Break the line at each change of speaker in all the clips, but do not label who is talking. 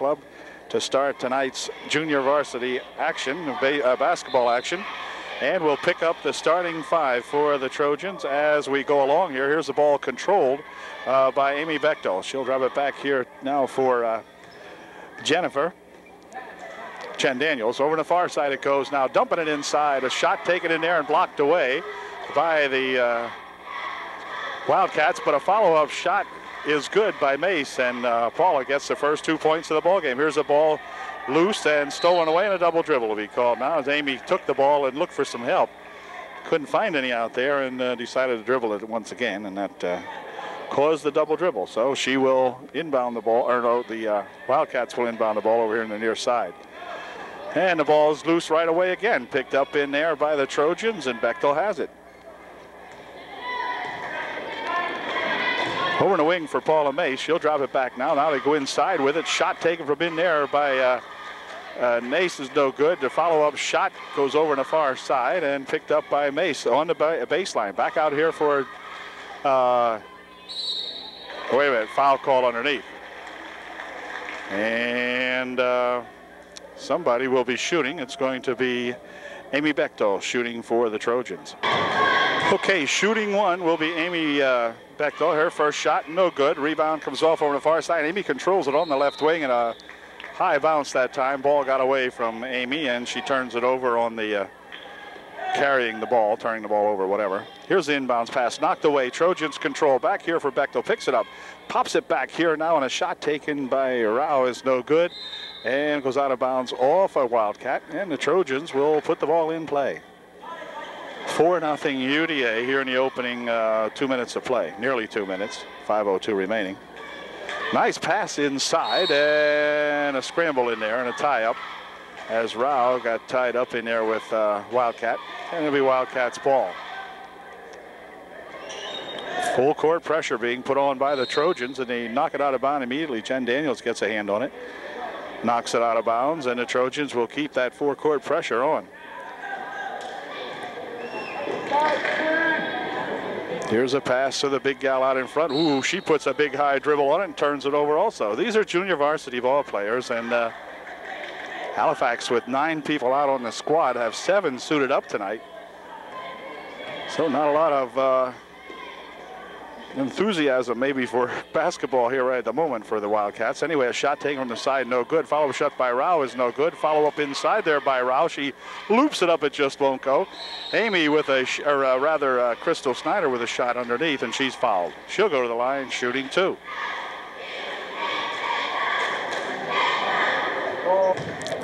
Club to start tonight's junior varsity action, basketball action. And we'll pick up the starting 5 for the Trojans as we go along here. Here's the ball controlled by Amy Bechtel. She'll drop it back here now for Jen Daniels. Over the far side it goes now, dumping it inside. A shot taken in there and blocked away by the Wildcats, but a follow-up shot is good by Mace, and Paula gets the first 2 points of the ball game. Here's the ball loose and stolen away, and a double dribble will be called now as Amy took the ball and looked for some help. Couldn't find any out there and decided to dribble it once again, and that caused the double dribble. So she will inbound the ball, or no, the Wildcats will inbound the ball over here in the near side. And the ball is loose right away again, picked up in there by the Trojans, and Bechtel has it. Over in the wing for Paula Mace. She'll drop it back now. Now they go inside with it. Shot taken from in there by Nace is no good. The follow-up shot goes over on the far side and picked up by Mace on the baseline. Back out here for, wait a minute, foul call underneath. And somebody will be shooting. It's going to be Amy Bechtel shooting for the Trojans. Okay, shooting one will be Amy Bechtel. Her first shot, no good. Rebound comes off over the far side. Amy controls it on the left wing, and a high bounce that time. Ball got away from Amy, and she turns it over on the carrying the ball, turning the ball over, whatever. Here's the inbounds pass, knocked away. Trojans control back here for Bechtel. Picks it up, pops it back here now, and a shot taken by Rao is no good, and goes out of bounds off a Wildcat, and the Trojans will put the ball in play. 4-0 UDA here in the opening 2 minutes of play, nearly 2 minutes, 5:02 remaining. Nice pass inside and a scramble in there and a tie-up as Rao got tied up in there with Wildcat, and it'll be Wildcat's ball. Full court pressure being put on by the Trojans, and they knock it out of bounds immediately. Jen Daniels gets a hand on it, knocks it out of bounds, and the Trojans will keep that full court pressure on. Here's a pass to the big gal out in front. Ooh, she puts a big high dribble on it and turns it over also. These are junior varsity ball players, and Halifax, with 9 people out on the squad, have 7 suited up tonight. So not a lot of enthusiasm maybe for basketball here right at the moment for the Wildcats. Anyway, a shot taken from the side, no good. Follow-up shot by Rao is no good. Follow-up inside there by Rao. She loops it up, it just won't go. Amy with Crystal Snyder with a shot underneath, and she's fouled. She'll go to the line shooting 2.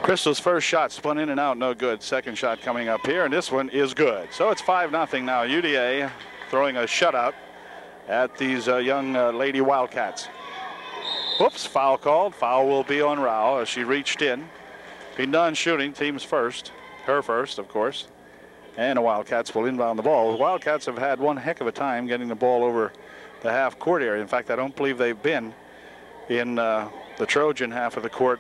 Crystal's first shot spun in and out, no good. Second shot coming up here, and this one is good. So it's 5-0 now. UDA throwing a shutout at these young Lady Wildcats. Whoops, foul called. Foul will be on Rao as she reached in. Been done shooting, team's first. Her first, of course. And the Wildcats will inbound the ball. The Wildcats have had one heck of a time getting the ball over the half-court area. In fact, I don't believe they've been in the Trojan half of the court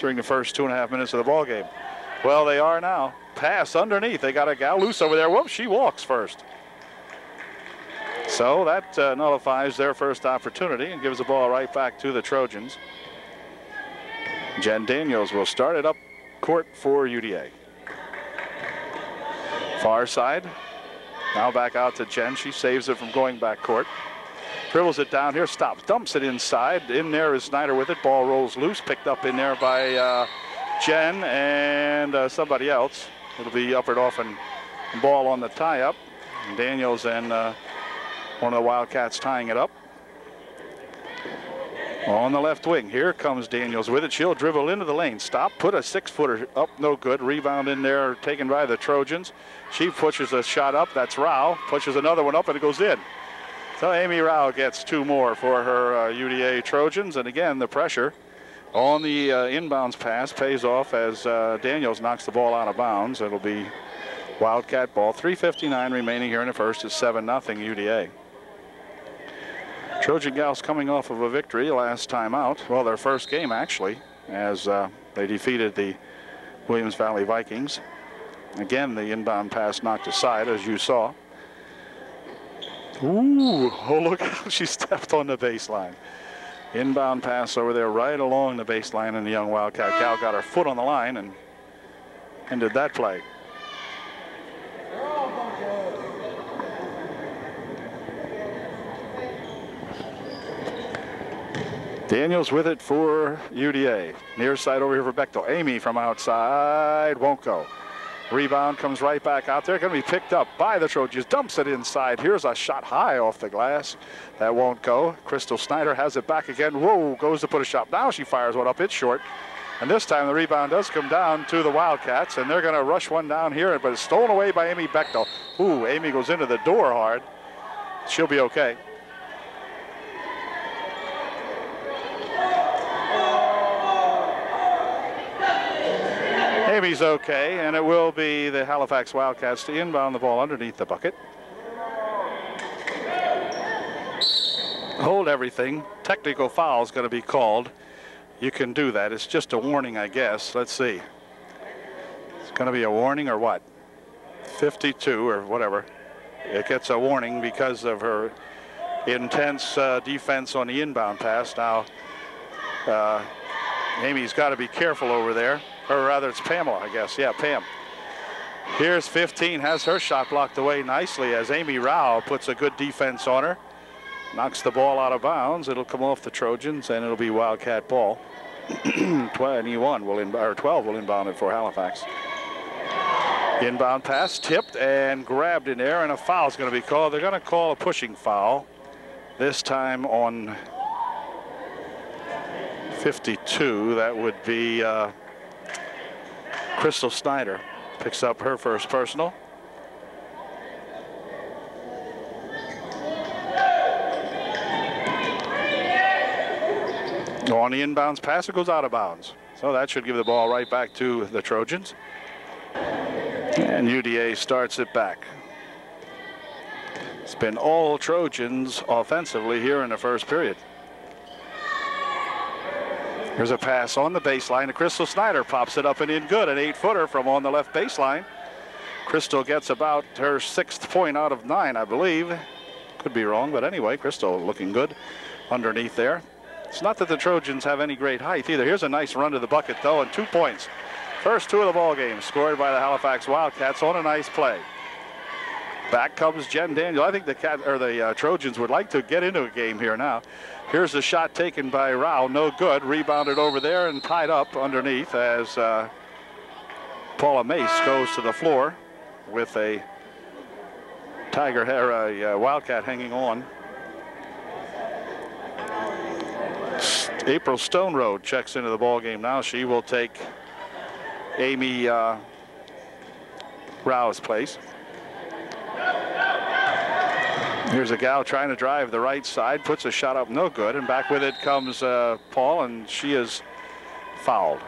during the first 2.5 minutes of the ball game. Well, they are now. Pass underneath. They got a gal loose over there. Whoops, she walks first. So that nullifies their first opportunity and gives the ball right back to the Trojans. Jen Daniels will start it up court for UDA. Far side. Now back out to Jen. She saves it from going back court. Dribbles it down here, stops, dumps it inside. In there is Snyder with it. Ball rolls loose, picked up in there by Jen and somebody else. It'll be Uppert off and ball on the tie-up. Daniels and one of the Wildcats tying it up. On the left wing, here comes Daniels with it. She'll dribble into the lane. Stop, put a 6-footer up, no good. Rebound in there, taken by the Trojans. She pushes a shot up, that's Rao. Pushes another one up and it goes in. So Amy Rao gets 2 more for her UDA Trojans. And again, the pressure on the inbounds pass pays off as Daniels knocks the ball out of bounds. It'll be Wildcat ball. 3:59 remaining here in the first. It's 7-0 UDA. Trojan Gals coming off of a victory last time out. Well, their first game, actually, as they defeated the Williams Valley Vikings. Again, the inbound pass knocked aside, as you saw. Ooh, oh, look how she stepped on the baseline. Inbound pass over there right along the baseline, and the young Wildcat gal got her foot on the line and ended that play. Daniels with it for UDA. Near side over here for Bechtel. Amy from outside, won't go. Rebound comes right back out there. Going to be picked up by the Trojans. Dumps it inside. Here's a shot high off the glass. That won't go. Crystal Snyder has it back again. Whoa, goes to put a shot. Now she fires one up. It's short. And this time the rebound does come down to the Wildcats, and they're going to rush one down here, but it's stolen away by Amy Bechtel. Ooh, Amy goes into the door hard. She'll be okay. Amy's okay, and it will be the Halifax Wildcats to inbound the ball underneath the bucket. Hold everything. Technical foul is going to be called. You can do that. It's just a warning, I guess. Let's see. It's going to be a warning or what? 52 or whatever. It gets a warning because of her intense defense on the inbound pass. Now, Amy's got to be careful over there. Or rather, it's Pamela, I guess. Yeah, Pam. Here's 15, has her shot blocked away nicely as Amy Rao puts a good defense on her. Knocks the ball out of bounds. It'll come off the Trojans, and it'll be Wildcat ball. 21 will or 12 will inbound it for Halifax. Inbound pass tipped and grabbed in there, and a foul is going to be called. They're going to call a pushing foul. This time on 52, that would be Crystal Snyder. Picks up her first personal. On the inbounds pass, it goes out of bounds. So that should give the ball right back to the Trojans. And UDA starts it back. It's been all Trojans offensively here in the first period. Here's a pass on the baseline to Crystal Snyder. Pops it up and in good. An 8-footer from on the left baseline. Crystal gets about her 6th point out of 9, I believe. Could be wrong, but anyway, Crystal looking good underneath there. It's not that the Trojans have any great height either. Here's a nice run to the bucket, though, and 2 points. First 2 of the ball game scored by the Halifax Wildcats on a nice play. Back comes Jen Daniel. I think the Trojans would like to get into a game here now. Here's the shot taken by Rao, no good. Rebounded over there and tied up underneath as Paula Mace goes to the floor with a Wildcat hanging on. April Stone Road checks into the ball game now. She will take Amy Rao's place. Here's a gal trying to drive the right side, puts a shot up, no good, and back with it comes Paul, and she is fouled.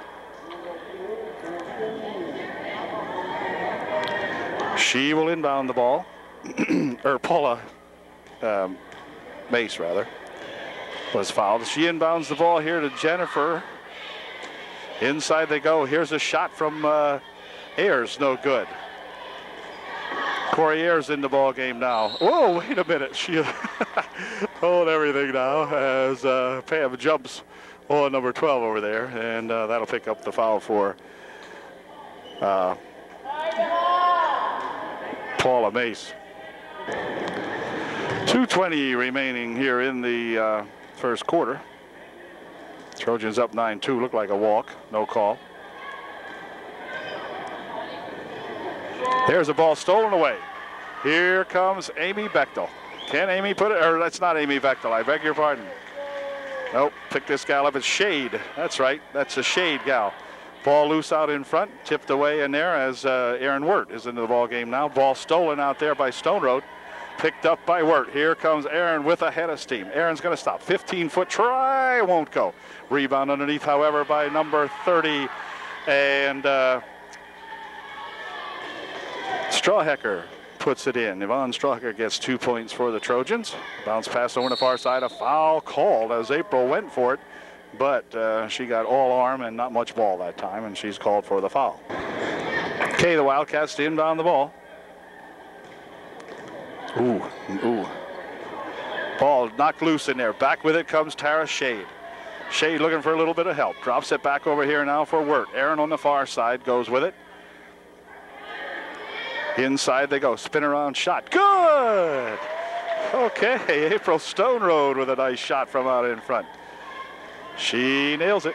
She will inbound the ball, or Paula Mace, rather, was fouled. She inbounds the ball here to Jennifer. Inside they go. Here's a shot from Ayers, no good. Corey Ayers in the ball game now. Whoa, wait a minute. She hold everything now as Pam jumps on number 12 over there, and that'll pick up the foul for Paula Mace. 2:20 remaining here in the first quarter. Trojans up 9-2. Looked like a walk. No call. There's a ball stolen away. Here comes Amy Bechtel. Can Amy put it? Or that's not Amy Bechtel. I beg your pardon. Nope. Pick this gal up. It's Shade. That's right. That's a Shade gal. Ball loose out in front. Tipped away in there as Aaron Wirt is into the ball game now. Ball stolen out there by Stone Road. Picked up by Wirt. Here comes Aaron with a head of steam. Aaron's going to stop. 15-foot try. Won't go. Rebound underneath, however, by number 30. And Strawhecker puts it in. Yvonne Strawhecker gets 2 points for the Trojans. Bounce pass over the far side. A foul called as April went for it. But she got all arm and not much ball that time, and she's called for the foul. Okay, the Wildcats to inbound the ball. Ooh. Ball knocked loose in there. Back with it comes Tara Shade. Shade looking for a little bit of help. Drops it back over here now for Wirt. Aaron on the far side goes with it. Inside they go. Spin around shot. Good! Okay, April Stone Road with a nice shot from out in front. She nails it.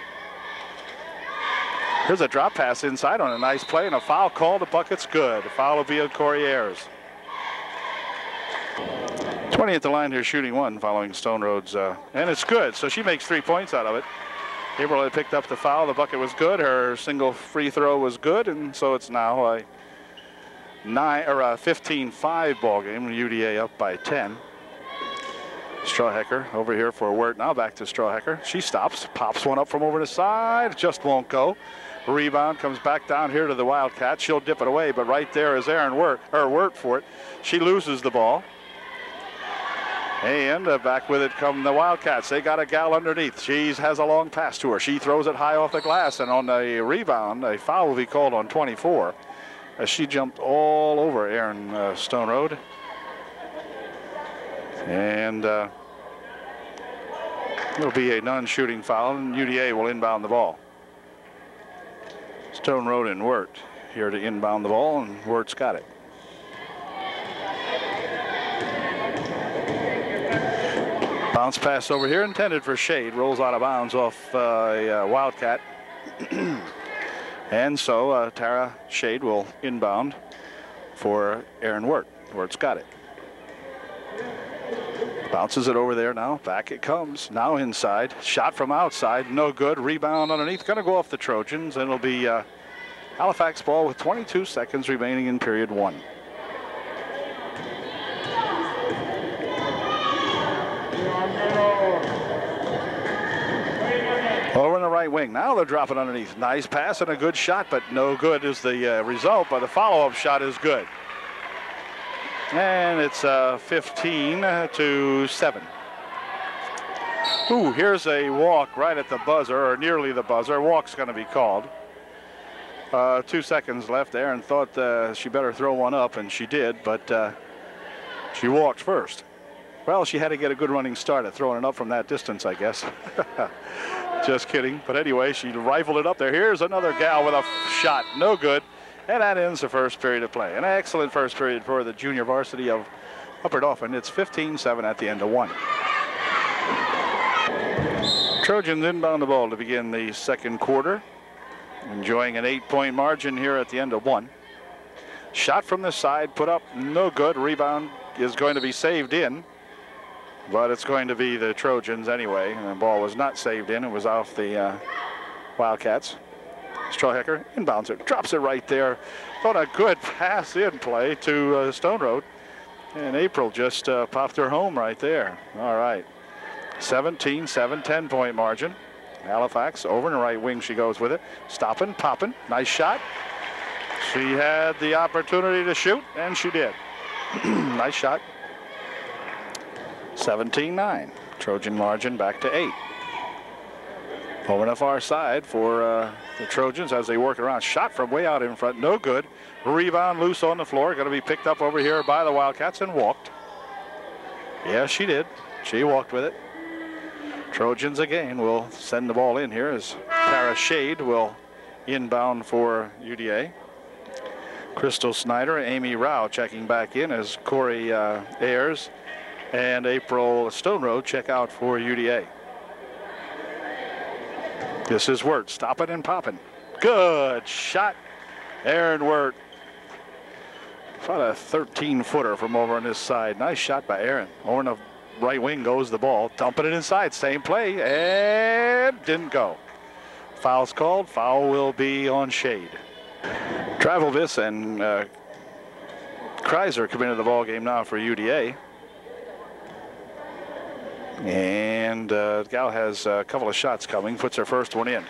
Here's a drop pass inside on a nice play, and a foul call. The bucket's good. The foul will be on Corey Ayers. 20 at the line here, shooting one following Stone Road's, and it's good. So she makes 3 points out of it. April had picked up the foul. The bucket was good. Her single free throw was good, and so it's now a 15-5 ball game. UDA up by 10. Strawhecker over here for Wirt. Now back to Strawhecker. She stops, pops one up from over the side, just won't go. Rebound comes back down here to the Wildcats. She'll dip it away, but right there is Aaron Wirt for it. She loses the ball. And back with it come the Wildcats. They got a gal underneath. She has a long pass to her. She throws it high off the glass, and on the rebound, a foul will be called on 24. As she jumped all over Aaron Stone Road. And it'll be a non-shooting foul, and UDA will inbound the ball. Stone Road and Wirt here to inbound the ball, and Wirt's got it. Bounce pass over here intended for Shade. Rolls out of bounds off a Wildcat. And so Tara Shade will inbound for Aaron Wirt. Wirt's got it. Bounces it over there now. Back it comes. Now inside. Shot from outside. No good. Rebound underneath. Going to go off the Trojans. And it'll be Halifax ball with 22 seconds remaining in period one. Over in the right wing. Now they're dropping underneath. Nice pass and a good shot, but no good is the result. But the follow-up shot is good. And it's 15-7. Ooh, here's a walk right at the buzzer, or nearly the buzzer. Walk's going to be called. 2 seconds left. Aaron thought she better throw one up, and she did, but she walked first. Well, she had to get a good running start at throwing it up from that distance, I guess. Just kidding. But anyway, she rifled it up there. Here's another gal with a shot. No good. And that ends the first period of play. An excellent first period for the junior varsity of Upper Dauphin. It's 15-7 at the end of one. Trojans inbound the ball to begin the second quarter. Enjoying an 8-point margin here at the end of one. Shot from the side, put up, no good. Rebound is going to be saved in. But it's going to be the Trojans anyway. And the ball was not saved in. It was off the Wildcats. Strawhecker inbounds it, drops it right there. Thought a good pass in play to Stone Road. And April just popped her home right there. All right. 17-7, 10-point margin. Halifax over in the right wing. She goes with it. Stopping, popping. Nice shot. She had the opportunity to shoot, and she did. Nice shot. 17-9. Trojan margin back to 8. Over the far side for the Trojans as they work around. Shot from way out in front. No good. Rebound loose on the floor. Going to be picked up over here by the Wildcats and walked. Yeah, she did. She walked with it. Trojans again will send the ball in here as Tara Shade will inbound for UDA. Crystal Snyder, Amy Rao checking back in as Corey Ayers and April Stone Road check out for UDA. This is Wirt, stopping and popping. Good shot, Aaron Wirt. About a 13-footer from over on this side. Nice shot by Aaron. Over in the right wing goes the ball, dumping it inside. Same play, and didn't go. Foul's called. Foul will be on Shade. Travelvis and Kreiser come into the ball game now for UDA. And Gal has a couple of shots coming, puts her first one in.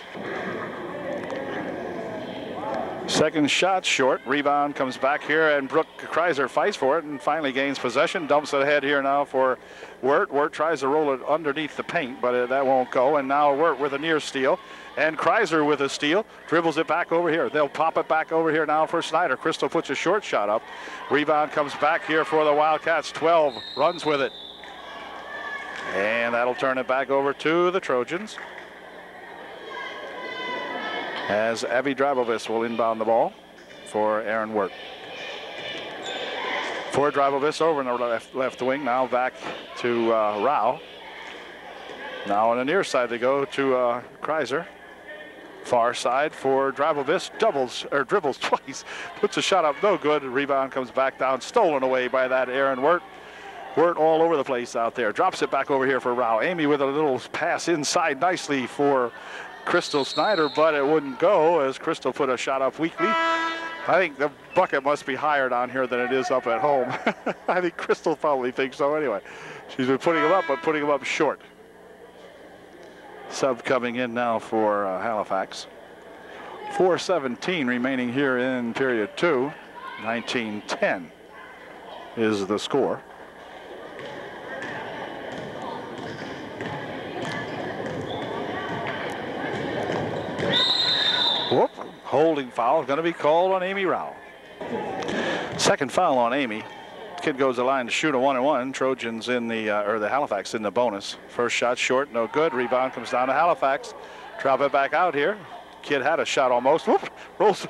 Second shot short, rebound comes back here, and Brooke Kreiser fights for it and finally gains possession, dumps it ahead here now for Wirt. Wirt tries to roll it underneath the paint, but that won't go, and now Wirt with a near steal, and Kreiser with a steal, dribbles it back over here. They'll pop it back over here now for Snyder. Crystal puts a short shot up. Rebound comes back here for the Wildcats. 12 runs with it. And that'll turn it back over to the Trojans. as Abby Drabovis will inbound the ball for Aaron Wirt. For Drabovis over in the left wing, now back to Rao. Now on the near side they go to Kreiser. Far side for Drabovis, dribbles twice, puts a shot up, no good. Rebound comes back down, stolen away by that Aaron Wirt. Wirt all over the place out there. Drops it back over here for Rao. Amy with a little pass inside nicely for Crystal Snyder, but it wouldn't go as Crystal put a shot up weakly. I think the bucket must be higher down here than it is up at home. I think Crystal probably thinks so anyway. She's been putting them up, but putting them up short. Sub coming in now for Halifax. 4:17 remaining here in period 2. 19-10 is the score. Whoop, holding foul going to be called on Amy Rao. Second foul on Amy. Kid goes the line to shoot a 1-and-1. Trojans in the, or the Halifax in the bonus. First shot short, no good. Rebound comes down to Halifax. Drop it back out here. Kid had a shot almost. Whoop, rolls,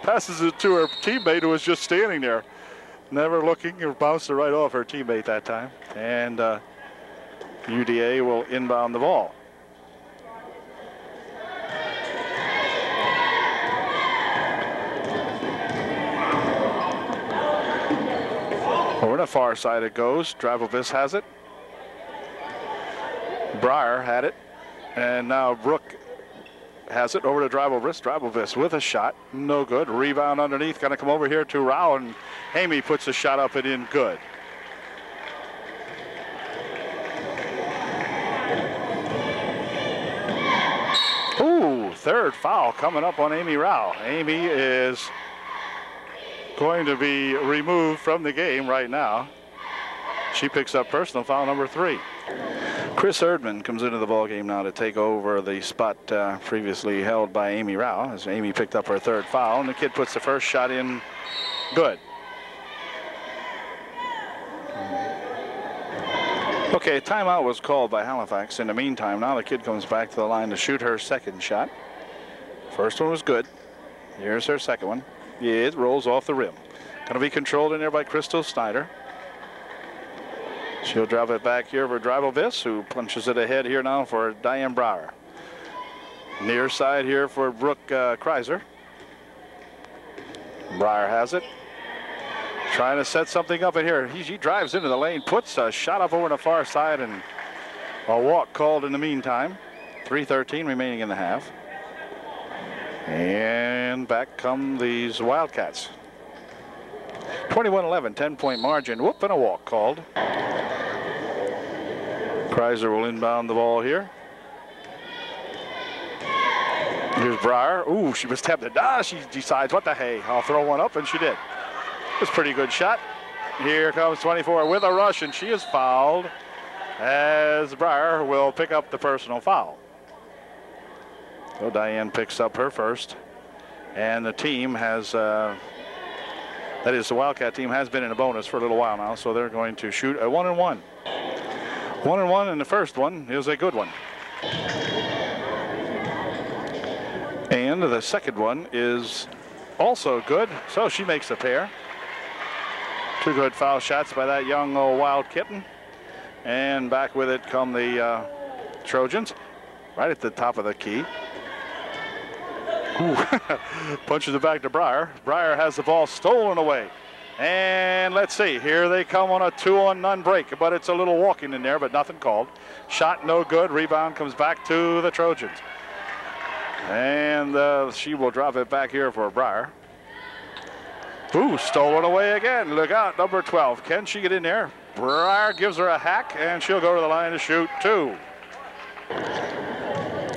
passes it to her teammate who was just standing there. Never looking, or bounced it right off her teammate that time. And UDA will inbound the ball. Over the far side it goes. Drabovis has it. Breyer had it. And now Brooke has it over to Drabovis. Drabovis with a shot. No good. Rebound underneath. Going to come over here to Rao. And Amy puts a shot up and in. Good. Ooh, third foul coming up on Amy Rao. Amy is going to be removed from the game right now. She picks up personal foul number 3. Chris Erdman comes into the ball game now to take over the spot previously held by Amy Rao, as Amy picked up her third foul, and the kid puts the first shot in. Good. Okay, timeout was called by Halifax. In the meantime, now the kid comes back to the line to shoot her second shot. First one was good. Here's her second one. Yeah, it rolls off the rim. Going to be controlled in there by Crystal Snyder. She'll drop it back here for Drabovis, who punches it ahead here now for Diane Breyer. Near side here for Brooke Kreiser. Breyer has it. Trying to set something up in here. He drives into the lane, puts a shot up over the far side, and a walk called in the meantime. 3:13 remaining in the half. And back come these Wildcats. 21-11, 10-point margin. Whoop, and a walk called. Kreiser will inbound the ball here. Here's Breyer. Ooh, she was tempted. She decides, what the hey, I'll throw one up, and she did. It was a pretty good shot. Here comes 24 with a rush, and she is fouled as Breyer will pick up the personal foul. So Diane picks up her first, and the team has, that is the Wildcat team has been in a bonus for a little while now, so they're going to shoot a 1-and-1. 1-and-1, and the first one is a good one. And the second one is also good, so she makes a pair. Two good foul shots by that young old Wild kitten. And back with it come the Trojans, right at the top of the key. Ooh. Punches it back to Breyer. Breyer has the ball stolen away. And let's see, here they come on a 2-on-none break, but it's a little walking in there, but nothing called. Shot no good. Rebound comes back to the Trojans. And she will drop it back here for Breyer. Ooh, stolen away again. Look out, number 12. Can she get in there? Breyer gives her a hack, and she'll go to the line to shoot 2.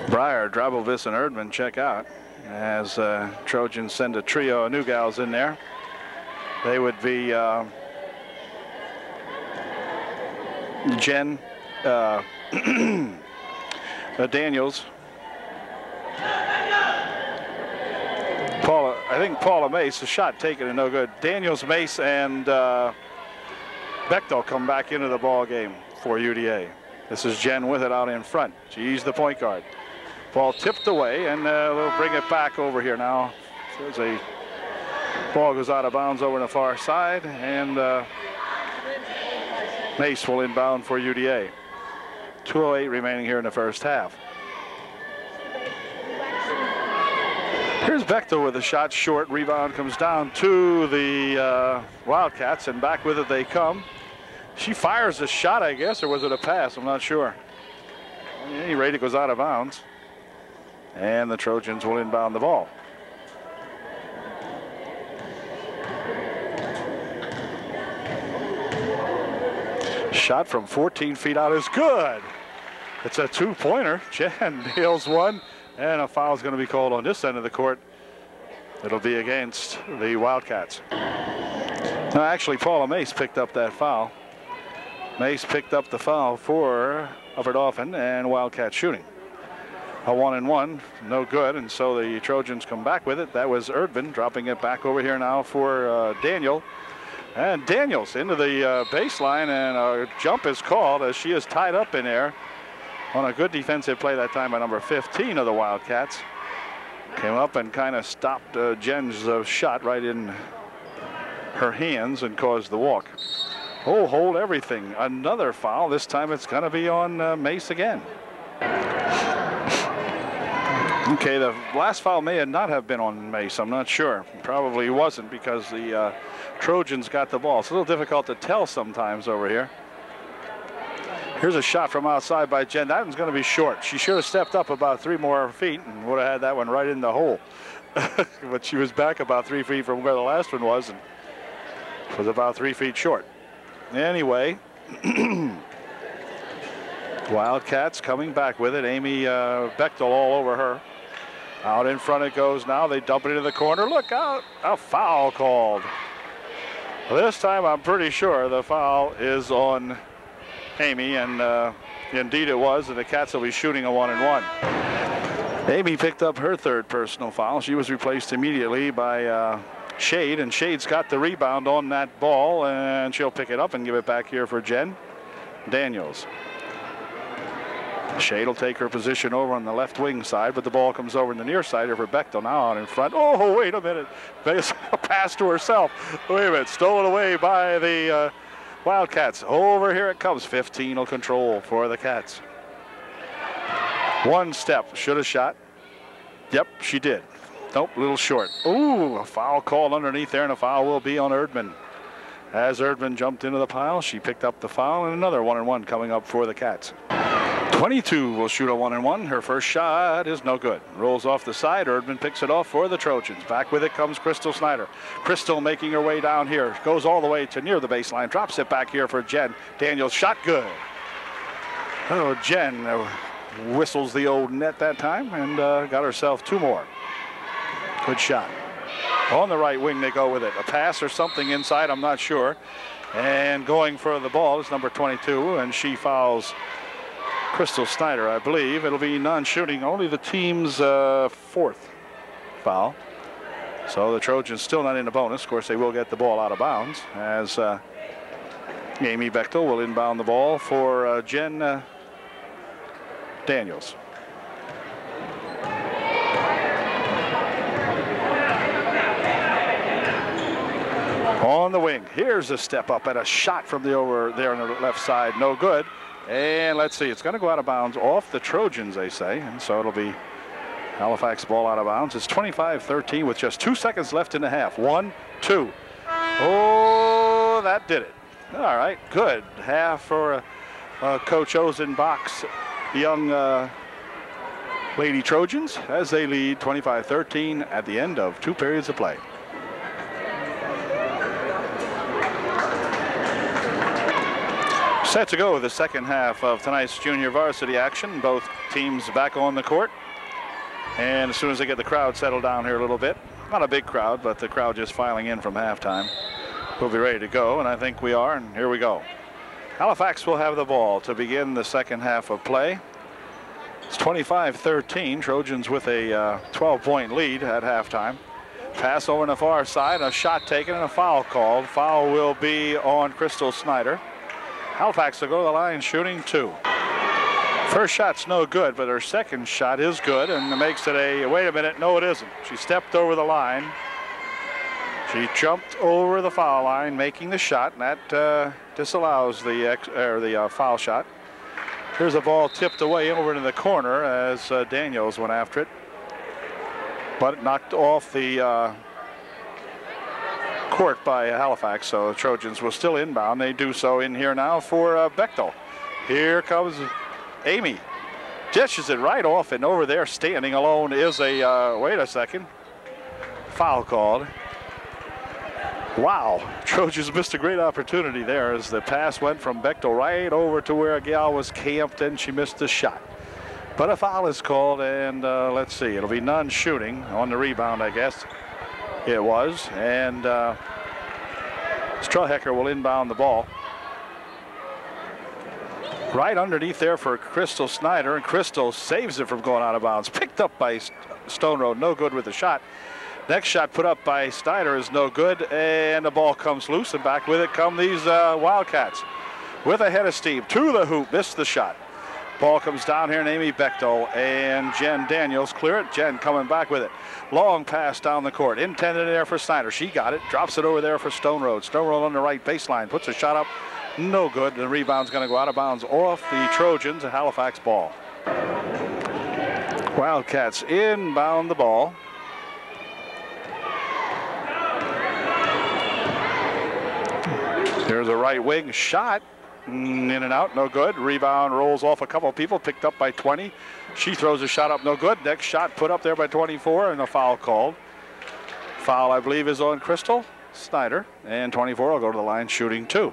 Breyer, Drabovis, and Erdman check out as Trojans send a trio of new gals in there. They would be Jen Daniels, I think Paula Mace, a shot taken and no good. Daniels, Mace, and Bechtel come back into the ball game for UDA. This is Jen with it out in front. She's the point guard. Ball tipped away, and we'll bring it back over here now. There's a ball goes out of bounds over on the far side, and Mace will inbound for UDA. 2:08 remaining here in the first half. Here's Bechtel with a shot short. Rebound comes down to the Wildcats, and back with it they come. She fires a shot, I guess, or was it a pass? I'm not sure. At any rate, it goes out of bounds, and the Trojans will inbound the ball. Shot from 14 feet out is good. It's a two-pointer. Jen nails one, and a foul is going to be called on this end of the court. It'll be against the Wildcats. No, actually, Paula Mace picked up that foul. Mace picked up the foul for Upper Dauphin, and Wildcat shooting. A 1-and-1, no good, and so the Trojans come back with it. That was Erdman dropping it back over here now for Daniel. And Daniels into the baseline, and a jump is called as she is tied up in there on a good defensive play that time by number 15 of the Wildcats. Came up and kind of stopped Jen's shot right in her hands and caused the walk. Oh, hold everything. Another foul. This time it's going to be on Mace again. Okay, the last foul may not have been on Mace. I'm not sure. Probably wasn't, because the Trojans got the ball. It's a little difficult to tell sometimes over here. Here's a shot from outside by Jen. That one's going to be short. She should have stepped up about 3 more feet and would have had that one right in the hole. But she was back about 3 feet from where the last one was, and was about 3 feet short. Anyway, Wildcats coming back with it. Amy Bechtel all over her. Out in front it goes now. They dump it into the corner. Look out. A foul called. This time I'm pretty sure the foul is on Amy, and indeed it was, and the Cats will be shooting a 1-and-1. Amy picked up her 3rd personal foul. She was replaced immediately by Shade, and Shade's got the rebound on that ball, and she'll pick it up and give it back here for Jen Daniels. Shade will take her position over on the left wing side, but the ball comes over on the near side here for Bechtel now out in front. Oh, wait a minute. A pass to herself. Wait a minute. Stolen away by the Wildcats. Over here it comes. 15 will control for the Cats. One step. Should have shot. Yep, she did. Nope, a little short. Ooh, a foul called underneath there, and a foul will be on Erdman. As Erdman jumped into the pile, she picked up the foul, and another 1-and-1 coming up for the Cats. 22 will shoot a 1-and-1. Her first shot is no good. Rolls off the side. Erdman picks it off for the Trojans. Back with it comes Crystal Snyder. Crystal making her way down here. Goes all the way to near the baseline. Drops it back here for Jen Daniels. Shot good. Oh, Jen whistles the old net that time and got herself 2 more. Good shot. On the right wing they go with it. A pass or something inside, I'm not sure. And going for the ball is number 22, and she fouls Crystal Snyder, I believe. It'll be non-shooting, only the team's 4th foul. So the Trojans still not in the bonus. Of course, they will get the ball out of bounds as Amy Bechtel will inbound the ball for Jen Daniels. On the wing, here's a step up and a shot from the over there on the left side. No good. And let's see, it's going to go out of bounds off the Trojans, they say. And so it'll be Halifax ball out of bounds. It's 25-13 with just 2 seconds left in the half. 1, 2. Oh, that did it. All right, good. Half for Coach Ozenbach's young Lady Trojans as they lead 25-13 at the end of 2 periods of play. Set to go the second half of tonight's junior varsity action. Both teams back on the court. And as soon as they get the crowd settled down here a little bit, not a big crowd, but the crowd just filing in from halftime, we'll be ready to go, and I think we are, and here we go. Halifax will have the ball to begin the second half of play. It's 25-13, Trojans with a 12-point lead at halftime. Pass over on the far side, a shot taken and a foul called. Foul will be on Crystal Snyder. Halifax will go to the line shooting 2. First shot's no good, but her second shot is good, and it makes it a, wait a minute, no it isn't. She stepped over the line. She jumped over the foul line, making the shot, and that disallows the foul shot. Here's a ball tipped away over into the corner as Daniels went after it, but knocked off the court by Halifax, so the Trojans will still inbound. They do so in here now for Bechtel. Here comes Amy. Dishes it right off, and over there standing alone is a, wait a second, foul called. Wow, Trojans missed a great opportunity there as the pass went from Bechtel right over to where a gal was camped, and she missed the shot. But a foul is called, and let's see, it'll be non-shooting on the rebound, I guess. It was, and Strahecker will inbound the ball. Right underneath there for Crystal Snyder, and Crystal saves it from going out of bounds. Picked up by Stone Road, no good with the shot. Next shot put up by Snyder is no good, and the ball comes loose, and back with it come these Wildcats. With a head of steam to the hoop, missed the shot. Ball comes down here, and Amy Bechtel and Jen Daniels clear it. Jen coming back with it. Long pass down the court, intended there for Snyder. She got it, drops it over there for Stone Road. Stone Road on the right baseline, puts a shot up, no good. The rebound's going to go out of bounds off the Trojans, a Halifax ball. Wildcats inbound the ball. There's a right wing shot, in and out, no good. Rebound rolls off a couple people, picked up by 20. She throws a shot up, no good. Next shot put up there by 24, and a foul called. Foul, I believe, is on Crystal Snyder, and 24 will go to the line shooting 2.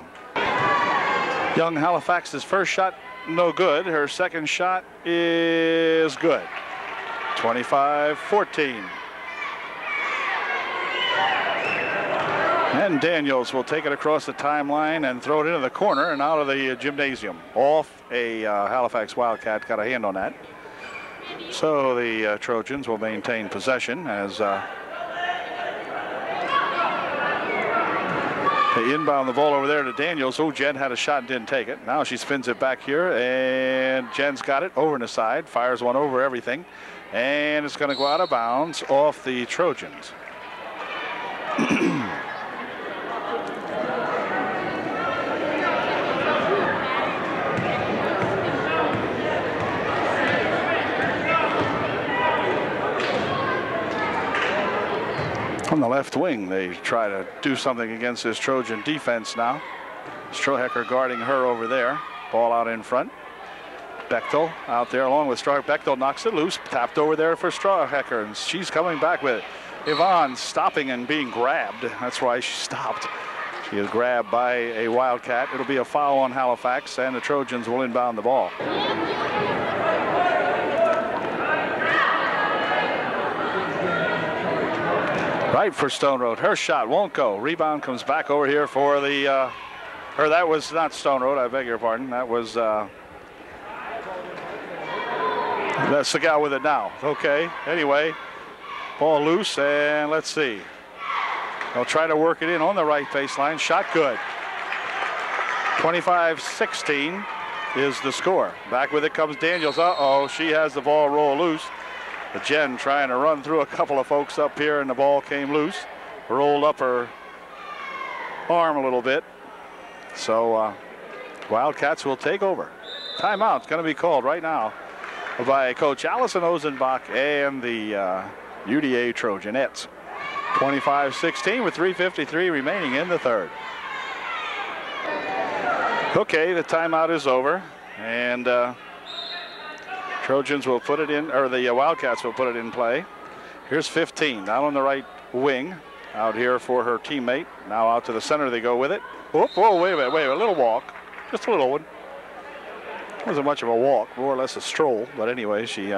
Young Halifax's first shot, no good. Her second shot is good. 25-14. And Daniels will take it across the timeline and throw it into the corner and out of the gymnasium. Off a Halifax Wildcat, got a hand on that. So the Trojans will maintain possession as they inbound the ball over there to Daniels. Oh, Jen had a shot and didn't take it. Now she spins it back here, and Jen's got it over in the side, fires one over everything, and it's going to go out of bounds off the Trojans. On the left wing, they try to do something against this Trojan defense now. Strahecker guarding her over there. Ball out in front. Bechtel out there along with Strahecker. Bechtel knocks it loose. Tapped over there for Strahecker, and she's coming back with it. Yvonne stopping and being grabbed. That's why she stopped. She is grabbed by a Wildcat. It'll be a foul on Halifax, and the Trojans will inbound the ball. Right for Stone Road. Her shot won't go. Rebound comes back over here for the, or that was not Stone Road, I beg your pardon. That was, that's the guy with it now. Okay, anyway, ball loose, and let's see. They'll try to work it in on the right baseline. Shot good. 25-16 is the score. Back with it comes Daniels. Uh-oh, she has the ball roll loose. But Jen trying to run through a couple of folks up here, and the ball came loose. Rolled up her arm a little bit. So Wildcats will take over. Timeout's going to be called right now by Coach Allison Ozenbach and the UDA Trojanettes. 25-16 with 3:53 remaining in the third. Okay, the timeout is over, and Trojans will put it in, or the Wildcats will put it in play. Here's 15 out on the right wing, out here for her teammate. Now out to the center they go with it. Whoop, whoa, wait a minute, a little walk, just a little one. Wasn't much of a walk, more or less a stroll, but anyway, she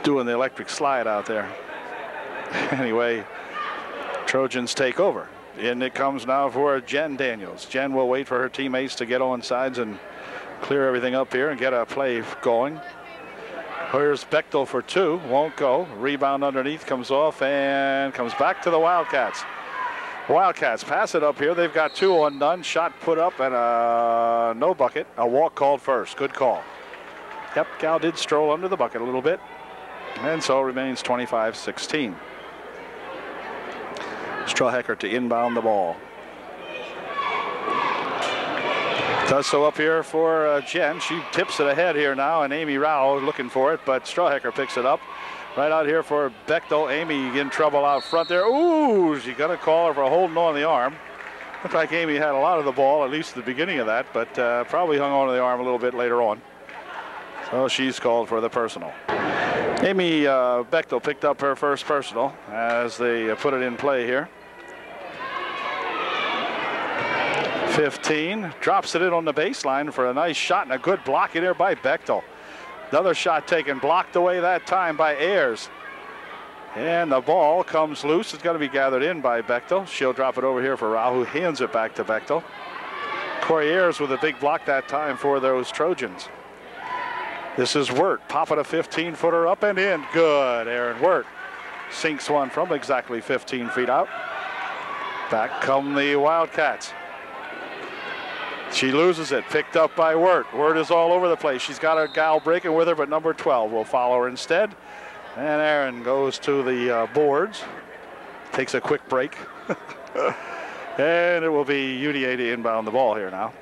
doing the electric slide out there. Anyway, Trojans take over. In it comes now for Jen Daniels. Jen will wait for her teammates to get on sides and clear everything up here and get a play going. Here's Bechtel for 2, won't go. Rebound underneath, comes off and comes back to the Wildcats. Wildcats pass it up here. They've got 2 on none. Shot put up and no bucket. A walk called first. Good call. Yep, Gal did stroll under the bucket a little bit. And so it remains 25-16. Strawhecker to inbound the ball. Does so up here for Jen. She tips it ahead here now, and Amy Rao looking for it, but Strawhecker picks it up. Right out here for Bechtel. Amy in trouble out front there. Ooh, she got a call for holding on the arm. Looked like Amy had a lot of the ball, at least at the beginning of that, but probably hung on to the arm a little bit later on. So she's called for the personal. Amy Bechtel picked up her first personal as they put it in play here. 15, drops it in on the baseline for a nice shot and a good block in there by Bechtel. Another shot taken, blocked away that time by Ayers. And the ball comes loose. It's going to be gathered in by Bechtel. She'll drop it over here for Rao, who hands it back to Bechtel. Corey Ayers with a big block that time for those Trojans. This is Wirt, popping a 15-footer up and in. Good, Aaron Wirt sinks one from exactly 15 feet out. Back come the Wildcats. She loses it, picked up by Wirt. Wirt is all over the place. She's got a gal breaking with her, but number 12 will follow her instead. And Aaron goes to the boards, takes a quick break. And it will be UDA to inbound the ball here now.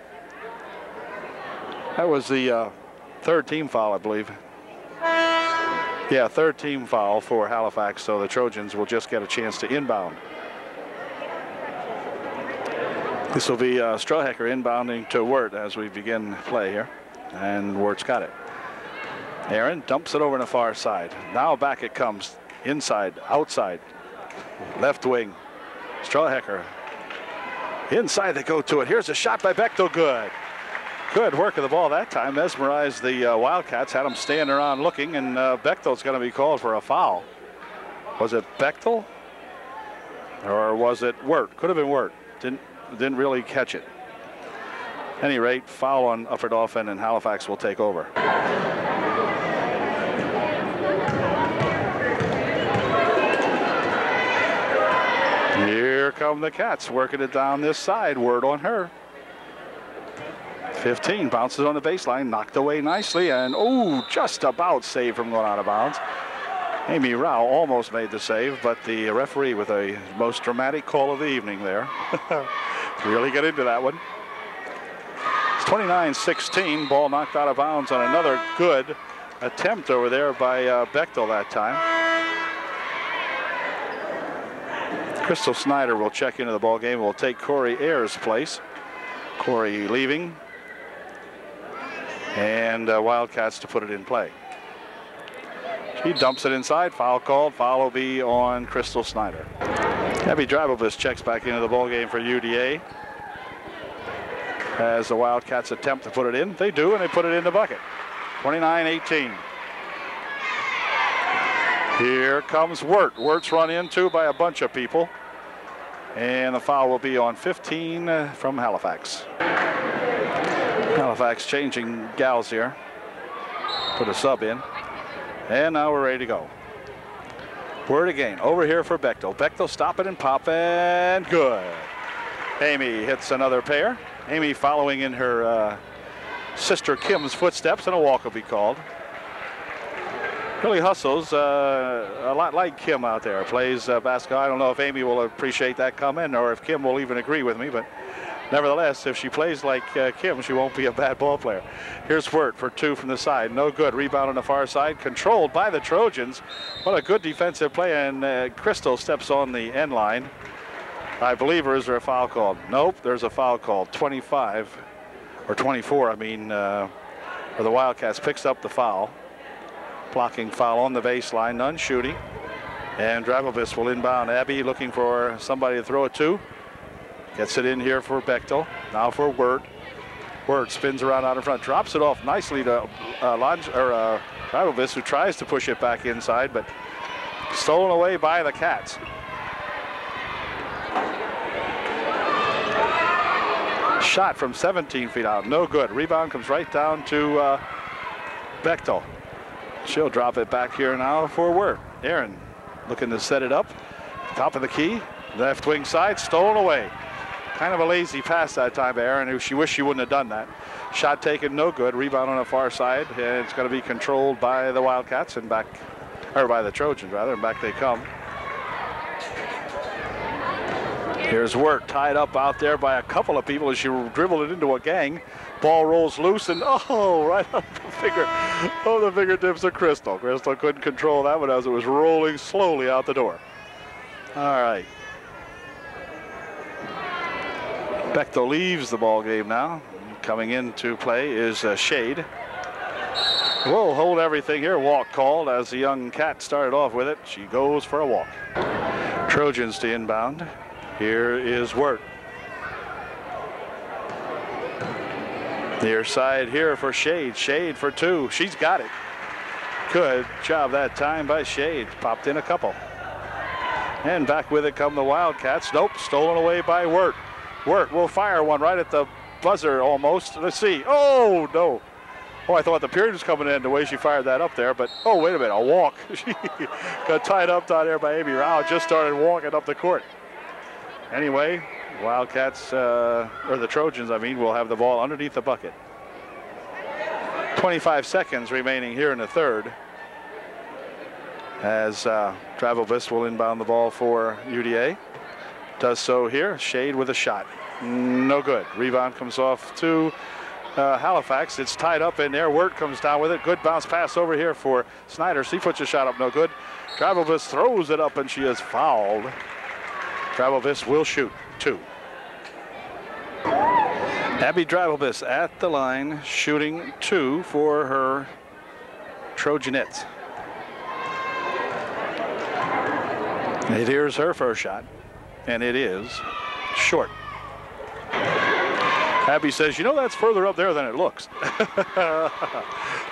That was the third team foul, I believe. Yeah, third team foul for Halifax, so the Trojans will just get a chance to inbound. This will be Strawhecker inbounding to Wirt as we begin play here. And Wirt's got it. Aaron dumps it over on the far side. Now back it comes. Inside, outside, left wing. Strawhecker. Inside they go to it. Here's a shot by Bechtel. Good. Good work of the ball that time. Mesmerized the Wildcats. Had them standing around looking, and Bechtel's going to be called for a foul. Was it Bechtel? Or was it Wirt? Could have been Wirt. Didn't really catch it. At any rate, foul on Upper Dauphin, and Halifax will take over. Here come the Cats, working it down this side. Word on her. 15 bounces on the baseline, knocked away nicely, and oh, just about saved from going out of bounds. Amy Rao almost made the save, but the referee with a most dramatic call of the evening there. Really get into that one. It's 29-16, ball knocked out of bounds on another good attempt over there by Bechtel that time. Crystal Snyder will check into the ball game. Will take Corey Ayers' place. Corey leaving, and Wildcats to put it in play. He dumps it inside. Foul called. Foul will be on Crystal Snyder. Abby Drabovich checks back into the ball game for UDA. As the Wildcats attempt to put it in, they do, and they put it in the bucket. 29-18. Here comes Wirt. Wirt's run into by a bunch of people, and the foul will be on 15 from Halifax. Halifax changing gals here. Put a sub in. And now we're ready to go. Wirt again. Over here for Bechtel. Bechtel stopping and popping. Good. Amy hits another pair. Amy following in her sister Kim's footsteps, and a walk will be called. Really hustles a lot like Kim out there. Plays basketball. I don't know if Amy will appreciate that comment or if Kim will even agree with me, but nevertheless, if she plays like Kim, she won't be a bad ball player. Here's Wirt for two from the side. No good. Rebound on the far side. Controlled by the Trojans. What a good defensive play. And Crystal steps on the end line. I believe, or is there a foul called? Nope, there's a foul called. 25, or 24, I mean, for the Wildcats. Picks up the foul. Blocking foul on the baseline. None shooting. And Drabovich will inbound. Abby looking for somebody to throw it to. Gets it in here for Bechtel. Now for Wirt. Wirt spins around out in front. Drops it off nicely to Drabovich, who tries to push it back inside, but stolen away by the Cats. Shot from 17 feet out. No good. Rebound comes right down to Bechtel. She'll drop it back here now for Wirt. Aaron looking to set it up. Top of the key. Left wing side. Stolen away. Kind of a lazy pass that time, Aaron, who she wished she wouldn't have done that. Shot taken, no good. Rebound on the far side, and it's going to be controlled by the Wildcats and back, or by the Trojans rather, and back they come. Here's Wirt tied up out there by a couple of people as she dribbled it into a gang. Ball rolls loose and right on the finger. Oh, the fingertips of Crystal. Crystal couldn't control that one as it was rolling slowly out the door. All right. Bechtel leaves the ball game now. Coming into play is Shade. We'll hold everything here. Walk called as the young cat started off with it. She goes for a walk. Trojans to inbound. Here is Wirt. Near side here for Shade. Shade for two. She's got it. Good job that time by Shade. Popped in a couple. And back with it come the Wildcats. Nope, stolen away by Wirt. Wirt will fire one right at the buzzer almost. Let's see. Oh, no. Oh, I thought the period was coming in the way she fired that up there, but oh, wait a minute, a walk. She got tied up down there by Amy Rao. Just started walking up the court. Anyway, Wildcats, or the Trojans, I mean, will have the ball underneath the bucket. 25 seconds remaining here in the third. As Travelbis will inbound the ball for UDA. Does so here. Shade with a shot. No good. Rebound comes off to Halifax. It's tied up in there. Wirt comes down with it. Good bounce pass over here for Snyder. She puts a shot up. No good. Travelbis throws it up and she is fouled. Travelbis will shoot two. Abby Travelbis at the line shooting two for her Trojanettes. And here's her first shot, and it is short. Abby says, you know, that's further up there than it looks.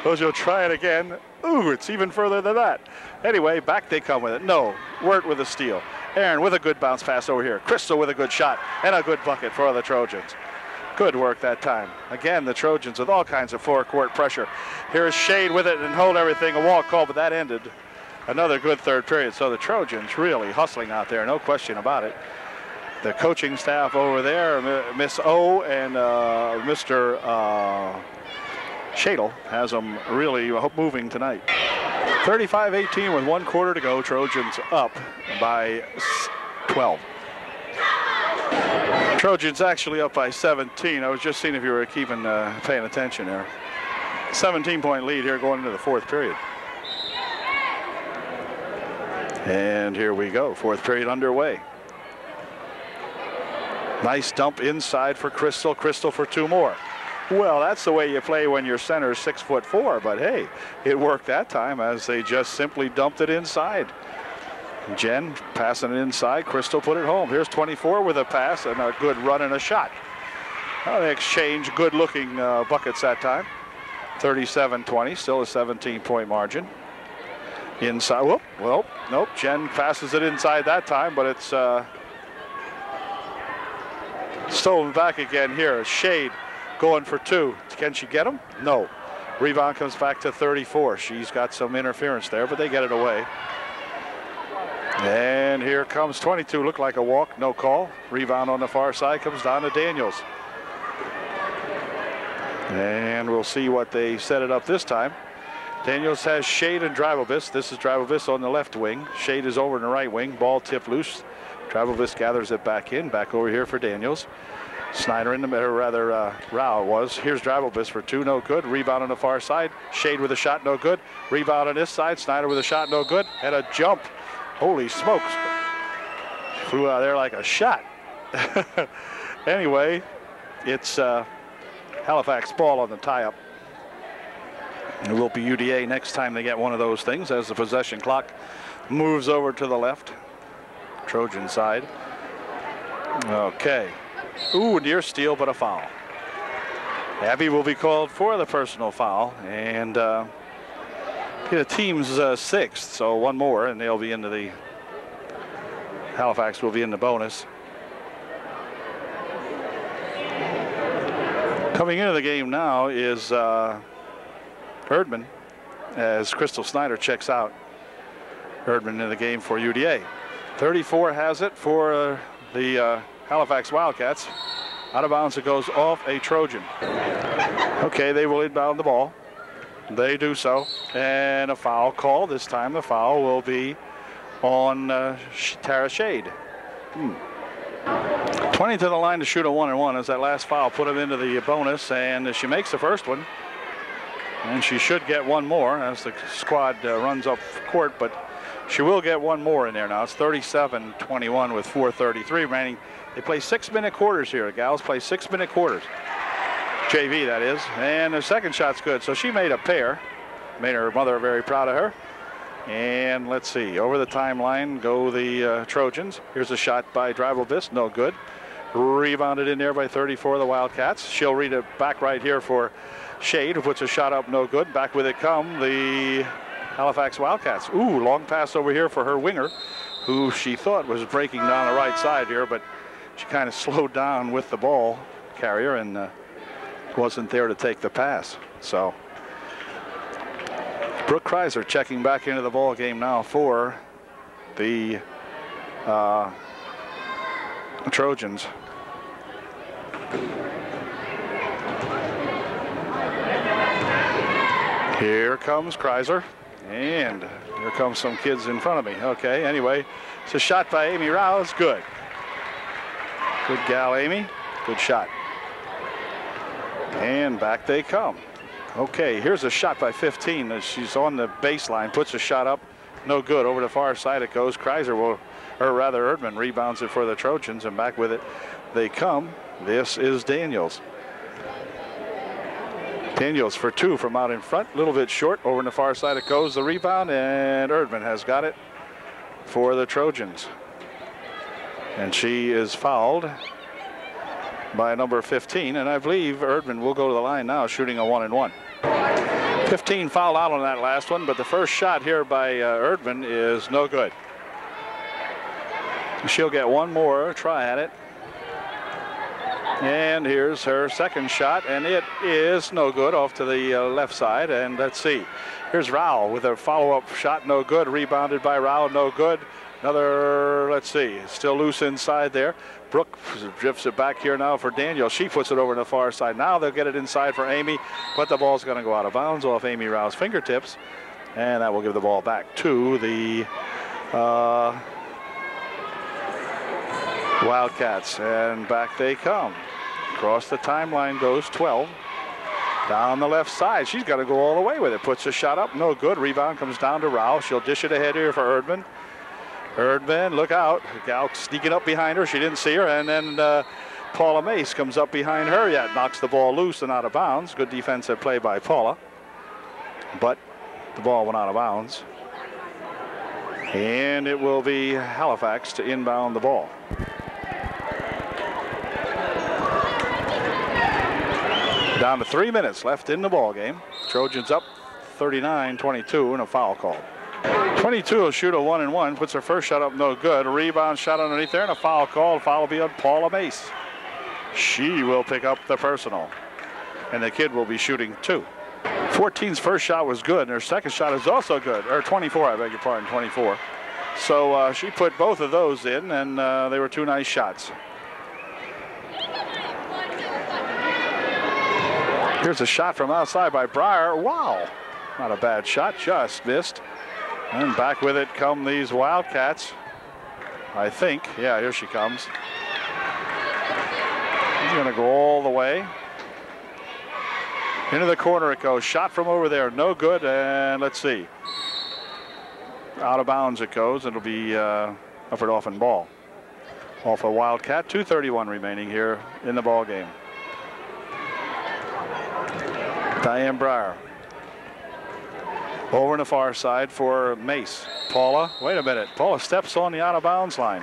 You'll try it again. Ooh, it's even further than that. Anyway, back they come with it. No, Wirt with a steal. Aaron with a good bounce pass over here. Crystal with a good shot and a good bucket for the Trojans. Good work that time. Again, the Trojans with all kinds of forecourt pressure. Here's Shade with it and hold everything. A walk call, but that ended. Another good third period. So the Trojans really hustling out there, no question about it. The coaching staff over there, Miss O and Mr. Shadle, has them really moving tonight. 35-18 with 1 quarter to go. Trojans up by 12. Trojans actually up by 17. I was just seeing if you were paying attention there. 17-point lead here going into the fourth period. And here we go, fourth period underway. Nice dump inside for Crystal. Crystal for two more. Well, that's the way you play when your center is 6'4", but hey, it worked that time as they just simply dumped it inside. Jen passing it inside. Crystal put it home. Here's 24 with a pass and a good run and a shot. They exchange good-looking buckets that time. 37-20, still a 17-point margin. Inside, whoop, well, nope, Jen passes it inside that time, but it's stolen back again here. Shade going for two. Can she get him? No. Rebound comes back to 34. She's got some interference there, but they get it away. And here comes 22. Looked like a walk, no call. Rebound on the far side comes down to Daniels. And we'll see what they set it up this time. Daniels has Shade and Travelbis. This is Travelbis on the left wing. Shade is over in the right wing. Ball tipped loose. Travelbis gathers it back in. Back over here for Daniels. Snyder in the middle, rather Rao was. Here's Travelbis for two, no good. Rebound on the far side. Shade with a shot, no good. Rebound on this side. Snyder with a shot, no good. And a jump. Holy smokes. Flew out there like a shot. Anyway, it's Halifax ball on the tie-up. It will be UDA next time they get one of those things as the possession clock moves over to the left. Trojan side. Okay. Ooh, near steal, but a foul. Abby will be called for the personal foul, and the team's sixth, so one more, and they'll be into the Halifax will be in the bonus. Coming into the game now is Erdman as Crystal Snyder checks out. Erdman in the game for UDA. 34 has it for the Halifax Wildcats. Out of bounds, it goes off a Trojan. Okay, they will inbound the ball. They do so. And a foul call. This time the foul will be on Tara Shade. 20 to the line to shoot a 1-and-1 as that last foul put him into the bonus, and she makes the first one. And she should get one more as the squad runs up court, but she will get one more in there now. It's 37-21 with 4:33 remaining. They play 6-minute quarters here. The gals play 6-minute quarters. JV, that is. And the second shot's good. So she made a pair. Made her mother very proud of her. And let's see. Over the timeline go the Trojans. Here's a shot by Drivelbist. No good. Rebounded in there by 34 of the Wildcats. She'll read it back right here for Shade, who puts a shot up. No good. Back with it come the Halifax Wildcats. Ooh, long pass over here for her winger, who she thought was breaking down the right side here, but she kind of slowed down with the ball carrier and wasn't there to take the pass. So Brooke Kreiser checking back into the ball game now for the Trojans. Here comes Kreiser, and here comes some kids in front of me. Okay, anyway, it's a shot by Amy Rouse. Good. Good gal, Amy. Good shot. And back they come. Okay, here's a shot by 15. She's on the baseline, puts a shot up. No good. Over the far side it goes. Kreiser will, or rather Erdman rebounds it for the Trojans, and back with it they come. This is Daniels. Daniels for two from out in front. A little bit short. Over on the far side it goes. The rebound, and Erdman has got it for the Trojans. And she is fouled by number 15, and I believe Erdman will go to the line now, shooting a 1-and-1. 15 fouled out on that last one, but the first shot here by Erdman is no good. She'll get one more try at it. And here's her second shot, and it is no good, off to the left side. And let's see, here's Rao with a follow-up shot, no good. Rebounded by Rao, no good. Another, let's see, still loose inside there. Brooke drifts it back here now for Daniel. She puts it over to the far side. Now they'll get it inside for Amy, but the ball's going to go out of bounds off Amy Rao's fingertips, and that will give the ball back to the Wildcats. And back they come. Across the timeline goes 12. Down the left side. She's got to go all the way with it. Puts a shot up. No good. Rebound comes down to Rao. She'll dish it ahead here for Erdman. Erdman, look out. Gal sneaking up behind her. She didn't see her. And then Paula Mace comes up behind her. Yet knocks the ball loose and out of bounds. Good defensive play by Paula. But the ball went out of bounds. And it will be Halifax to inbound the ball. Down to 3 minutes left in the ball game. Trojans up 39-22 and a foul call. 22 will shoot a 1-and-1, puts her first shot up, no good. A rebound shot underneath there and a foul call. Foul will be on Paula Mace. She will pick up the personal, and the kid will be shooting two. 14's first shot was good, and her second shot is also good. Or 24, I beg your pardon, 24. So she put both of those in, and they were two nice shots. Here's a shot from outside by Breyer. Wow, not a bad shot, just missed. And back with it come these Wildcats, I think. Yeah, here she comes. She's going to go all the way. Into the corner it goes. Shot from over there, no good. And let's see. Out of bounds it goes. It'll be upward off and ball. Off a Wildcat. 2:31 remaining here in the ball game. Diane Breyer. Over on the far side for Mace. Paula, wait a minute. Paula steps on the out of bounds line.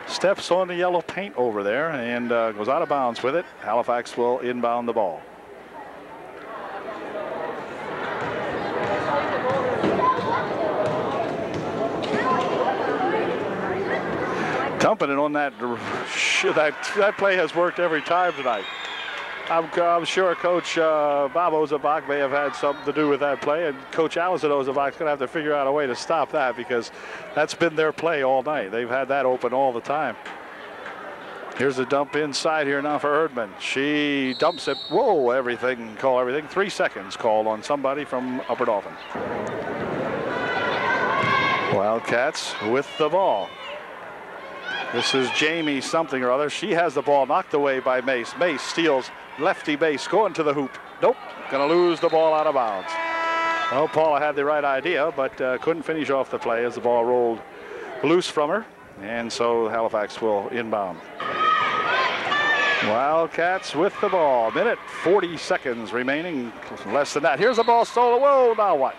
Steps on the yellow paint over there and goes out of bounds with it. Halifax will inbound the ball. Dumping it on that play has worked every time tonight. I'm sure Coach Bob Ozabak may have had something to do with that play, and Coach Allison Ozabak's going to have to figure out a way to stop that, because that's been their play all night. They've had that open all the time. Here's a dump inside here now for Erdman. She dumps it. Whoa, everything. 3 seconds called on somebody from Upper Dauphin. Wildcats with the ball. This is Jamie something or other. She has the ball knocked away by Mace. Mace steals lefty base going to the hoop. Nope, gonna lose the ball out of bounds. Well, Paula had the right idea, but couldn't finish off the play as the ball rolled loose from her. And so Halifax will inbound. Wildcats with the ball. Minute 40 seconds remaining. Less than that. Here's the ball stolen. Whoa, now what?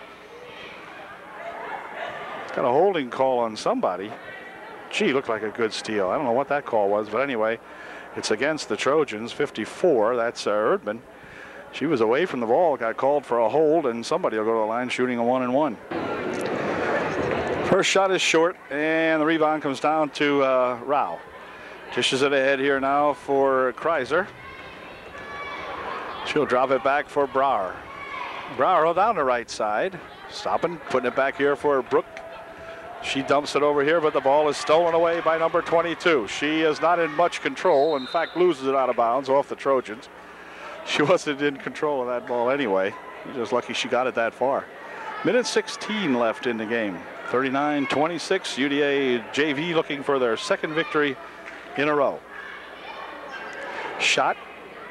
Got a holding call on somebody. Gee, looked like a good steal. I don't know what that call was, but anyway, it's against the Trojans. 54. That's Erdman. She was away from the ball, got called for a hold, and somebody will go to the line shooting a 1-and-1. First shot is short, and the rebound comes down to Rao. Dishes it ahead here now for Kreiser. She'll drop it back for Brower. Brower down the right side, stopping, putting it back here for Brooke. She dumps it over here, but the ball is stolen away by number 22. She is not in much control. In fact, loses it out of bounds off the Trojans. She wasn't in control of that ball anyway. She's just lucky she got it that far. Minute 16 left in the game. 39-26. UDA JV looking for their second victory in a row. Shot,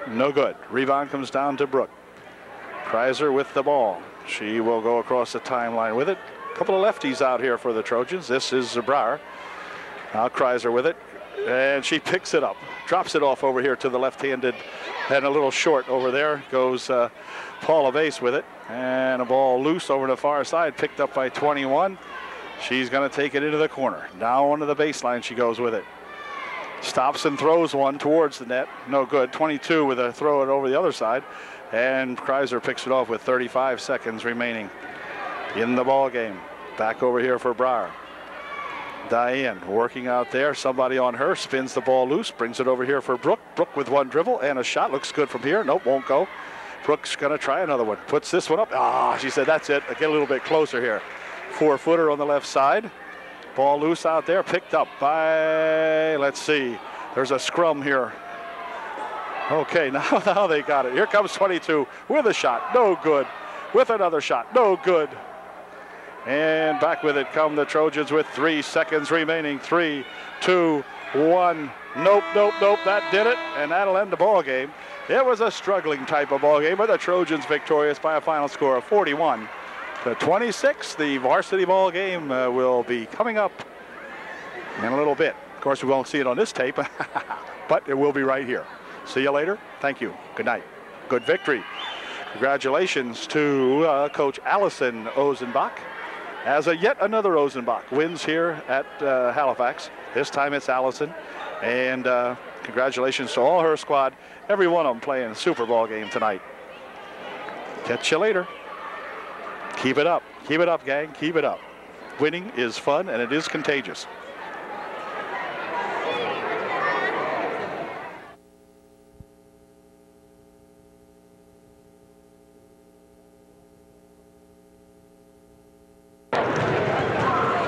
no good. Rebound comes down to Brooke. Kreiser with the ball. She will go across the timeline with it. A couple of lefties out here for the Trojans. This is Zabrar. Now Kreiser with it. And she picks it up. Drops it off over here to the left-handed. And a little short over there goes Paula Vase with it. And a ball loose over the far side. Picked up by 21. She's going to take it into the corner. Now onto the baseline she goes with it. Stops and throws one towards the net. No good. 22 with a throw it over the other side. And Kreiser picks it off with 35 seconds remaining in the ball game. Back over here for Brower. Diane working out there. Somebody on her spins the ball loose. Brings it over here for Brooke. Brooke with one dribble and a shot. Looks good from here. Nope, won't go. Brooke's going to try another one. Puts this one up. Ah, she said, that's it. I get a little bit closer here. 4-footer on the left side. Ball loose out there. Picked up by, let's see. There's a scrum here. Okay, now they got it. Here comes 22 with a shot. No good. With another shot. No good. And back with it come the Trojans with 3 seconds remaining. 3, 2, 1. Nope, nope, nope. That did it. And that'll end the ball game. It was a struggling type of ball game, but the Trojans victorious by a final score of 41-26. The varsity ball game will be coming up in a little bit. Of course, we won't see it on this tape, but it will be right here. See you later. Thank you. Good night. Good victory. Congratulations to Coach Allison Ozenbach. As yet another Ozenbach wins here at Halifax. This time it's Allison. And congratulations to all her squad. Every one of them playing a Super Bowl game tonight. Catch you later. Keep it up. Keep it up, gang. Keep it up. Winning is fun and it is contagious.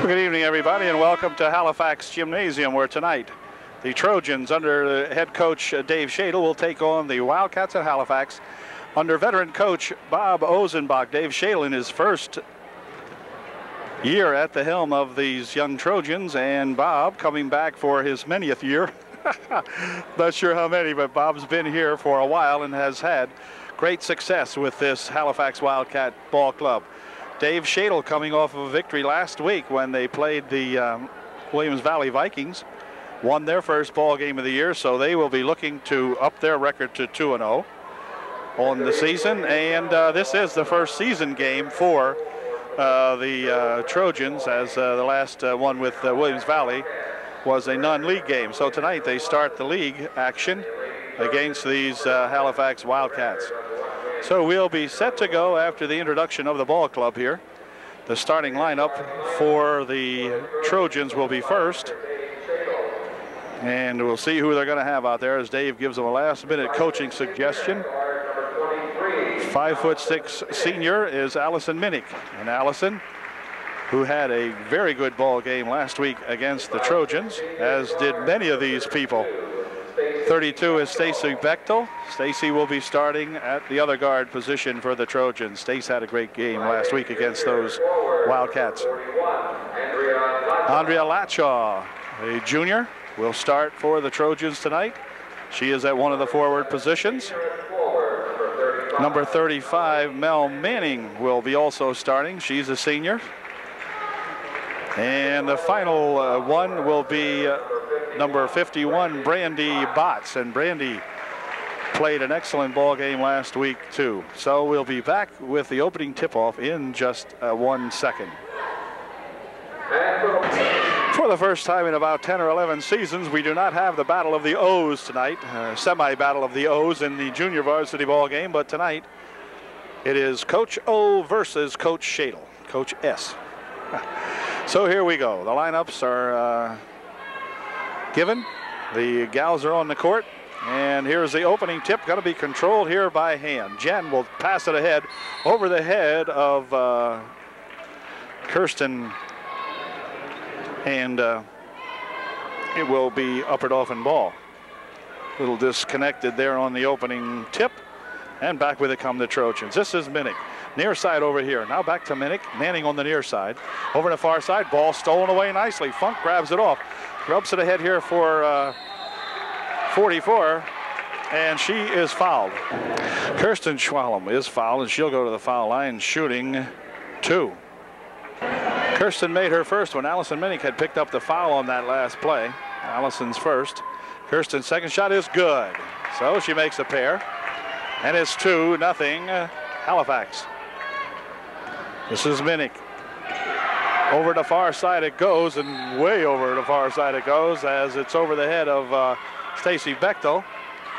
Good evening, everybody, and welcome to Halifax Gymnasium, where tonight the Trojans, under head coach Dave Shadle, will take on the Wildcats at Halifax under veteran coach Bob Ozenbach. Dave Shadle in his first year at the helm of these young Trojans, and Bob coming back for his 20th year. Not sure how many, but Bob's been here for a while and has had great success with this Halifax Wildcat Ball Club. Dave Shadle coming off of a victory last week when they played the Williams Valley Vikings, won their first ball game of the year, so they will be looking to up their record to 2-0 on the season. And this is the first season game for the Trojans, as the last one with Williams Valley was a non-league game. So tonight they start the league action against these Halifax Wildcats. So we'll be set to go after the introduction of the ball club here. The starting lineup for the Trojans will be first. And we'll see who they're going to have out there as Dave gives them a last-minute coaching suggestion. 5'6" senior is Allison Minnick. And Allison, who had a very good ball game last week against the Trojans, as did many of these people 32 is Stacy Bechtel. Stacy will be starting at the other guard position for the Trojans. Stace had a great game last week against those Wildcats. Andrea Latshaw, a junior, will start for the Trojans tonight. She is at one of the forward positions. Number 35, Mel Manning, will be also starting. She's a senior. And the final one will be number 51, Brandy Botts. And Brandy played an excellent ball game last week, too. So we'll be back with the opening tip-off in just 1 second. For the first time in about 10 or 11 seasons, we do not have the Battle of the O's tonight, semi-Battle of the O's in the junior varsity ball game, but tonight it is Coach O versus Coach Shadle, Coach S. So here we go. The lineups are given. The gals are on the court, and here's the opening tip, going to be controlled here by hand. Jen will pass it ahead over the head of Kirsten, and it will be upper Dauphin ball. A little disconnected there on the opening tip, and back with it come the Trojans. This is Minnick. Near side over here. Now back to Minnick. Manning on the near side. Over the far side. Ball stolen away nicely. Funk grabs it off. Rubs it ahead here for 44. And she is fouled. Kirsten Schwalm is fouled, and she'll go to the foul line shooting 2. Kirsten made her first one. Allison Minnick had picked up the foul on that last play. Allison's first. Kirsten's second shot is good. So she makes a pair. And it's 2-0 Halifax. This is Minnick. Over the far side it goes, and way over the far side it goes as it's over the head of Stacy Bechtel.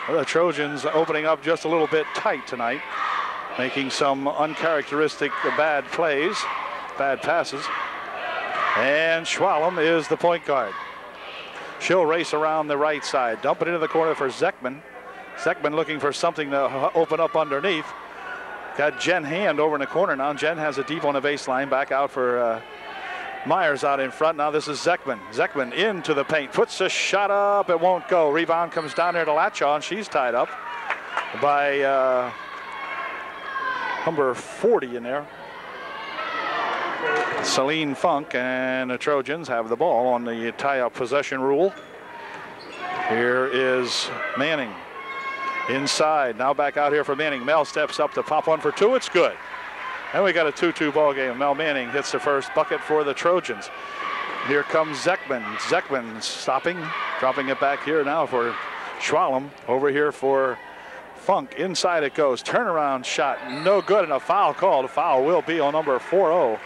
The Trojans opening up just a little bit tight tonight, making some uncharacteristic bad plays, bad passes. And Schwalm is the point guard. She'll race around the right side, dump it into the corner for Zeckman. Zeckman looking for something to open up underneath. Got Jen Hand over in the corner now. Jen has it deep on the baseline, back out for Myers out in front. Now this is Zeckman. Zeckman into the paint, puts a shot up, it won't go. Rebound comes down there to Latshaw, and she's tied up by number 40 in there. Celine Funk, and the Trojans have the ball on the tie-up possession rule. Here is Manning. Inside, now back out here for Manning. Mel steps up to pop one for 2. It's good. And we got a 2-2 ball game. Mel Manning hits the first bucket for the Trojans. Here comes Zeckman. Zeckman stopping, dropping it back here now for Schwalm. Over here for Funk. Inside it goes. Turnaround shot. No good, and a foul called. A foul will be on number 40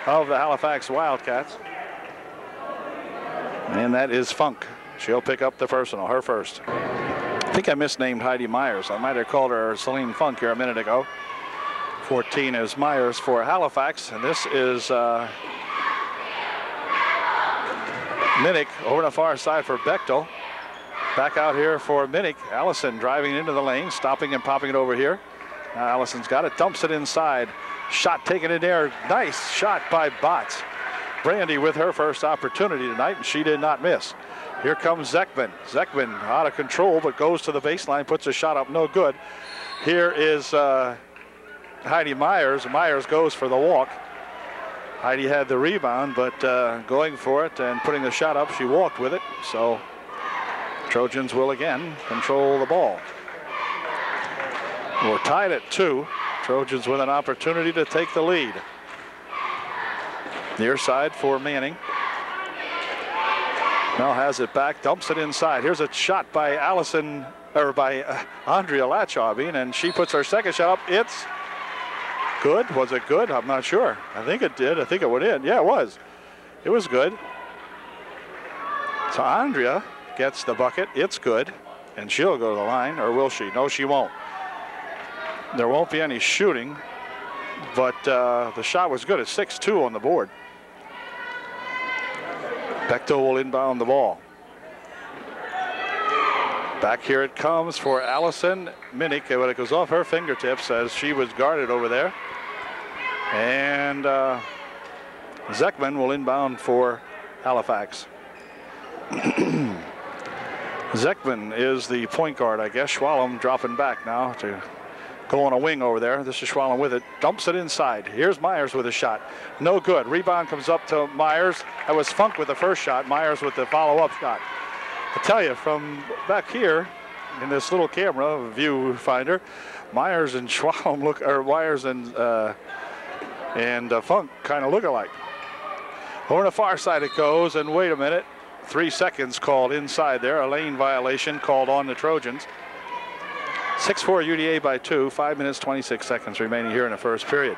of the Halifax Wildcats. And that is Funk. She'll pick up the personal, her first. I think I misnamed Heidi Myers. I might have called her Celine Funk here a minute ago. 14 is Myers for Halifax, and this is Minnick over the far side for Bechtel. Back out here for Minnick. Allison driving into the lane, stopping and popping it over here. Now Allison's got it, dumps it inside. Shot taken in there. Nice shot by Botts. Brandy with her first opportunity tonight, and she did not miss. Here comes Zeckman. Zeckman out of control, but goes to the baseline, puts a shot up, no good. Here is Heidi Myers. Myers goes for the walk. Heidi had the rebound, but going for it and putting the shot up, she walked with it. So Trojans will again control the ball. We're tied at 2. Trojans with an opportunity to take the lead. Near side for Manning. Mel has it back, dumps it inside. Here's a shot by Allison, or by Andrea Latshaw, and she puts her second shot up. It's good. Was it good? I'm not sure. I think it did. I think it went in. Yeah, it was. It was good. So Andrea gets the bucket. It's good. And she'll go to the line, or will she? No, she won't. There won't be any shooting, but the shot was good. It's 6-2 on the board. Bechtel will inbound the ball. Back here it comes for Allison Minnick, but it goes off her fingertips as she was guarded over there. And Zeckman will inbound for Halifax. Zekman is the point guard, I guess. Schwalm dropping back now to go on a wing over there. This is Schwalm with it. Dumps it inside. Here's Myers with a shot. No good. Rebound comes up to Myers. That was Funk with the first shot. Myers with the follow-up shot. I tell you, from back here in this little camera viewfinder, Myers and Schwalm look, or Myers and Funk kind of look alike. Over on the far side it goes, and wait a minute. 3 seconds called inside there. A lane violation called on the Trojans. 6-4 UDA by 2. 5 minutes, 26 seconds remaining here in the first period.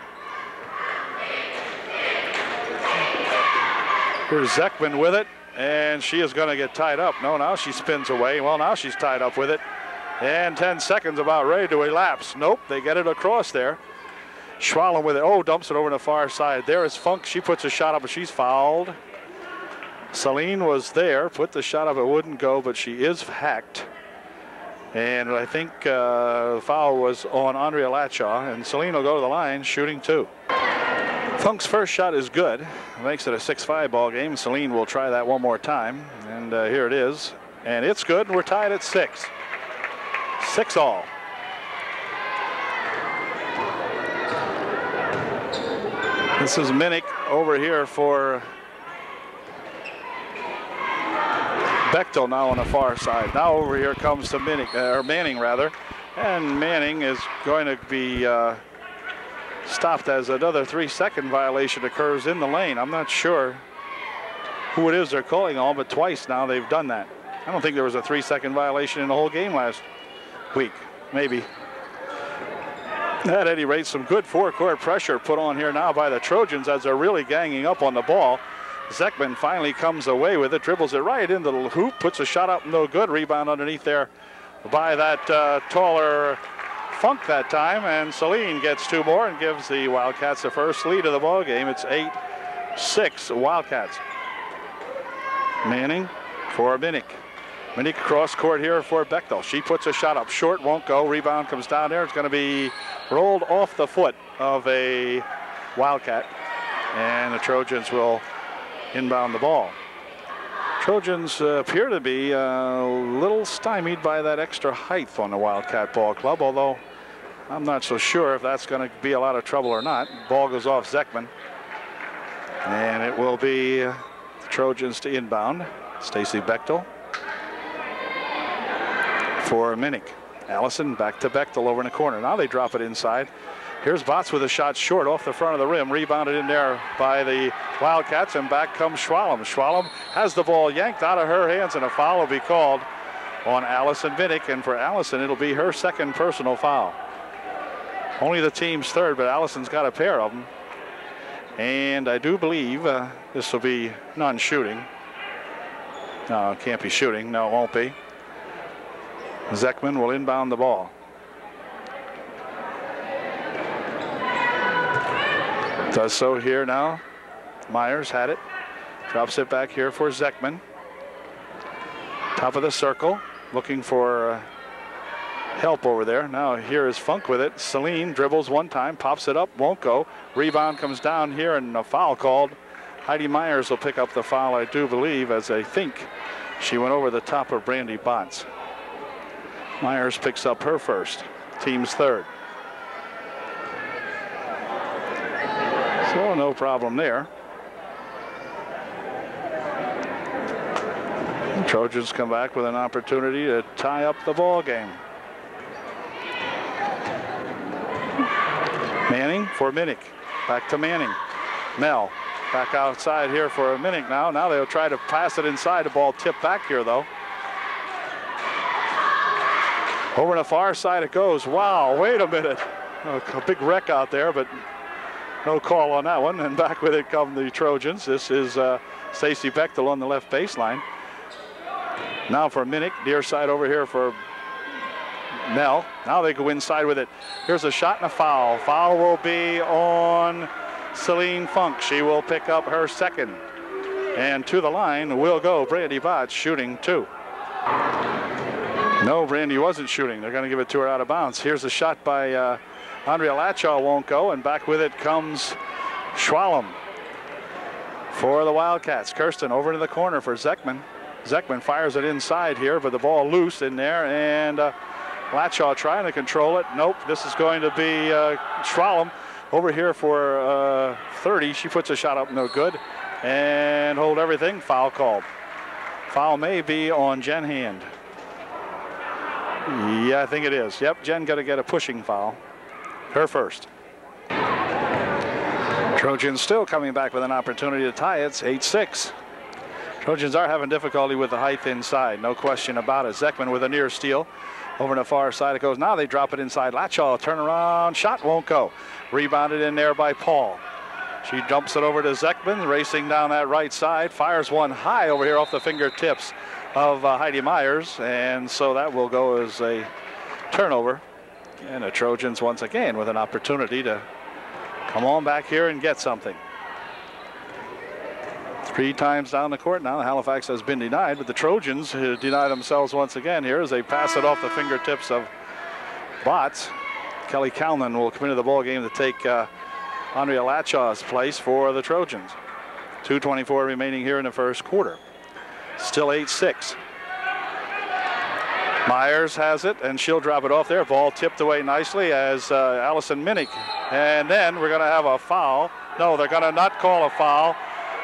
Here's Zekman with it, and she is going to get tied up. No, now she spins away. Well, now she's tied up with it. And 10 seconds about ready to elapse. Nope, they get it across there. Schwalm with it. Oh, dumps it over to the far side. There is Funk. She puts a shot up, but she's fouled. Celine was there, put the shot up, it wouldn't go, but she is hacked. And I think the foul was on Andrea Latshaw, and Celine will go to the line, shooting 2. Funk's first shot is good. Makes it a 6-5 ball game. Celine will try that one more time, and here it is. And it's good, and we're tied at 6. 6-all. This is Minnick over here for Bechtel now on the far side. Now over here comes to Manning rather, and Manning is going to be stopped as another 3-second violation occurs in the lane. I'm not sure who it is they're calling on, but twice now they've done that. I don't think there was a 3-second violation in the whole game last week. Maybe. At any rate, some good forecourt pressure put on here now by the Trojans as they're really ganging up on the ball. Zekman finally comes away with it, dribbles it right into the hoop, puts a shot up, no good. Rebound underneath there by that taller Funk that time, and Celine gets 2 more and gives the Wildcats the first lead of the ball game. It's 8-6 Wildcats. Manning for Minnick. Minnick cross court here for Bechtel. She puts a shot up short, won't go. Rebound comes down there. It's going to be rolled off the foot of a Wildcat, and the Trojans will inbound the ball. Trojans appear to be a little stymied by that extra height on the Wildcat ball club, although I'm not so sure if that's going to be a lot of trouble or not. Ball goes off Zekman, and it will be the Trojans to inbound. Stacy Bechtel for Minnick. Allison back to Bechtel over in the corner. Now they drop it inside. Here's Botts with a shot short off the front of the rim. Rebounded in there by the Wildcats, and back comes Schwalm. Schwalm has the ball yanked out of her hands, and a foul will be called on Allison Minnick. And for Allison, it'll be her second personal foul. Only the team's third, but Allison's got a pair of them. And I do believe this will be non-shooting. No, it can't be shooting. No, it won't be. Zekman will inbound the ball. Does so here now. Myers had it. Drops it back here for Zekman. Top of the circle. Looking for help over there. Now here is Funk with it. Celine dribbles one time. Pops it up. Won't go. Rebound comes down here, and a foul called. Heidi Myers will pick up the foul, I do believe, as I think she went over the top of Brandy Botts. Myers picks up her first. Team's third. So no problem there. The Trojans come back with an opportunity to tie up the ball game. Manning for Minnick. Back to Manning. Mel back outside here for a Minnick now. Now they'll try to pass it inside. The ball tipped back here though. Over on the far side it goes. Wow, wait a minute. A big wreck out there, but no call on that one. And back with it come the Trojans. This is Stacy Bechtel on the left baseline. Now for Minnick, near side over here for Mel. Now they go inside with it. Here's a shot and a foul. Foul will be on Celine Funk. She will pick up her second. And to the line will go Brandy Botts, shooting 2. No, Brandy wasn't shooting. They're going to give it to her out of bounds. Here's a shot by Andrea Latshaw, won't go, and back with it comes Schwalm for the Wildcats. Kirsten over to the corner for Zekman. Zekman fires it inside here, but the ball loose in there, and Latshaw trying to control it. Nope, this is going to be Schwalm over here for 30. She puts a shot up, no good. And hold everything, foul called. Foul may be on Jen Hand. Yeah, I think it is. Yep, Jen got to get a pushing foul. Her first. Trojans still coming back with an opportunity to tie it. It's 8-6. Trojans are having difficulty with the height inside, no question about it. Zekman with a near steal. Over on the far side it goes. Now they drop it inside. Latshaw, turnaround, shot won't go. Rebounded in there by Paul. She dumps it over to Zekman, racing down that right side. Fires one high over here off the fingertips of Heidi Myers. And so that will go as a turnover. And the Trojans once again with an opportunity to come on back here and get something. 3 times down the court now. Halifax has been denied, but the Trojans deny themselves once again here as they pass it off the fingertips of Botts. Kelly Calnon will come into the ball game to take Andrea Latshaw's place for the Trojans. 2:24 remaining here in the first quarter. Still 8-6. Myers has it, and she'll drop it off there. Ball tipped away nicely as Allison Minnick. And then we're going to have a foul. No, they're going to not call a foul.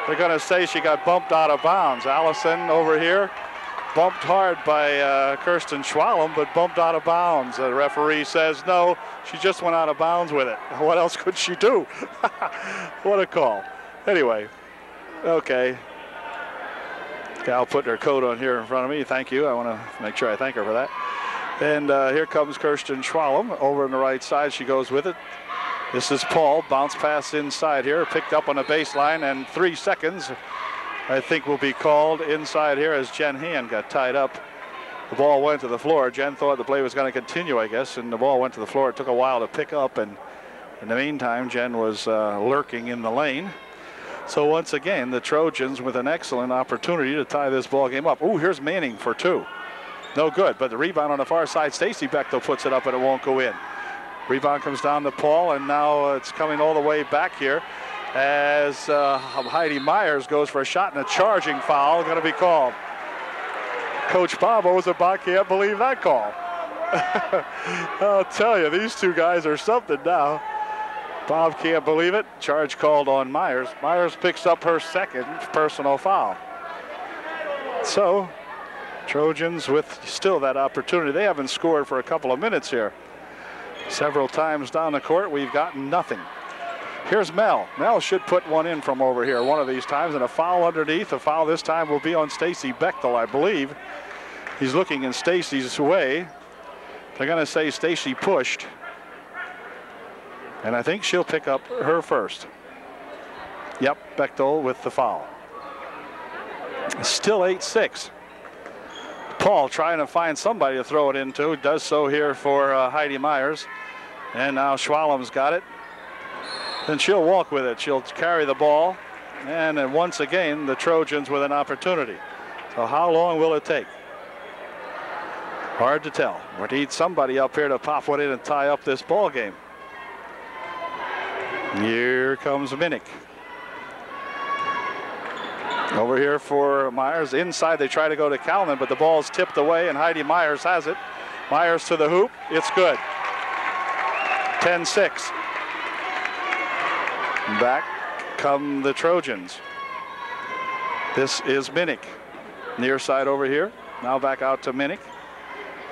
They're going to say she got bumped out of bounds. Allison over here, bumped hard by Kirsten Schwalm, but bumped out of bounds. The referee says no, she just went out of bounds with it. What else could she do? What a call. Anyway, okay. Gal putting her coat on here in front of me. Thank you. I want to make sure I thank her for that. And here comes Kirsten Schwalm over on the right side. She goes with it. This is Paul. Bounce pass inside here. Picked up on the baseline, and 3 seconds I think will be called inside here as Jen Hand got tied up. The ball went to the floor. Jen thought the play was going to continue, I guess, and the ball went to the floor. It took a while to pick up, and in the meantime, Jen was lurking in the lane. So once again, the Trojans with an excellent opportunity to tie this ball game up. Ooh, here's Manning for 2. No good, but the rebound on the far side, Stacy Bechtel puts it up and it won't go in. Rebound comes down to Paul, and now it's coming all the way back here as Heidi Myers goes for a shot, and a charging foul going to be called. Coach Bob Ozenbach can't believe that call. I'll tell you, these two guys are something now. Bob can't believe it. Charge called on Myers. Myers picks up her second personal foul. So, Trojans with still that opportunity. They haven't scored for a couple of minutes here. Several times down the court, we've gotten nothing. Here's Mel. Mel should put one in from over here one of these times, and a foul underneath. A foul this time will be on Stacy Bechtel, I believe. He's looking in Stacy's way. They're going to say Stacy pushed. And I think she'll pick up her first. Yep, Bechtel with the foul. Still 8-6. Paul trying to find somebody to throw it into. Does so here for Heidi Myers. And now Schwalm's got it. Then she'll walk with it. She'll carry the ball. And then once again, the Trojans with an opportunity. So how long will it take? Hard to tell. We need somebody up here to pop one in and tie up this ball game. Here comes Minnick. Over here for Myers. Inside they try to go to Calnon, but the ball's tipped away, and Heidi Myers has it. Myers to the hoop. It's good. 10-6. Back come the Trojans. This is Minnick. Near side over here. Now back out to Minnick.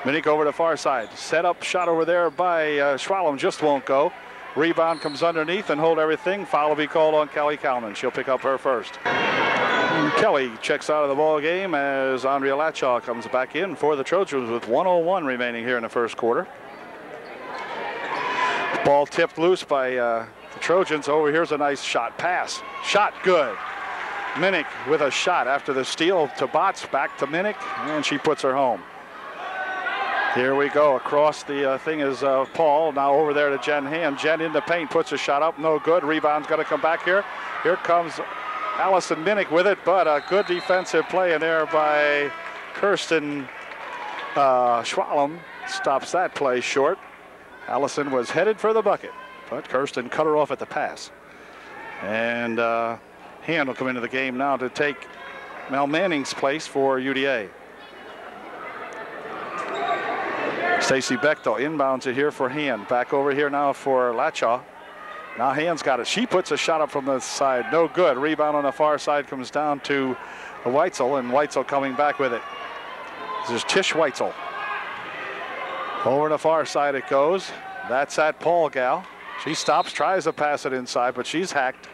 Minnick over the far side. Set up shot over there by Schwalm. Just won't go. Rebound comes underneath and hold everything. Foul will be called on Kelly Calnon. She'll pick up her first. And Kelly checks out of the ball game as Andrea Latshaw comes back in for the Trojans with 1:01 remaining here in the first quarter. Ball tipped loose by the Trojans. Over here's a nice shot pass. Shot good. Minnick with a shot after the steal to Botts. Back to Minnick, and she puts her home. Here we go. Across the thing is Paul. Now over there to Jen Hand. Jen in the paint, puts a shot up. No good. Rebound's going to come back here. Here comes Allison Minnick with it, but a good defensive play in there by Kirsten Schwalm. Stops that play short. Allison was headed for the bucket, but Kirsten cut her off at the pass. And Hand will come into the game now to take Mel Manning's place for UDA. Stacy Bechtel inbounds it here for Hand. Back over here now for Lachaw. Now Hand's got it. She puts a shot up from the side. No good. Rebound on the far side comes down to Weitzel, and Weitzel coming back with it. This is Tish Weitzel. Over the far side it goes. That's at Paul Gal. She stops, tries to pass it inside, but she's hacked.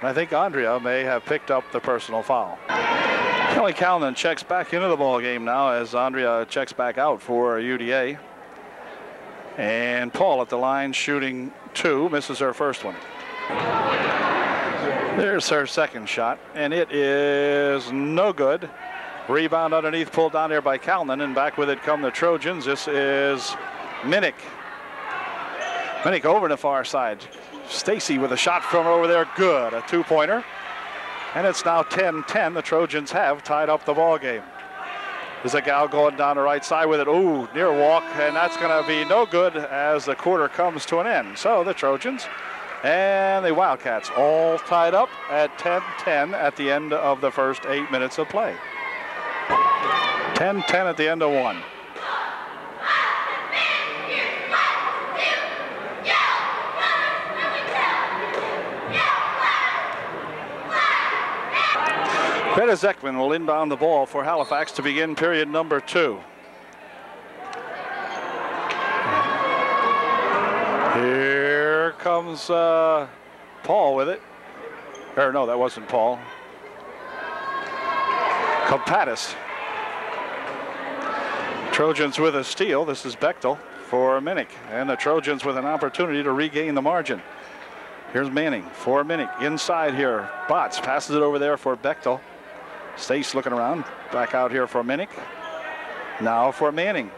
And I think Andrea may have picked up the personal foul. Kelly Calnon checks back into the ball game now as Andrea checks back out for UDA. And Paul at the line shooting 2, misses her first one. There's her second shot, and it is no good. Rebound underneath, pulled down there by Calnon, and back with it come the Trojans. This is Minnick. Minnick over the far side. Stacy with a shot from over there, good, a 2-pointer. And it's now 10-10. The Trojans have tied up the ball game. There's a gal going down the right side with it. Ooh, near walk, and that's going to be no good as the quarter comes to an end. So the Trojans and the Wildcats all tied up at 10-10 at the end of the first 8 minutes of play. 10-10 at the end of 1. Greta Zekman will inbound the ball for Halifax to begin period number 2. Here comes Paul with it. Or no, that wasn't Paul. Compatis. Trojans with a steal. This is Bechtel for Minnick. And the Trojans with an opportunity to regain the margin. Here's Manning for Minnick. Inside here. Botts passes it over there for Bechtel. Stace looking around. Back out here for Minnick. Now for Manning.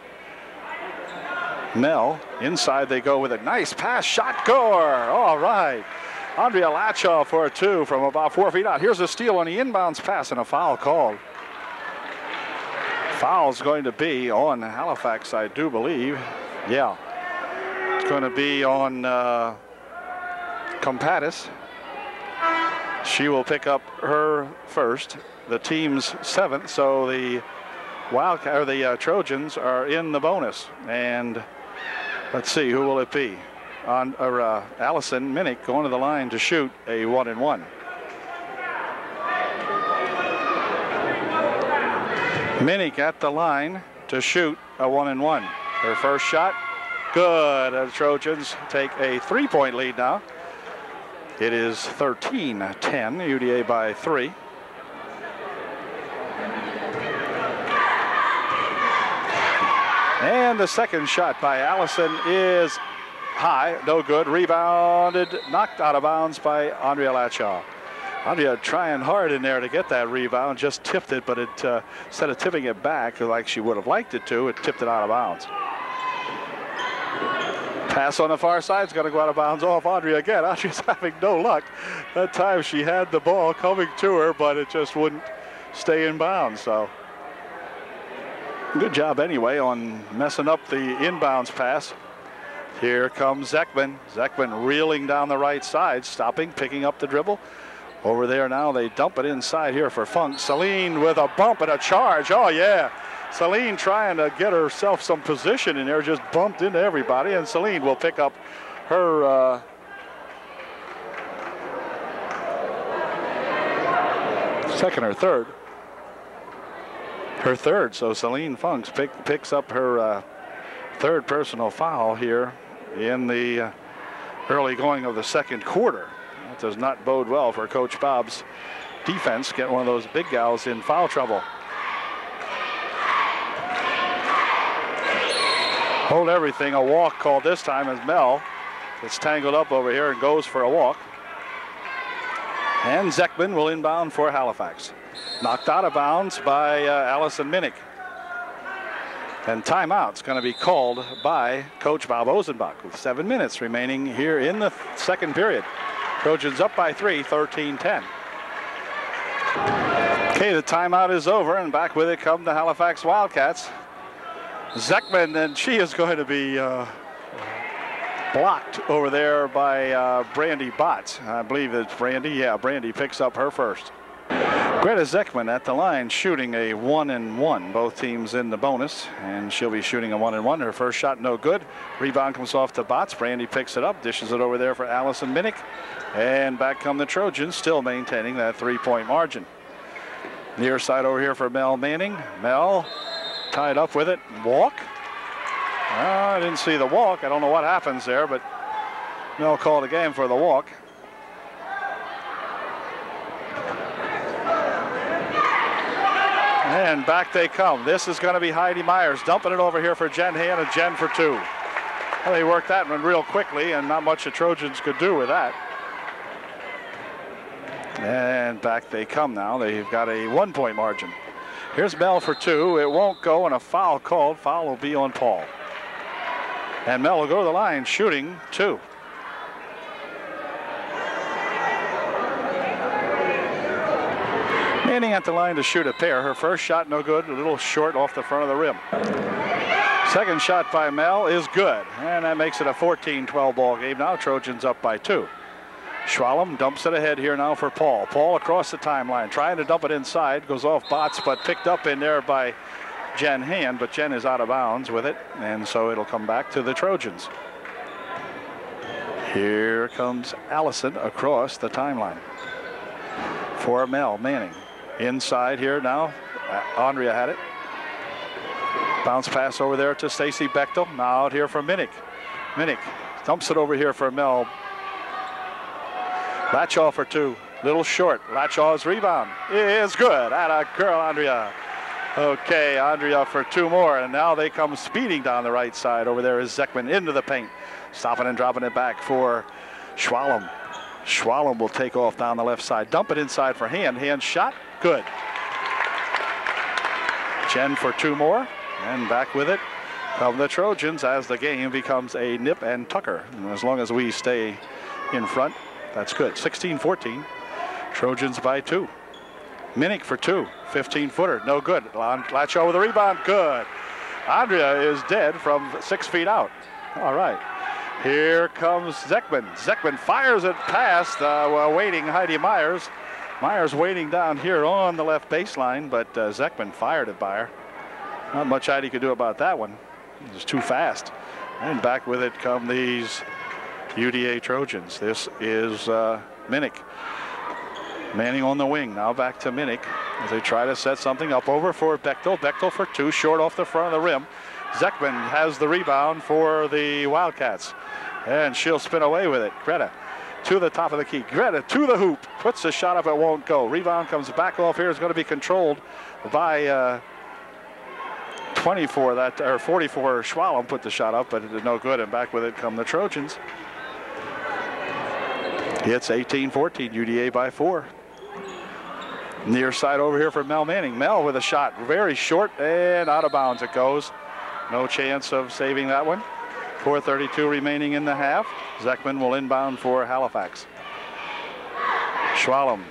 Mel, inside they go with a nice pass. Shot, score. All right. Andrea Lachaw for a 2 from about 4 feet out. Here's a steal on the inbounds pass and a foul called. Foul's going to be on Halifax, I do believe. Yeah. It's going to be on Compatis. She will pick up her first. The team's 7th, so the Trojans are in the bonus. And let's see, who will it be? Allison Minnick going to the line to shoot a 1-and-1. Minnick at the line to shoot a 1-and-1. Her first shot, good. The Trojans take a 3-point lead now. It is 13-10, UDA by 3. And the second shot by Allison is high, no good. Rebounded, knocked out of bounds by Andrea Lachaw. Andrea trying hard in there to get that rebound, just tipped it, but it instead of tipping it back like she would have liked it to, it tipped it out of bounds. Pass on the far side is going to go out of bounds off Andrea again. Andrea's having no luck. That time she had the ball coming to her, but it just wouldn't stay in bounds. So good job anyway on messing up the inbounds pass. Here comes Zekman. Zekman reeling down the right side, stopping, picking up the dribble. Over there now, they dump it inside here for Funk. Celine with a bump and a charge. Oh, yeah. Celine trying to get herself some position in there, just bumped into everybody, and Celine will pick up her second or third. Her third, so Celine Funks picks up her third personal foul here in the early going of the second quarter. That does not bode well for Coach Bob's defense. Get one of those big gals in foul trouble. Hold everything, a walk called this time as Mel gets tangled up over here and goes for a walk. And Zekman will inbound for Halifax. Knocked out of bounds by Allison Minnick. And timeout's going to be called by Coach Bob Ozenbach with 7 minutes remaining here in the second period. Trojans up by 3, 13-10. Okay, the timeout is over, and back with it come the Halifax Wildcats. Zekman, and she is going to be blocked over there by Brandy Botts. I believe it's Brandy. Yeah, Brandy picks up her first. Greta Zekman at the line shooting a 1-and-1. Both teams in the bonus, and she'll be shooting a 1-and-1. Her first shot no good. Rebound comes off to Botts. Brandy picks it up, dishes it over there for Allison Minnick. And back come the Trojans, still maintaining that 3-point margin. Near side over here for Mel Manning. Mel tied up with it. Walk. I didn't see the walk. I don't know what happens there, but Mel called a game for the walk. And back they come. This is going to be Heidi Myers dumping it over here for Jen Hand, and Jen for two. Well, they worked that one real quickly, and not much the Trojans could do with that. And back they come now. They've got a 1-point margin. Here's Mel for two. It won't go, and a foul called. Foul will be on Paul. And Mel will go to the line shooting two. Manning at the line to shoot a pair. Her first shot no good, a little short off the front of the rim. Second shot by Mel is good, and that makes it a 14-12 ball game. Now Trojans up by 2. Schwalm dumps it ahead here now for Paul. Paul across the timeline, trying to dump it inside, goes off Botts, but picked up in there by Jen Hand, but Jen is out of bounds with it, and so it'll come back to the Trojans. Here comes Allison across the timeline for Mel Manning. Inside here now, Andrea had it. Bounce pass over there to Stacy Bechtel. Now out here for Minnick. Minnick dumps it over here for Mel. Latchaw for two. Little short. Latchaw's rebound is good. Atta girl, Andrea. Okay, Andrea for two more, and now they come speeding down the right side. Over there is Zekman into the paint. Stopping and dropping it back for Schwalm. Schwalm will take off down the left side. Dump it inside for Hand. Hand shot. Good. Jen for two more. And back with it come the Trojans as the game becomes a nip and tucker. And as long as we stay in front, that's good. 16-14. Trojans by 2. Minnick for two. 15-footer. No good. Latchaw with a rebound. Good. Andrea is dead from 6 feet out. All right. Here comes Zekman. Zekman fires it past waiting Heidi Myers. Myers waiting down here on the left baseline, but Zekman fired it by her. Not much Heidi could do about that one. It was too fast. And back with it come these UDA Trojans. This is Minnick. Manning on the wing. Now back to Minnick as they try to set something up over for Bechtel. Bechtel for two, short off the front of the rim. Zekman has the rebound for the Wildcats. And she'll spin away with it. Greta to the top of the key. Greta to the hoop. Puts the shot up. It won't go. Rebound comes back off here. It's going to be controlled by 44. That or 44. Schwalm put the shot up, but it did no good. And back with it come the Trojans. It's 18-14. UDA by 4. Near side over here for Mel Manning. Mel with a shot. Very short and out of bounds it goes. No chance of saving that one. 4:32 remaining in the half. Zekman will inbound for Halifax. Schwalm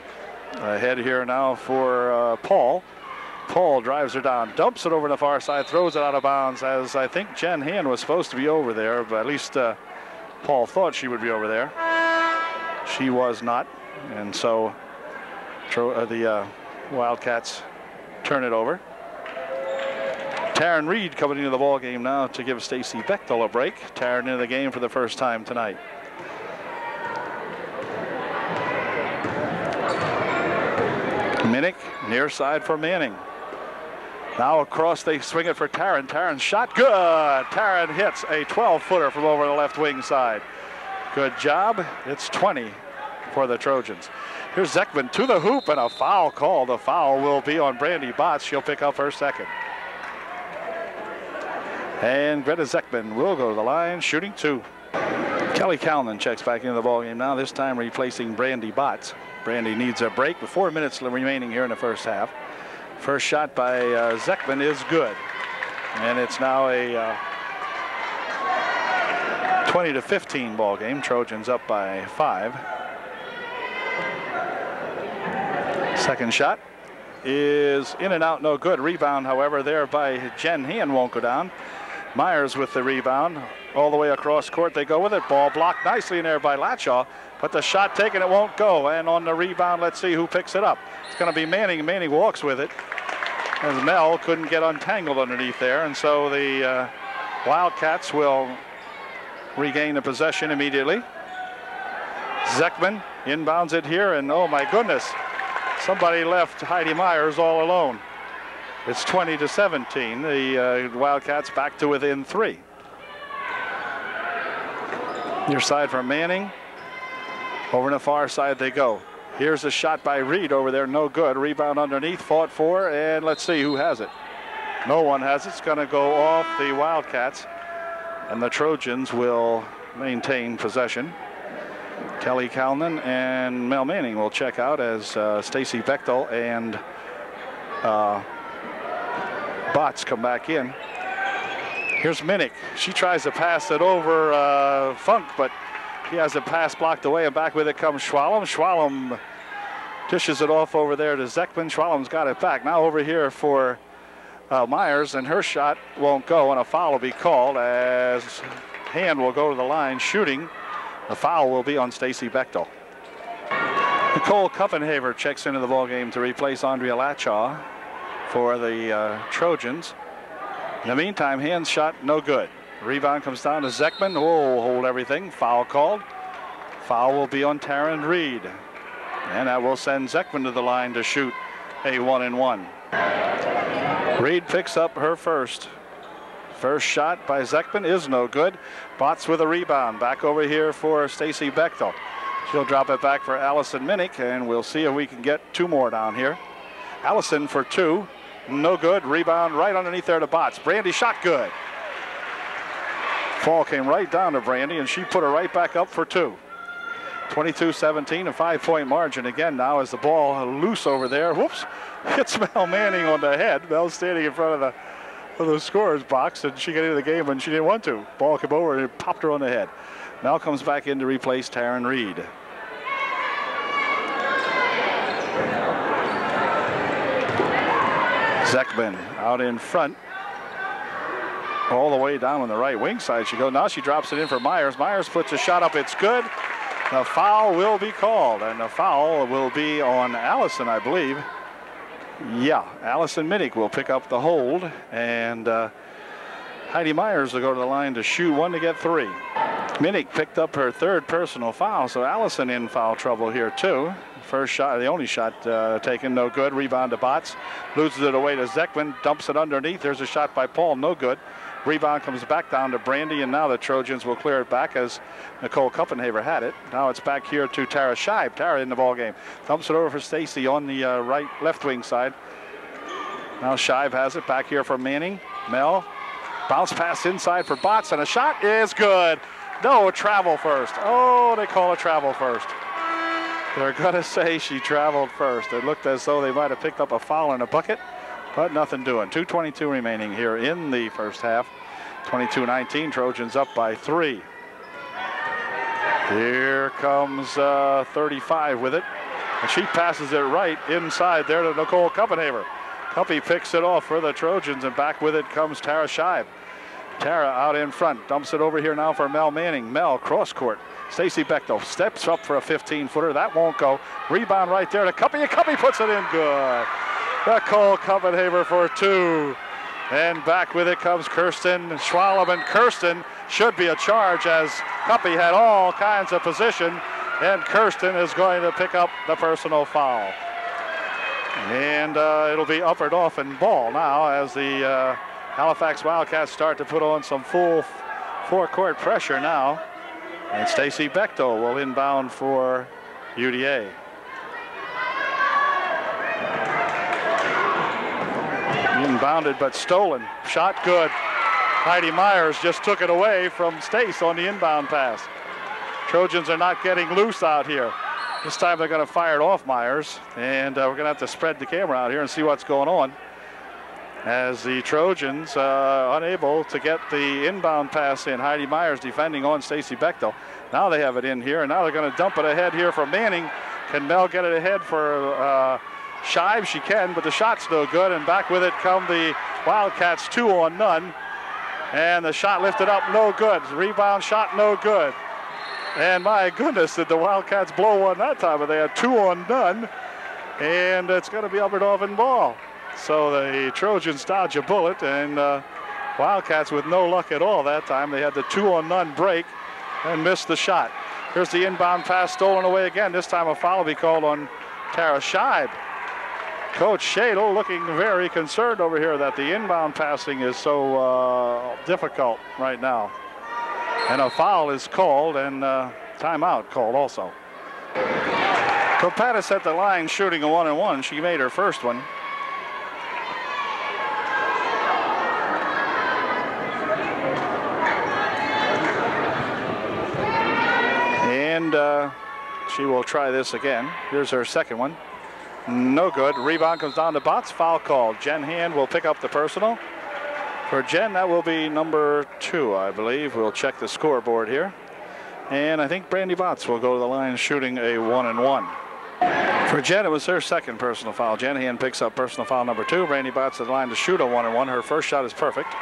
ahead here now for Paul. Paul drives her down, dumps it over the far side, throws it out of bounds as I think Jen Hand was supposed to be over there, but at least Paul thought she would be over there. She was not, and so the Wildcats turn it over. Taryn Reed coming into the ball game now to give Stacy Bechtel a break. Taryn into the game for the first time tonight. Minnick near side for Manning. Now across they swing it for Taryn. Taryn's shot good. Taryn hits a 12-footer from over the left wing side. Good job. It's 20 for the Trojans. Here's Zekman to the hoop and a foul called. The foul will be on Brandy Botts. She'll pick up her second. And Greta Zekman will go to the line, shooting two. Kelly Calnon checks back into the ballgame now, this time replacing Brandy Botts. Brandy needs a break with 4 minutes remaining here in the first half. First shot by Zekman is good. And it's now a 20-15 ball game. Trojans up by 5. Second shot is in and out, no good. Rebound, however, there by Jen Hand won't go down. Myers with the rebound. All the way across court they go with it. Ball blocked nicely in there by Latshaw, but the shot taken, it won't go. And on the rebound, let's see who picks it up. It's going to be Manning. Manning walks with it, as Mel couldn't get untangled underneath there. And so the Wildcats will regain the possession immediately. Zekman inbounds it here, and oh my goodness, somebody left Heidi Myers all alone. It's 20-17. The Wildcats back to within 3. Near side for Manning. Over on the far side they go. Here's a shot by Reed over there, no good. Rebound underneath, fought for, and let's see who has it. No one has it. It's going to go off the Wildcats, and the Trojans will maintain possession. Kelly Calnon and Mel Manning will check out as Stacy Bechtel and Botts come back in. Here's Minnick. She tries to pass it over Funk, but he has a pass blocked away, and back with it comes Schwalm. Schwalm dishes it off over there to Zekman. Schwalm's got it back. Now over here for Myers, and her shot won't go, and a foul will be called as Hand will go to the line shooting. The foul will be on Stacy Bechtel. Nicole Kuppenhaver checks into the ballgame to replace Andrea Latshaw for the Trojans. In the meantime, Hand's shot no good. Rebound comes down to Zekman. Oh, hold everything. Foul called. Foul will be on Taryn Reed. And that will send Zekman to the line to shoot a 1-and-1. Reed picks up her first. First shot by Zekman is no good. Botts with a rebound. Back over here for Stacy Bechtel. She'll drop it back for Allison Minnick, and we'll see if we can get 2 more down here. Allison for 2. No good. Rebound right underneath there to Botts. Brandy shot good. Fall came right down to Brandy, and she put her right back up for 2. 22-17, a 5-point margin again now as the ball loose over there. Whoops. Hits Mel Manning on the head. Mel's standing in front of the scorer's box, and she got into the game when she didn't want to. Ball came over and it popped her on the head. Mel comes back in to replace Taryn Reed. Zekman out in front. All the way down on the right wing side she goes. Now she drops it in for Myers. Myers puts a shot up. It's good. The foul will be called, and the foul will be on Allison, I believe. Yeah, Allison Minnick will pick up the hold, and Heidi Myers will go to the line to shoot 1 to get 3. Minnick picked up her 3rd personal foul, so Allison in foul trouble here too. First shot, the only shot taken, no good. Rebound to Botts. Loses it away to Zekman. Dumps it underneath. There's a shot by Paul, no good. Rebound comes back down to Brandy, and now the Trojans will clear it back as Nicole Kuppenhaver had it. Now it's back here to Tara Scheib. Tara in the ball game. Dumps it over for Stacy on the left wing side. Now Scheib has it back here for Manning. Mel. Bounce pass inside for Botts, and a shot is good. No, travel first. Oh, they call it travel first. They're going to say she traveled first. It looked as though they might have picked up a foul in a bucket, but nothing doing. 2:22 remaining here in the first half. 22-19, Trojans up by 3. Here comes 35 with it. And she passes it right inside there to Nicole Kuppenhaver. Cuppy picks it off for the Trojans, and back with it comes Tara Scheib. Tara out in front, dumps it over here now for Mel Manning. Mel cross court. Stacy Bechtel steps up for a 15-footer. That won't go. Rebound right there to Cuppy, and Cuppy puts it in good. Nicole Kuppenhaver for 2. And back with it comes Kirsten Schwalm, and Kirsten should be a charge as Cuppy had all kinds of position, and Kirsten is going to pick up the personal foul. And it'll be up and off and ball now as the Halifax Wildcats start to put on some full forecourt pressure now. And Stacy Bechtel will inbound for UDA. Inbounded but stolen. Shot good. Heidi Myers just took it away from Stace on the inbound pass. Trojans are not getting loose out here. This time they're going to fire it off Myers, and we're going to have to spread the camera out here and see what's going on. As the Trojans unable to get the inbound pass in. Heidi Myers defending on Stacy Bechtel. Now they have it in here, and now they're going to dump it ahead here for Manning. Can Mel get it ahead for Scheib? She can, but the shot's no good, and back with it come the Wildcats 2-on-none. And the shot lifted up, no good. Rebound shot, no good. And my goodness, did the Wildcats blow one that time, but they had 2 on none. And it's going to be Upper Dauphin ball. So the Trojans dodge a bullet, and Wildcats with no luck at all that time. They had the 2 on none break and missed the shot. Here's the inbound pass stolen away again. This time a foul will be called on Tara Scheib. Coach Shadle looking very concerned over here that the inbound passing is so difficult right now. And a foul is called, and timeout called also. So Pattis at the line shooting a 1-and-1. She made her first one. And she will try this again. Here's her second one. No good. Rebound comes down to Botts. Foul called. Jen Hand will pick up the personal. For Jen, that will be number 2, I believe. We'll check the scoreboard here. And I think Brandy Botts will go to the line shooting a 1-and-1. For Jen, it was her second personal foul. Jen Hand picks up personal foul number 2. Brandy Botts at the line to shoot a 1-and-1. Her first shot is perfect.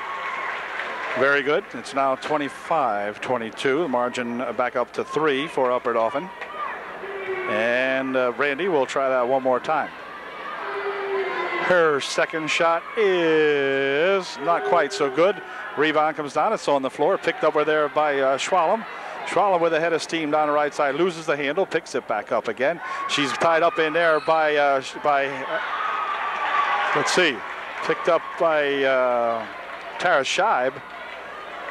Very good. It's now 25-22. The margin back up to 3 for Upper Dauphin. And Brandy will try that one more time. Her second shot is not quite so good. Rebound comes down. It's on the floor. Picked up there by Schwalm. Schwalm with a head of steam down the right side. Loses the handle. Picks it back up again. She's tied up in there by let's see. Picked up by Tara Scheib.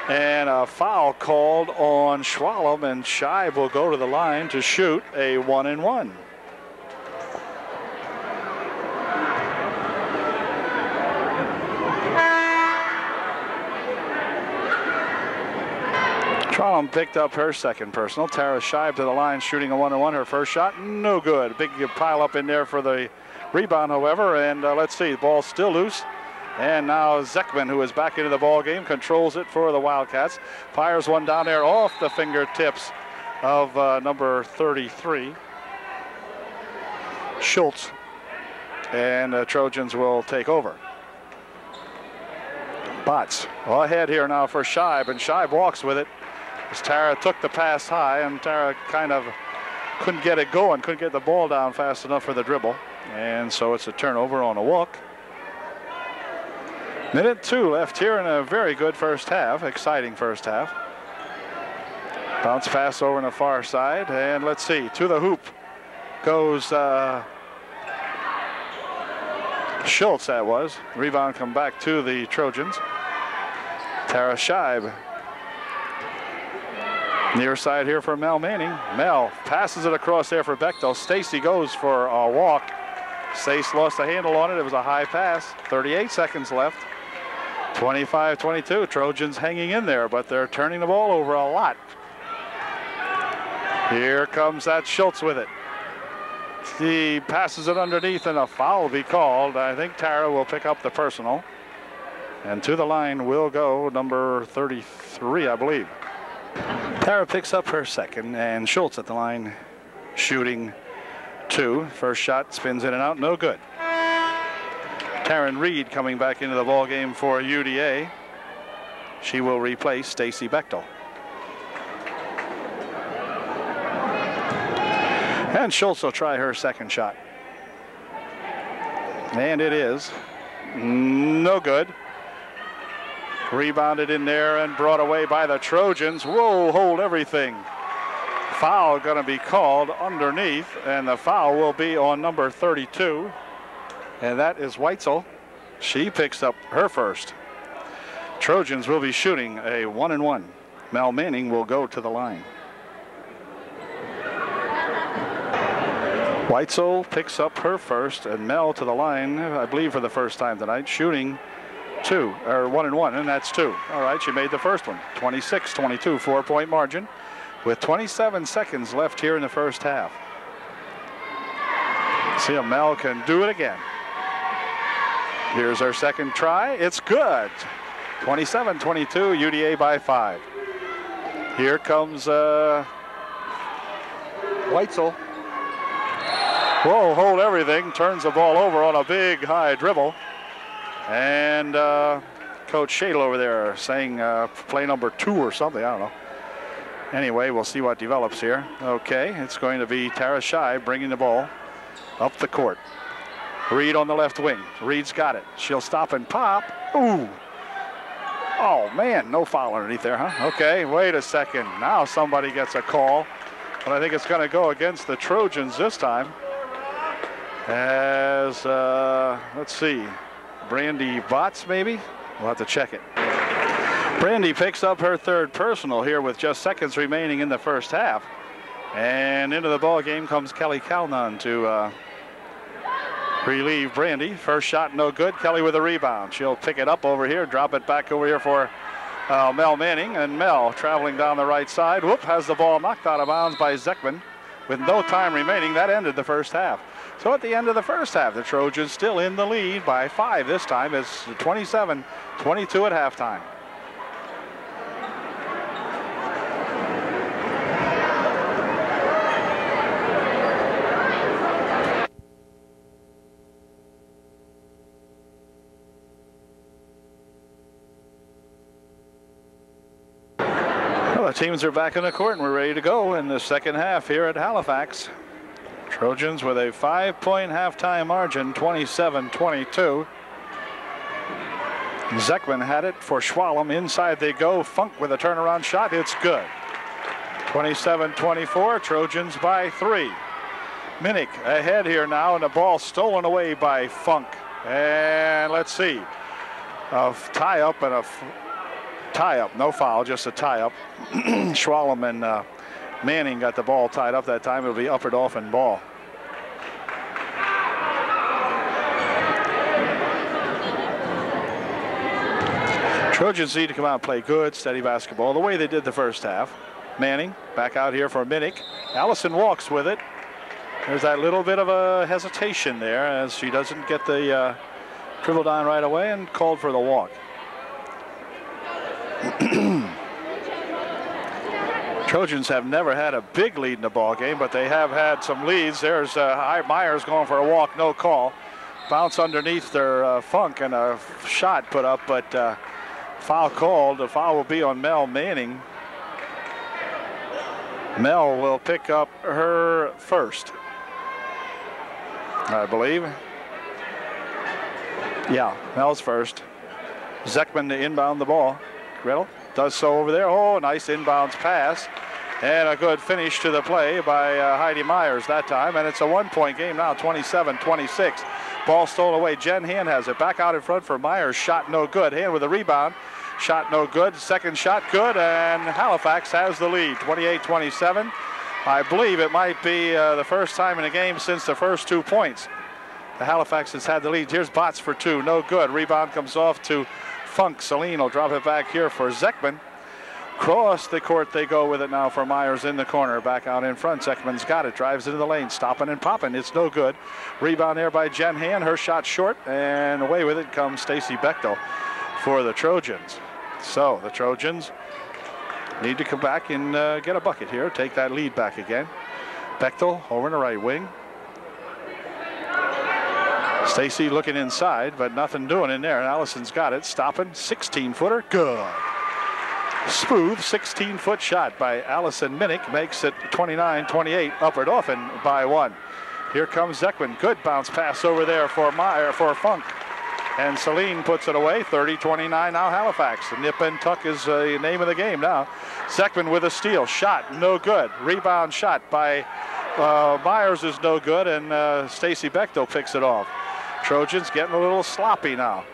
And a foul called on Schwalm, and Scheib will go to the line to shoot a 1-and-1. Schwalm picked up her second personal. Tara Scheib to the line shooting a 1-and-1. Her first shot, no good. Big pile up in there for the rebound, however, and let's see, the ball's still loose. And now Zeckman, who is back into the ball game, controls it for the Wildcats. Fires one down there off the fingertips of number 33, Schultz. And the Trojans will take over. Botts ahead here now for Scheib, and Scheib walks with it as Tara took the pass high, and Tara kind of couldn't get it going, couldn't get the ball down fast enough for the dribble. And so it's a turnover on a walk. Minute 2 left here in a very good first half, exciting first half. Bounce pass over on the far side, and let's see, to the hoop goes Schultz, that was. Rebound come back to the Trojans. Tara Scheib. Near side here for Mel Manning. Mel passes it across there for Bechtel. Stacy goes for a walk. Stace lost the handle on it. It was a high pass. 38 seconds left. 25-22. Trojans hanging in there, but they're turning the ball over a lot. Here comes that Schultz with it. He passes it underneath, and a foul will be called. I think Tara will pick up the personal. And to the line will go number 33, I believe. Tara picks up her second, and Schultz at the line shooting 2. First shot spins in and out, no good. Taryn Reed coming back into the ball game for UDA. She will replace Stacy Bechtel. And Schultz will try her second shot. And it is no good. Rebounded in there and brought away by the Trojans. Whoa, hold everything. Foul going to be called underneath, and the foul will be on number 32. And that is Weitzel. She picks up her first. Trojans will be shooting a 1-and-1. Mel Manning will go to the line. Weitzel picks up her first, and Mel to the line, I believe for the first time tonight, shooting 2, or 1-and-1, and that's 2. All right, she made the first one. 26-22, 4-point margin, with 27 seconds left here in the first half. See if Mel can do it again. Here's our second try. It's good. 27-22, UDA by 5. Here comes Weitzel. Whoa, hold everything. Turns the ball over on a big high dribble. And Coach Shadle over there saying play number 2 or something. I don't know. Anyway, we'll see what develops here. Okay, it's going to be Tara Shai bringing the ball up the court. Reed on the left wing. Reed's got it. She'll stop and pop. Ooh. Oh, man, no foul underneath there, huh? Okay, wait a second. Now somebody gets a call, but I think it's going to go against the Trojans this time. As, let's see, Brandy Botts, maybe? We'll have to check it. Brandy picks up her 3rd personal here with just seconds remaining in the first half. And into the ball game comes Kelly Calnon to relieve Brandy. First shot no good. Kelly with a rebound. She'll pick it up over here, drop it back over here for Mel Manning. And Mel traveling down the right side. Whoop, has the ball knocked out of bounds by Zekman with no time remaining. That ended the first half. So at the end of the first half, the Trojans still in the lead by 5 this time. It's 27-22 at halftime. The teams are back in the court and we're ready to go in the second half here at Halifax. Trojans with a 5-point halftime margin, 27-22. Zekman had it for Schwalm. Inside they go. Funk with a turnaround shot. It's good. 27-24. Trojans by 3. Minnick ahead here now, and the ball stolen away by Funk. And let's see. A tie-up and a tie-up. No foul, just a tie-up. Schwalm and Manning got the ball tied up that time. It'll be Upper Dauphin ball. Trojans need to come out and play good, steady basketball the way they did the first half. Manning back out here for Minnick. Allison walks with it. There's that little bit of a hesitation there as she doesn't get the dribble down right away and called for the walk. Trojans have never had a big lead in the ball game, but they have had some leads. There's Myers going for a walk, no call. Bounce underneath their Funk and a shot put up, but foul called. The foul will be on Mel Manning. Mel will pick up her first, I believe. Yeah, Mel's first. Zekman to inbound the ball. Gretel does so over there. Oh, nice inbounds pass. And a good finish to the play by Heidi Myers that time. And it's a 1-point game now, 27-26. Ball stolen away. Jen Hand has it. Back out in front for Myers. Shot no good. Hand with a rebound. Shot no good. Second shot good. And Halifax has the lead, 28-27. I believe it might be the first time in a game since the first 2 points. The Halifax has had the lead. Here's Botts for 2. No good. Rebound comes off to Funk. Celine will drop it back here for Zekman. Cross the court they go with it now for Myers in the corner. Back out in front. Zekman's got it. Drives into the lane. Stopping and popping. It's no good. Rebound there by Jen Hand. Her shot short. And away with it comes Stacy Bechtel for the Trojans. So the Trojans need to come back and get a bucket here. Take that lead back again. Bechtel over in the right wing. Stacy looking inside, but nothing doing in there. And Allison's got it. Stopping. 16-footer. Good. Smooth 16-foot shot by Allison Minnick makes it 29-28. Upper Dauphin by 1. Here comes Zekman. Good bounce pass over there for Funk. And Celine puts it away. 30-29 now Halifax. The nip and tuck is the name of the game now. Zekman with a steal. Shot no good. Rebound shot by Myers is no good. And Stacy Bechtel picks it off. Trojans getting a little sloppy now.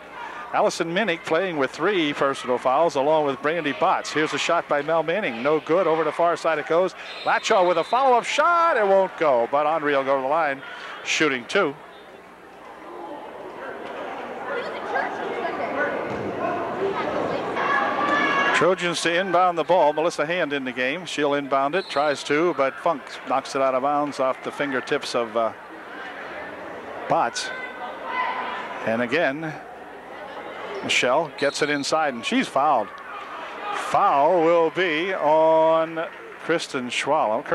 Allison Minnick playing with 3 personal fouls along with Brandy Botts. Here's a shot by Mel Manning. No good. Over the far side it goes. Lachaw with a follow-up shot. It won't go, but Andre will go to the line shooting 2. Trojans to inbound the ball. Melissa Hand in the game. She'll inbound it. Tries to, but Funk knocks it out of bounds off the fingertips of Botts. And again, Michelle gets it inside, and she's fouled. Foul will be on Kirsten Schwalm.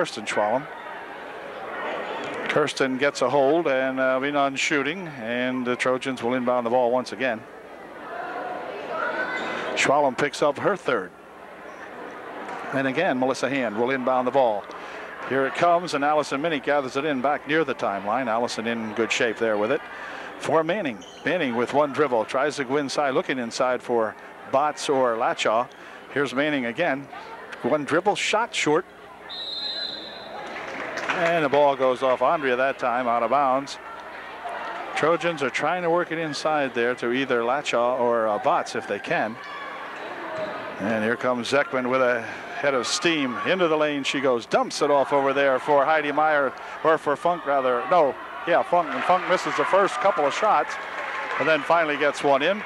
Kirsten gets a hold and be on shooting, and the Trojans will inbound the ball once again. Schwalm picks up her third. And again, Melissa Hand will inbound the ball. Here it comes, and Allison Minnie gathers it in back near the timeline. Allison in good shape there with it. For Manning. Manning with one dribble. Tries to go inside, looking inside for Botts or Latshaw. Here's Manning again. One dribble, shot short. And the ball goes off Andrea that time, out of bounds. Trojans are trying to work it inside there to either Latshaw or Botts if they can. And here comes Zekman with a head of steam. Into the lane she goes. Dumps it off over there for Heidi Meyer, or for Funk rather. No, yeah, Funk. And Funk misses the first couple of shots and then finally gets one in.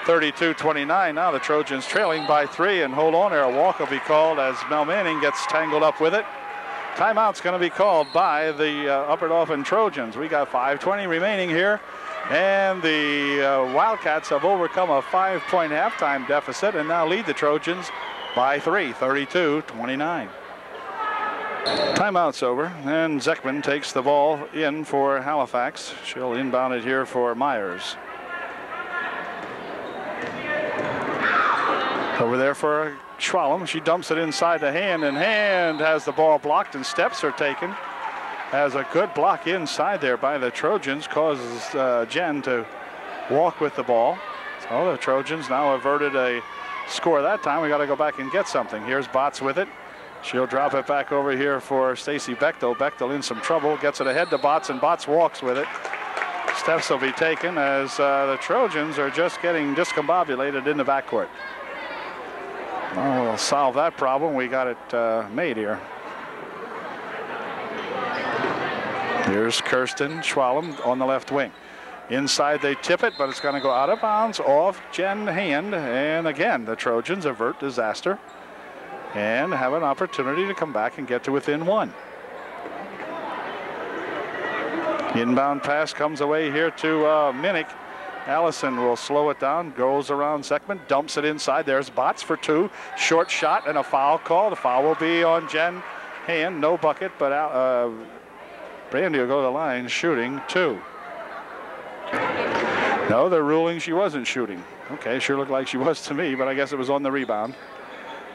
32-29. Now the Trojans trailing by 3, and hold on there. A walk will be called as Mel Manning gets tangled up with it. Timeout's going to be called by the Upper Dauphin Trojans. We got 5:20 remaining here, and the Wildcats have overcome a 5-point halftime deficit and now lead the Trojans by 3, 32-29. Timeout's over, and Zekman takes the ball in for Halifax. She'll inbound it here for Myers. Over there for Schwalm. She dumps it inside the Hand, and Hand has the ball blocked, and steps are taken. Has a good block inside there by the Trojans, causes Jen to walk with the ball. So the Trojans now averted a score that time. We got to go back and get something. Here's Botts with it. She'll drop it back over here for Stacy Bechtel. Bechtel in some trouble, gets it ahead to Botts, and Botts walks with it. Steps will be taken as the Trojans are just getting discombobulated in the backcourt. Well, we'll solve that problem. We got it made here. Here's Kirsten Schwalm on the left wing. Inside they tip it, but it's going to go out of bounds off Jen Hand. And again, the Trojans avert disaster and have an opportunity to come back and get to within 1. Inbound pass comes away here to Minnick. Allison will slow it down, goes around Zekman, dumps it inside. There's Botts for 2. Short shot and a foul call. The foul will be on Jen Hand. No bucket, but Brandy will go to the line shooting 2. No, they're ruling she wasn't shooting. Okay, sure looked like she was to me, but I guess it was on the rebound.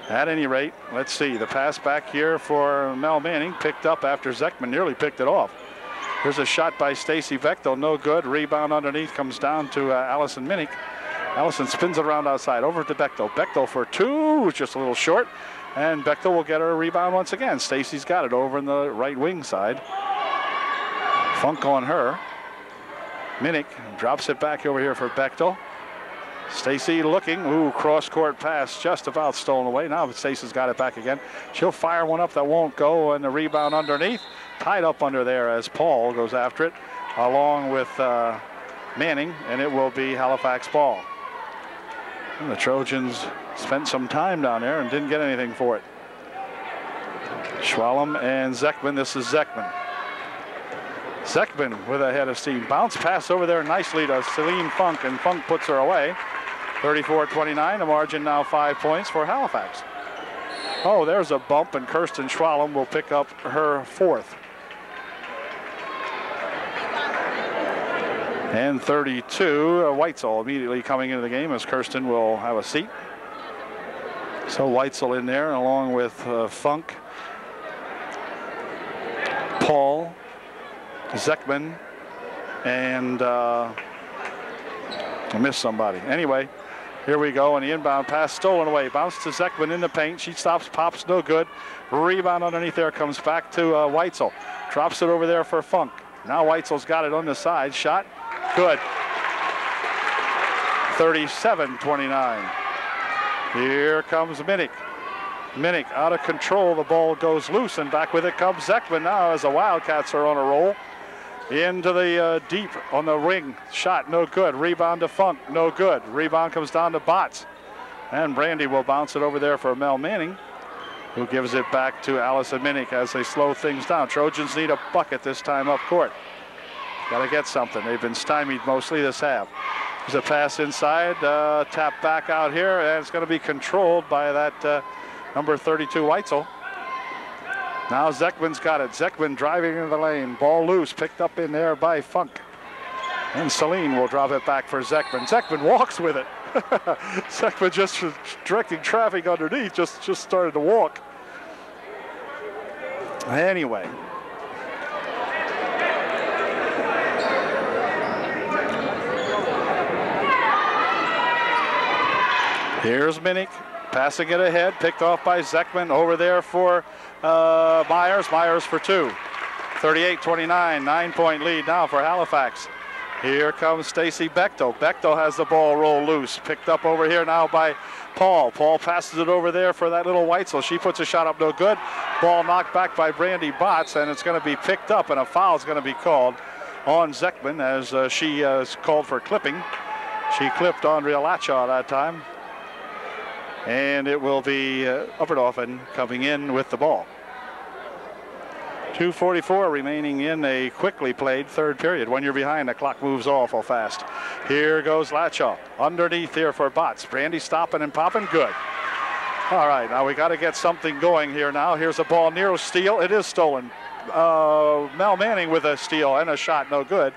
At any rate, let's see. The pass back here for Mel Manning, picked up after Zekman nearly picked it off. Here's a shot by Stacy Bechtel, no good. Rebound underneath comes down to Allison Minnick. Allison spins it around outside, over to Bechtel. Bechtel for 2, just a little short, and Bechtel will get her a rebound once again. Stacy's got it over in the right wing side. Funk on her. Minnick drops it back over here for Bechtel. Stacy looking, cross-court pass just about stolen away. Now Stacy's got it back again. She'll fire one up that won't go, and the rebound underneath. Tied up under there as Paul goes after it, along with Manning, and it will be Halifax ball. And the Trojans spent some time down there and didn't get anything for it. Schwalm and Zekman. This is Zekman. Zekman with a head of steam. Bounce pass over there nicely to Celine Funk, and Funk puts her away. 34-29, the margin now 5 points for Halifax. Oh, there's a bump, and Kirsten Schwalm will pick up her 4th. And 32, Weitzel immediately coming into the game as Kirsten will have a seat. So Weitzel in there along with Funk, Paul, Zekman, and I missed somebody. Anyway, here we go, and the inbound pass stolen away. Bounce to Zekman in the paint. She stops, pops, no good. Rebound underneath there, comes back to Weitzel. Drops it over there for Funk. Now Weitzel's got it on the side. Shot, good. 37-29. Here comes Minnick. Minnick out of control. The ball goes loose, and back with it comes Zekman now as the Wildcats are on a roll. Into the deep on the ring. Shot, no good. Rebound to Funk, no good. Rebound comes down to Botts. And Brandy will bounce it over there for Mel Manning, who gives it back to Allison Minnick as they slow things down. Trojans need a bucket this time up court. Got to get something. They've been stymied mostly this half. There's a pass inside, tap back out here, and it's going to be controlled by that number 32 Weitzel. Now Zekman's got it. Zekman driving into the lane. Ball loose, picked up in there by Funk. And Celine will drop it back for Zekman. Zekman walks with it. Zekman just directing traffic underneath, just started to walk. Anyway. Here's Minnick passing it ahead, picked off by Zekman over there for Myers. Myers for two. 38-29, 9-point lead now for Halifax. Here comes Stacy Bechtel. Bechtel has the ball roll loose. Picked up over here now by Paul. Paul passes it over there for that little Weitzel. She puts a shot up, no good. Ball knocked back by Brandy Botts, and it's going to be picked up, and a foul is going to be called on Zekman as she is called for clipping. She clipped Andrea Lachaw that time. And it will be Upperdoffen coming in with the ball. 2:44 remaining in a quickly played third period. When you're behind, the clock moves awful fast. Here goes Lachaw. Underneath here for Botts. Brandy stopping and popping. Good. All right, now we got to get something going here now. Here's a ball near steal. It is stolen. Mel Manning with a steal and a shot. No good.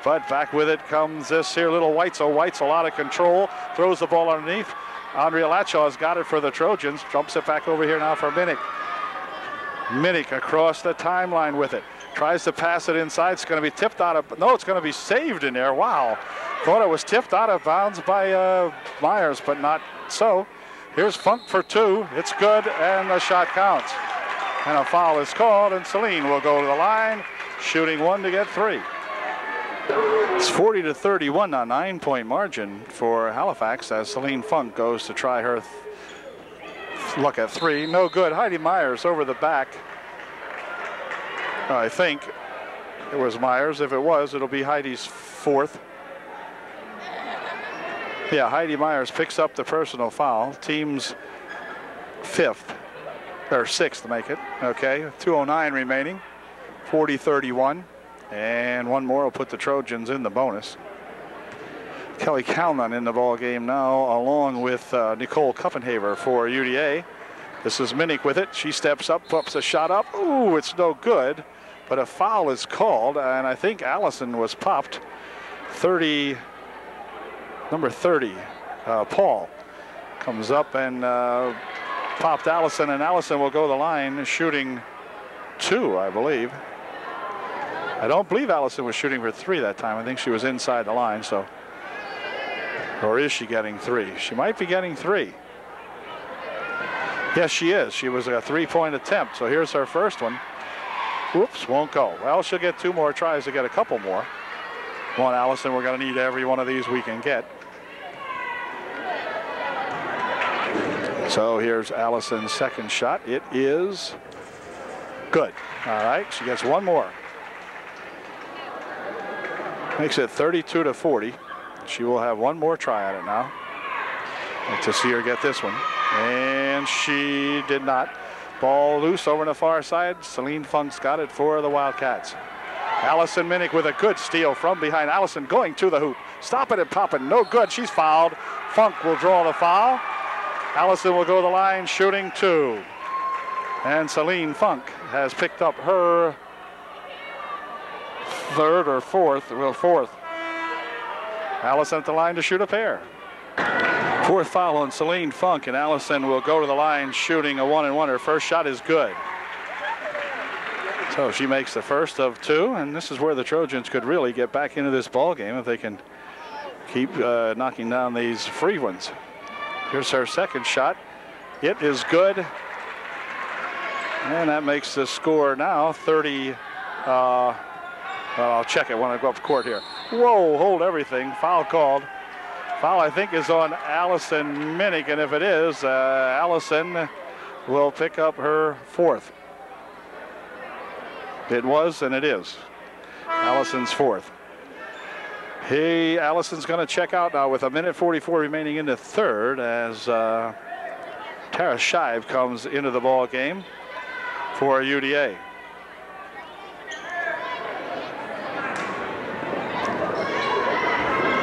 But back with it comes this here little Weitzel. Weitzel out of control. Throws the ball underneath. Andrea Lachaw has got it for the Trojans. Jumps it back over here now for Minnick. Minnick across the timeline with it. Tries to pass it inside. It's going to be tipped out of... No, it's going to be saved in there. Wow. Thought it was tipped out of bounds by Myers, but not so. Here's Funk for two. It's good, and the shot counts. And a foul is called, and Celine will go to the line, shooting one to get three. It's 40-31 now, 9-point margin for Halifax as Celine Funk goes to try her look at three. No good. Heidi Myers over the back. I think it was Myers. If it was, it'll be Heidi's fourth. Yeah, Heidi Myers picks up the personal foul. Team's fifth, or sixth to make it. Okay, 2:09 remaining, 40-31. And one more will put the Trojans in the bonus. Kelly Calnon in the ball game now, along with Nicole Kuppenhaver for UDA. This is Minnick with it. She steps up, puts a shot up. Ooh, it's no good. But a foul is called, and I think Allison was popped. Number 30, Paul, comes up and popped Allison, and Allison will go to the line shooting two, I believe. I don't believe Allison was shooting for three that time. I think she was inside the line, so. Or is she getting three? She might be getting three. Yes, she is. She was a three-point attempt, so here's her first one. Whoops, won't go. Well, she'll get two more tries to get a couple more. Come on, Allison, we're going to need every one of these we can get. So here's Allison's second shot. It is good. All right, she gets one more. Makes it 32-40. She will have one more try at it now. Like to see her get this one. And she did not. Ball loose over on the far side. Celine Funk's got it for the Wildcats. Allison Minnick with a good steal from behind. Allison going to the hoop. Stop it and pop it. No good. She's fouled. Funk will draw the foul. Allison will go to the line shooting two. And Celine Funk has picked up her third or fourth. Well, fourth. Allison at the line to shoot a pair. Fourth foul on Celine Funk, and Allison will go to the line shooting a 1-and-1. Her first shot is good. So she makes the first of two, and this is where the Trojans could really get back into this ball game if they can keep knocking down these free ones. Here's her second shot. It is good. And that makes the score now 30. I'll check it when I go up court here. Whoa, hold everything. Foul called. Foul, I think, is on Allison Minnick, and if it is, Allison will pick up her fourth. It was, and it is. Allison's fourth. Hey, Allison's going to check out now with 1:44 remaining in the third as Tara Shive comes into the ball game for UDA.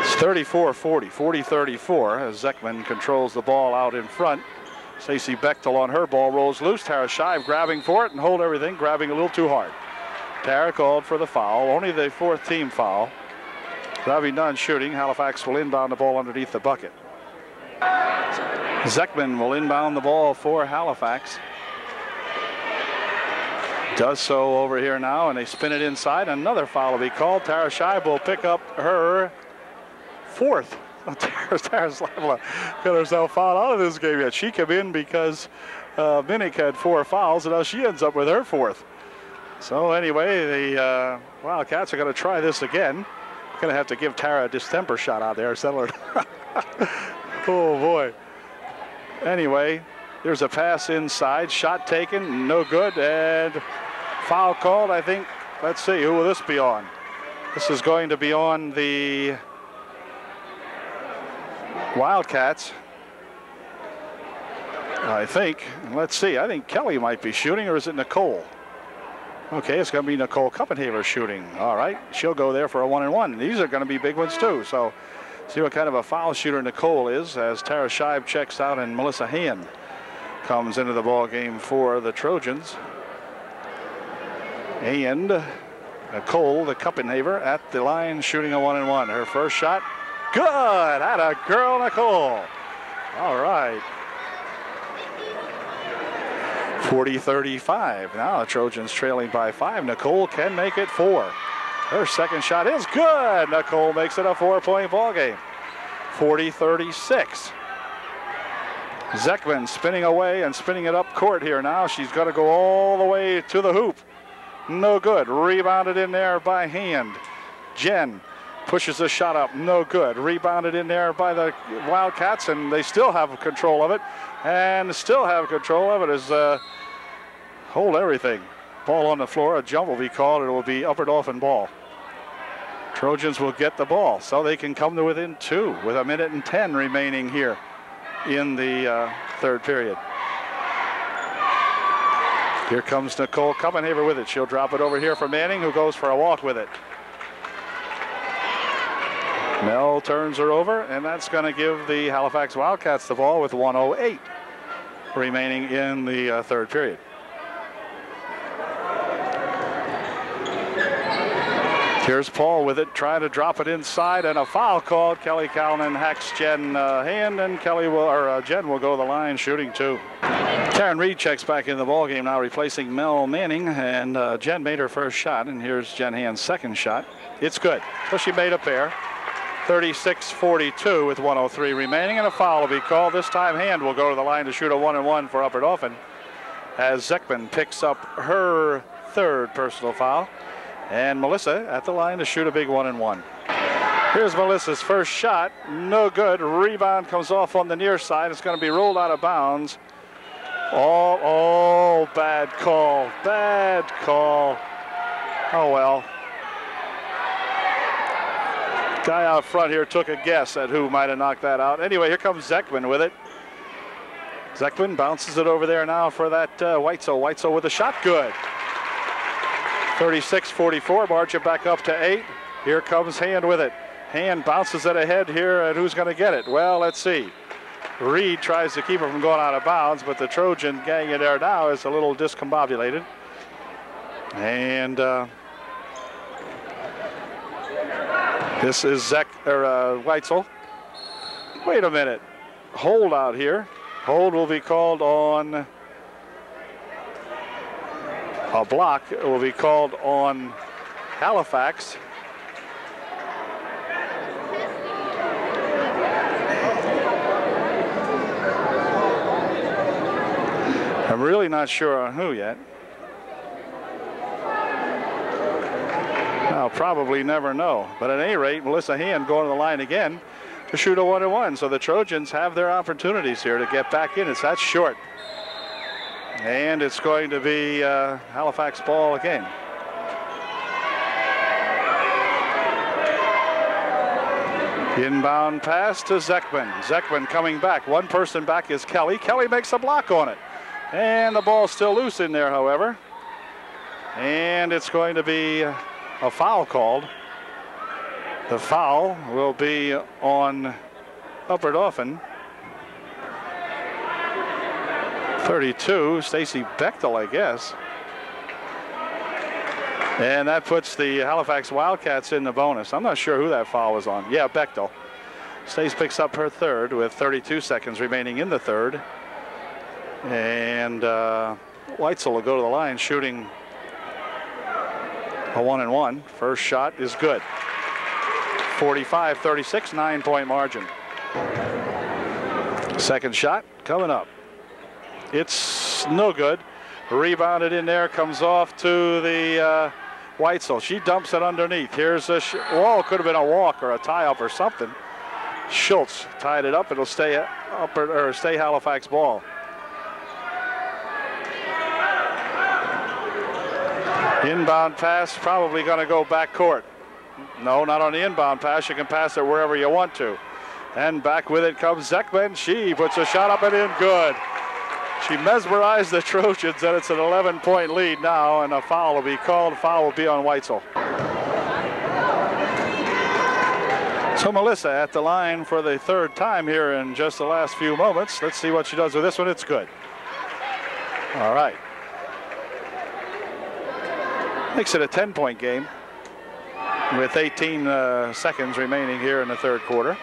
It's 34-40, 40-34 as Zekman controls the ball out in front. Stacey Bechtel on her ball rolls loose. Tara Shive grabbing for it and hold everything, grabbing a little too hard. Tara called for the foul, only the fourth team foul. That'll be done shooting. Halifax will inbound the ball underneath the bucket. Zekman will inbound the ball for Halifax. Does so over here now, and they spin it inside. Another foul will be called. Tara Scheib will pick up her fourth. Tara Slavla got herself fouled out of this game yet. She came in because Minnick had 4 fouls, and now she ends up with her fourth. So anyway, the Wildcats are going to try this again. Going to have to give Tara a distemper shot out there. Settle her. Oh boy. Anyway, there's a pass inside. Shot taken, no good, and foul called, I think. Let's see, who will this be on? This is going to be on the Wildcats, I think. Let's see, I think Kelly might be shooting, or is it Nicole? Okay, it's going to be Nicole Kuppenhaver shooting. All right, she'll go there for a 1-and-1. These are going to be big ones too, so see what kind of a foul shooter Nicole is as Tara Scheib checks out and Melissa Hand comes into the ball game for the Trojans. And Nicole, the Kuppenhaver, at the line shooting a 1-and-1. Her first shot, good. Atta girl, Nicole. All right. 40-35. Now the Trojans trailing by 5. Nicole can make it 4. Her second shot is good. Nicole makes it a 4-point ball game. 40-36. Zekman spinning away and spinning it up court here now. She's got to go all the way to the hoop. No good. Rebounded in there by Hand. Jen pushes the shot up. No good. Rebounded in there by the Wildcats, and they still have control of it. And still have control of it as hold everything. Ball on the floor. A jump will be called. It will be Upper Dauphin ball. Trojans will get the ball so they can come to within 2 with 1:10 remaining here in the third period. Here comes Nicole Kuppenhaver with it. She'll drop it over here for Manning, who goes for a walk with it. Mel turns her over, and that's going to give the Halifax Wildcats the ball with 1:08 remaining in the third period. Here's Paul with it, trying to drop it inside, and a foul called. Kelly Calnon hacks Jen Hand, and Jen will go to the line shooting 2. Taryn Reed checks back in the ball game now, replacing Mel Manning, and Jen made her first shot, and here's Jen Hand's second shot. It's good. So she made a pair. 36-42 with 1:03 remaining, and a foul will be called. This time Hand will go to the line to shoot a 1-and-1 for Upper Dauphin as Zekman picks up her third personal foul. And Melissa at the line to shoot a big 1-and-1. Here's Melissa's first shot. No good. Rebound comes off on the near side. It's going to be rolled out of bounds. Oh, bad call. Bad call. Oh, well. Guy out front here took a guess at who might have knocked that out. Anyway, here comes Zekman with it. Zekman bounces it over there now for that Weitzel. Weitzel with a shot. Good. 36-44, march it back up to 8. Here comes Hand with it. Hand bounces it ahead here, and who's going to get it? Well, let's see. Reed tries to keep it from going out of bounds, but the Trojan gang in there now is a little discombobulated. And this is Weitzel. Wait a minute. Hold out here. Hold will be called on a block. It will be called on Halifax. I'm really not sure on who yet. I'll probably never know. But at any rate, Melissa Hand going to the line again to shoot a 1-and-1. So the Trojans have their opportunities here to get back in. That's short. And it's going to be Halifax ball again. Inbound pass to Zekman. Zekman coming back. One person back is Kelly. Kelly makes a block on it. And the ball's still loose in there, however. And it's going to be a foul called. The foul will be on Upper Dauphin. 32, Stacy Bechtel, I guess. And that puts the Halifax Wildcats in the bonus. I'm not sure who that foul was on. Yeah, Bechtel. Stace picks up her third with 32 seconds remaining in the third. And Weitzel will go to the line shooting a 1-and-1. First shot is good. 45-36, 9-point margin. Second shot coming up. It's no good. Rebounded in there, comes off to the Weitzel. She dumps it underneath. Here's a wall. Could have been a walk or a tie-up or something. Schultz tied it up. It'll stay up or stay Halifax ball. Inbound pass, probably going to go back court. No, not on the inbound pass. You can pass it wherever you want to. And back with it comes Zekman. She puts a shot up and in. Good. She mesmerized the Trojans, and it's an 11-point lead now, and a foul will be called. Foul will be on Weitzel. So Melissa at the line for the third time here in just the last few moments. Let's see what she does with this one. It's good. All right. Makes it a 10-point game with 18 seconds remaining here in the third quarter.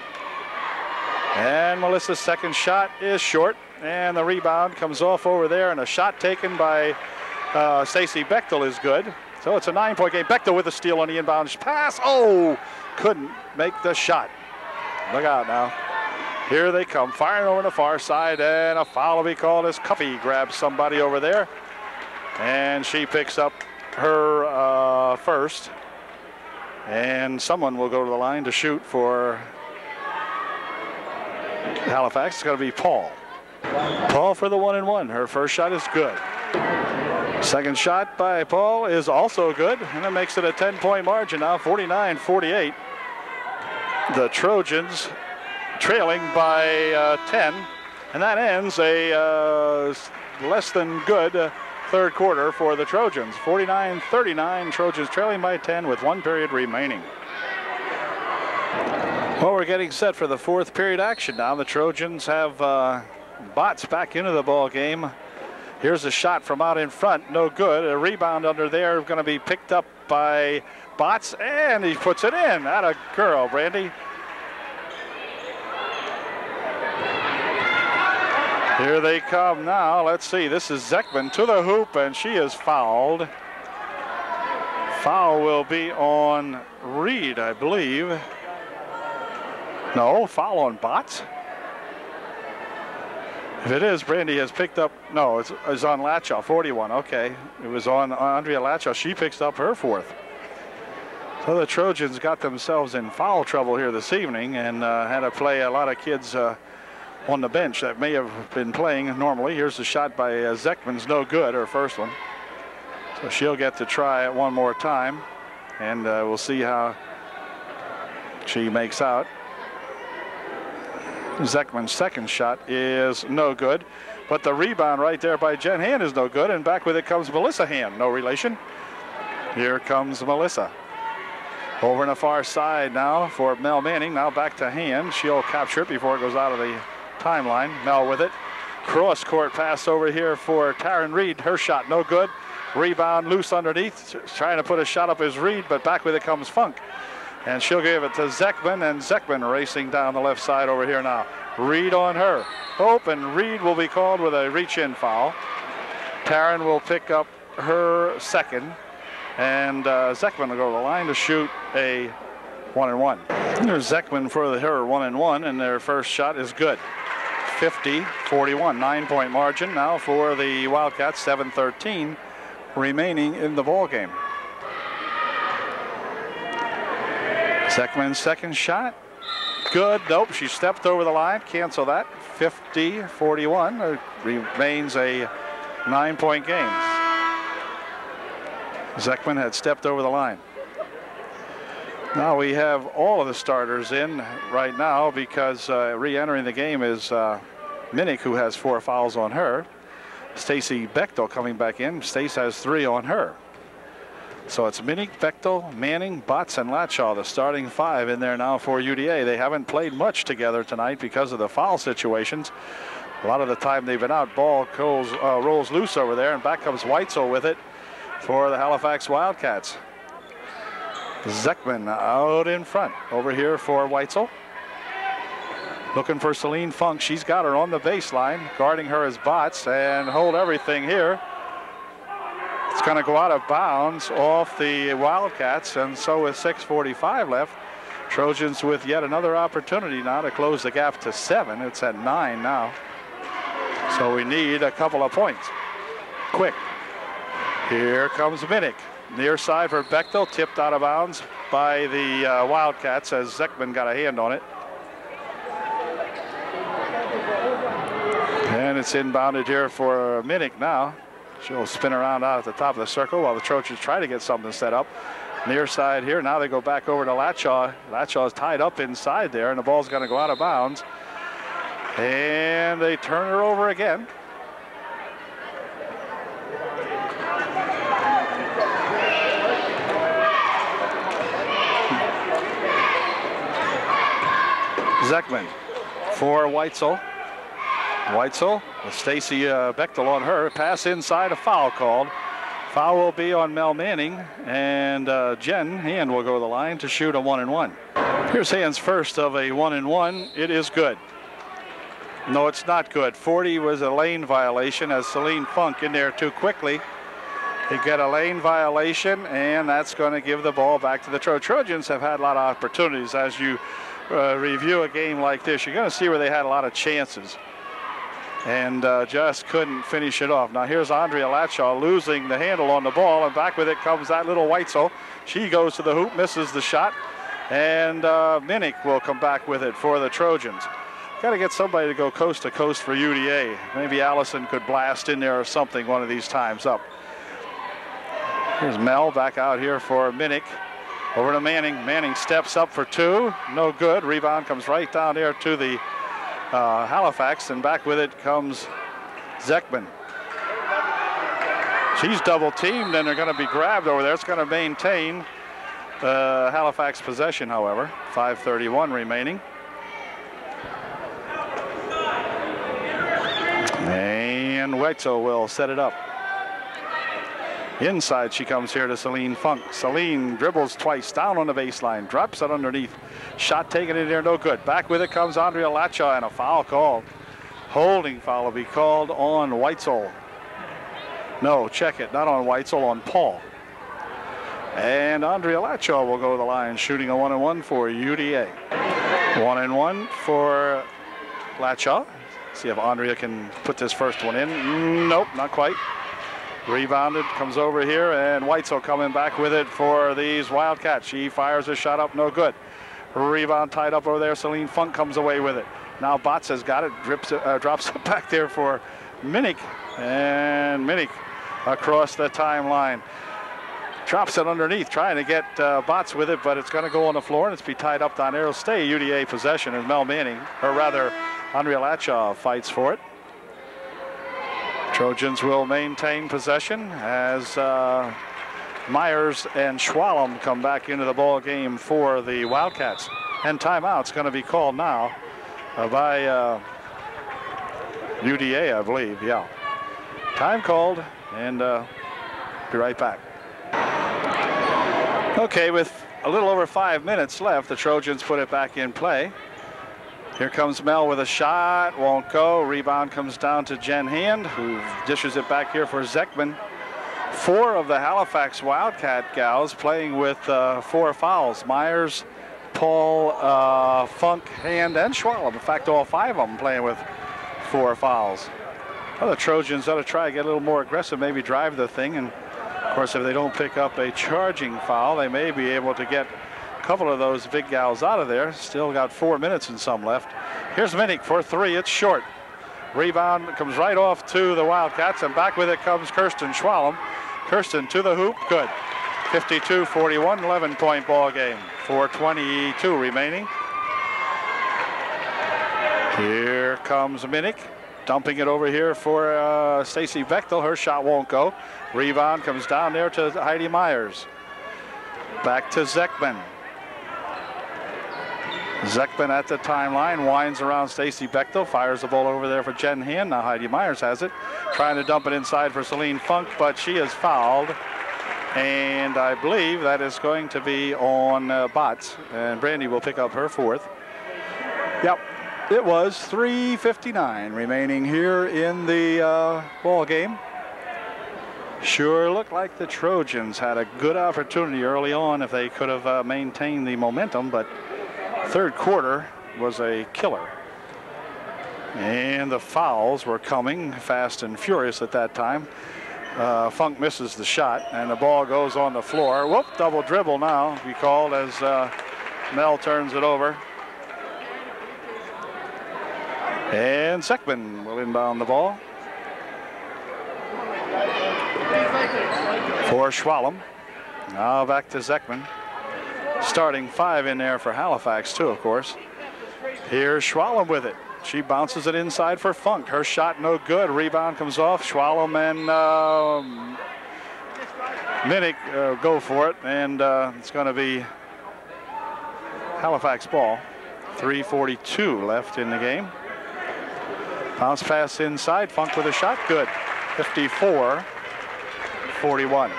And Melissa's second shot is short, and the rebound comes off over there, and a shot taken by Stacey Bechtel is good. So it's a 9-point game. Bechtel with a steal on the inbound pass. Oh, couldn't make the shot. Look out now. Here they come, firing over the far side, and a foul will be called as Cuffey grabs somebody over there. And she picks up her first. And someone will go to the line to shoot for Halifax. It's going to be Paul. Paul for the 1-and-1. Her first shot is good. Second shot by Paul is also good, and it makes it a 10-point margin now, 49-48. The Trojans trailing by 10, and that ends a less than good third quarter for the Trojans. 49-39, Trojans trailing by 10 with 1 period remaining. Well, we're getting set for the fourth period action now. The Trojans have Botts back into the ball game. Here's a shot from out in front, no good. A rebound under there going to be picked up by Botts, and he puts it in. Atta girl, Brandy. Here they come now. Let's see. This is Zekman to the hoop, and she is fouled. Foul will be on Reed, I believe. No, foul on Botts. If it is, Brandy has picked up. No, it's on Latchaw, 41. Okay, it was on Andrea Latchaw. She picks up her fourth. So the Trojans got themselves in foul trouble here this evening, and had to play a lot of kids on the bench that may have been playing normally. Here's the shot by Zekman's no good, her first one. So she'll get to try it one more time, and we'll see how she makes out. Zekman's second shot is no good, but the rebound right there by Jen Hand is no good, and back with it comes Melissa Hand, no relation. Here comes Melissa. Over on the far side now for Mel Manning, now back to Hand. She'll capture it before it goes out of the timeline. Mel with it. Cross court pass over here for Taryn Reed. Her shot no good. Rebound loose underneath. Trying to put a shot up as Reed, but back with it comes Funk. And she'll give it to Zekman, and Zekman racing down the left side over here now. Reed on her. And Reed will be called with a reach-in foul. Taryn will pick up her second, and Zekman will go to the line to shoot a 1-and-1. There's Zekman for her 1-and-1, and their first shot is good. 50-41, 9-point margin now for the Wildcats, 7:13 remaining in the ball game. Zekman's second shot, good. Nope, she stepped over the line. Cancel that. 50-41. It remains a 9-point game. Zekman had stepped over the line. Now we have all of the starters in right now because re-entering the game is Minnick, who has 4 fouls on her. Stacey Bechtel coming back in. Stace has 3 on her. So it's Minnick, Bechtel, Manning, Botts, and Latchaw, the starting 5 in there now for UDA. They haven't played much together tonight because of the foul situations. A lot of the time they've been out. Ball rolls loose over there, and back comes Weitzel with it for the Halifax Wildcats. Zekman out in front over here for Weitzel. Looking for Celine Funk. She's got her on the baseline. Guarding her is Botts, and hold everything here. It's going to go out of bounds off the Wildcats, and so with 6:45 left, Trojans with yet another opportunity now to close the gap to 7. It's at 9 now. So we need a couple of points. Quick. Here comes Minnick. Near side for Bechtel, tipped out of bounds by the Wildcats as Zekman got a hand on it. And it's inbounded here for Minnick now. She'll spin around out at the top of the circle while the Trojans try to get something set up. Near side here, now they go back over to Latshaw. Latshaw is tied up inside there, and the ball's going to go out of bounds. And they turn her over again. Zekman for Weitzel. Weitzel with Stacy Bechtel on her. Pass inside, a foul called. Foul will be on Mel Manning, and Jen Hand will go to the line to shoot a 1-and-1. Here's Hand's first of a 1-and-1. It is good. No, it's not good. 40 was a lane violation as Celine Funk in there too quickly. They get a lane violation, and that's going to give the ball back to the Trojans. Have had a lot of opportunities. As you review a game like this, you're going to see where they had a lot of chances and just couldn't finish it off. Now here's Andrea Latshaw losing the handle on the ball, and back with it comes that little Weitzel. She goes to the hoop, misses the shot, and Minnick will come back with it for the Trojans. Got to get somebody to go coast to coast for UDA. Maybe Allison could blast in there or something one of these times up. Here's Mel back out here for Minnick. Over to Manning. Manning steps up for 2. No good. Rebound comes right down there to the Halifax, and back with it comes Zekman. She's double teamed, and they're going to be grabbed over there. It's going to maintain Halifax possession, however. 5:31 remaining. And Weitzel will set it up. Inside she comes here to Celine Funk. Celine dribbles twice down on the baseline, drops it underneath. Shot taken in there, no good. Back with it comes Andrea Latshaw, and a foul called. Holding foul will be called on Weitzel. No, check it, not on Weitzel, on Paul. And Andrea Latshaw will go to the line, shooting a 1-and-1 for UDA. 1-and-1 for Latshaw. See if Andrea can put this first one in. Nope, not quite. Rebounded, comes over here, and Weitzel coming back with it for these Wildcats. She fires a shot up, no good. Rebound tied up over there. Celine Funk comes away with it. Now Botts has got it, drops it back there for Minnick, and Minnick across the timeline. Drops it underneath, trying to get Botts with it, but it's going to go on the floor, and it's be tied up down there. It'll stay UDA possession as Mel Manning, or rather Andrea Latshaw, fights for it. Trojans will maintain possession as Myers and Schwalm come back into the ball game for the Wildcats. And timeout's going to be called now by UDA, I believe. Yeah. Time called, and be right back. Okay, with a little over 5 minutes left, the Trojans put it back in play. Here comes Mel with a shot, won't go. Rebound comes down to Jen Hand, who dishes it back here for Zekman. 4 of the Halifax Wildcat gals playing with 4 fouls. Myers, Paul, Funk, Hand, and Schwalm. In fact, all 5 of them playing with 4 fouls. Well, the Trojans ought to try to get a little more aggressive, maybe drive the thing. And, of course, if they don't pick up a charging foul, they may be able to get couple of those big gals out of there. Still got 4 minutes and some left. Here's Minnick for 3. It's short. Rebound comes right off to the Wildcats, and back with it comes Kirsten Schwalm. Kirsten to the hoop. Good. 52-41, 11-point ball game. 4:22 remaining. Here comes Minnick, dumping it over here for Stacy Bechtel. Her shot won't go. Rebound comes down there to Heidi Myers. Back to Zekman. Zekman at the timeline, winds around Stacy Bechtel, fires the ball over there for Jen Hand. Now Heidi Myers has it, trying to dump it inside for Celine Funk, but she is fouled. And I believe that is going to be on Botts, and Brandy will pick up her 4th. Yep, It was 3:59 remaining here in the ball game. Sure looked like the Trojans had a good opportunity early on if they could have maintained the momentum, but third quarter was a killer. And the fouls were coming fast and furious at that time. Funk misses the shot, and the ball goes on the floor. Whoop, double dribble now, be called as Mel turns it over. And Zekman will inbound the ball for Schwalm. Now back to Zekman. Starting five in there for Halifax too, of course. Here's Schwalm with it. She bounces it inside for Funk. Her shot no good. Rebound comes off. Schwalm and Minnick go for it, and it's going to be Halifax ball. 3:42 left in the game. Bounce pass inside. Funk with a shot. Good. 54-41.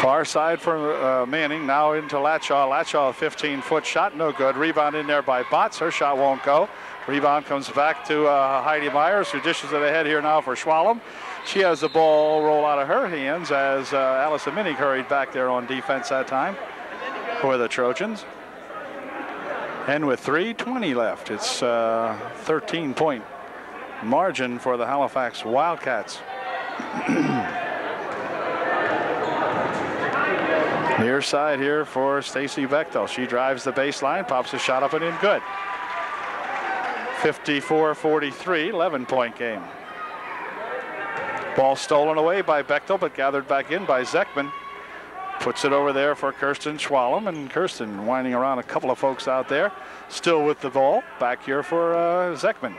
Far side for Manning. Now into Latshaw. Latshaw, a 15-foot shot. No good. Rebound in there by Botts. Her shot won't go. Rebound comes back to Heidi Myers, who dishes it ahead here now for Schwalm. She has the ball roll out of her hands as Allison Minnick hurried back there on defense that time for the Trojans. And with 3:20 left, it's 13-point margin for the Halifax Wildcats. Near side here for Stacy Bechtel. She drives the baseline, pops a shot up and in, good. 54-43, 11-point game. Ball stolen away by Bechtel, but gathered back in by Zekman. Puts it over there for Kirsten Schwalm, and Kirsten winding around a couple of folks out there. Still with the ball. Back here for Zekman.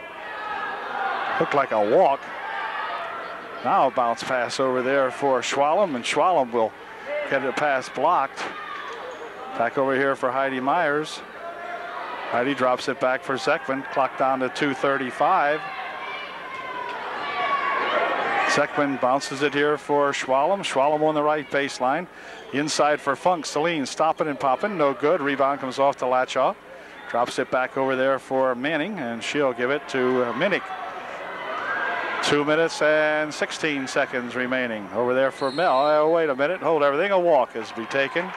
Looked like a walk. Now a bounce pass over there for Schwalm, and Schwalm will get a pass blocked. Back over here for Heidi Myers. Heidi drops it back for Zekman. Clock down to 2:35. Zekman bounces it here for Schwalm. Schwalm on the right baseline. Inside for Funk. Celine stopping and popping. No good. Rebound comes off to Latshaw. Drops it back over there for Manning, and she'll give it to Minnick. 2 minutes and 16 seconds remaining. Over there for Mel. Oh, wait a minute. Hold everything. A walk is to be taken.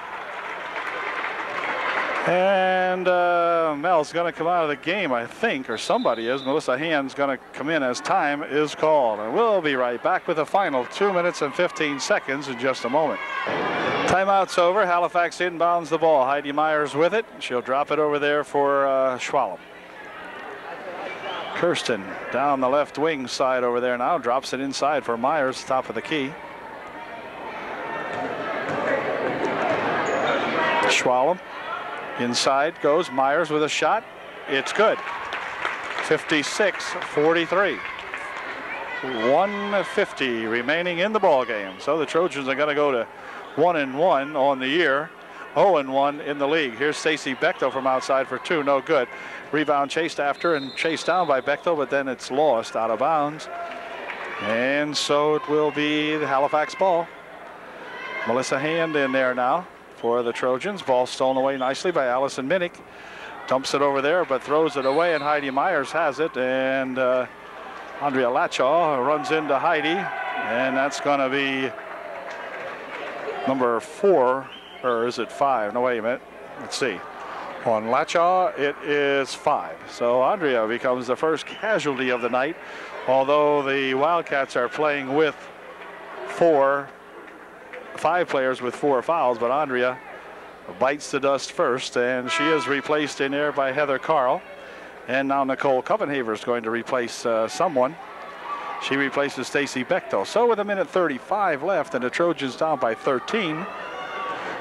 And Mel's going to come out of the game, I think, or somebody is. Melissa Hand's going to come in as time is called. And we'll be right back with the final 2 minutes and 15 seconds in just a moment. Timeout's over. Halifax inbounds the ball. Heidi Myers with it. She'll drop it over there for Schwalm. Kirsten down the left wing side over there now. Drops it inside for Myers, top of the key. Schwalm. Inside goes Myers with a shot. It's good. 56-43. 1:50 remaining in the ball game. So the Trojans are going to go to 1-1 on the year. 0-1 in the league. Here's Stacy Bechtel from outside for two. No good. Rebound chased after and chased down by Bechtel, but then it's lost out of bounds. And so it will be the Halifax ball. Melissa Hand in there now for the Trojans. Ball stolen away nicely by Allison Minnick. Dumps it over there, but throws it away, and Heidi Myers has it. And Andrea Latshaw runs into Heidi, and that's going to be number 4, or is it 5? No, wait a minute. Let's see. On Latshaw, it is 5. So Andrea becomes the first casualty of the night, although the Wildcats are playing with 5 players with 4 fouls, but Andrea bites the dust first, and she is replaced in there by Heather Carl. And now Nicole Copenhaver is going to replace someone. She replaces Stacy Bechtel. So with 1:35 left and the Trojans down by 13,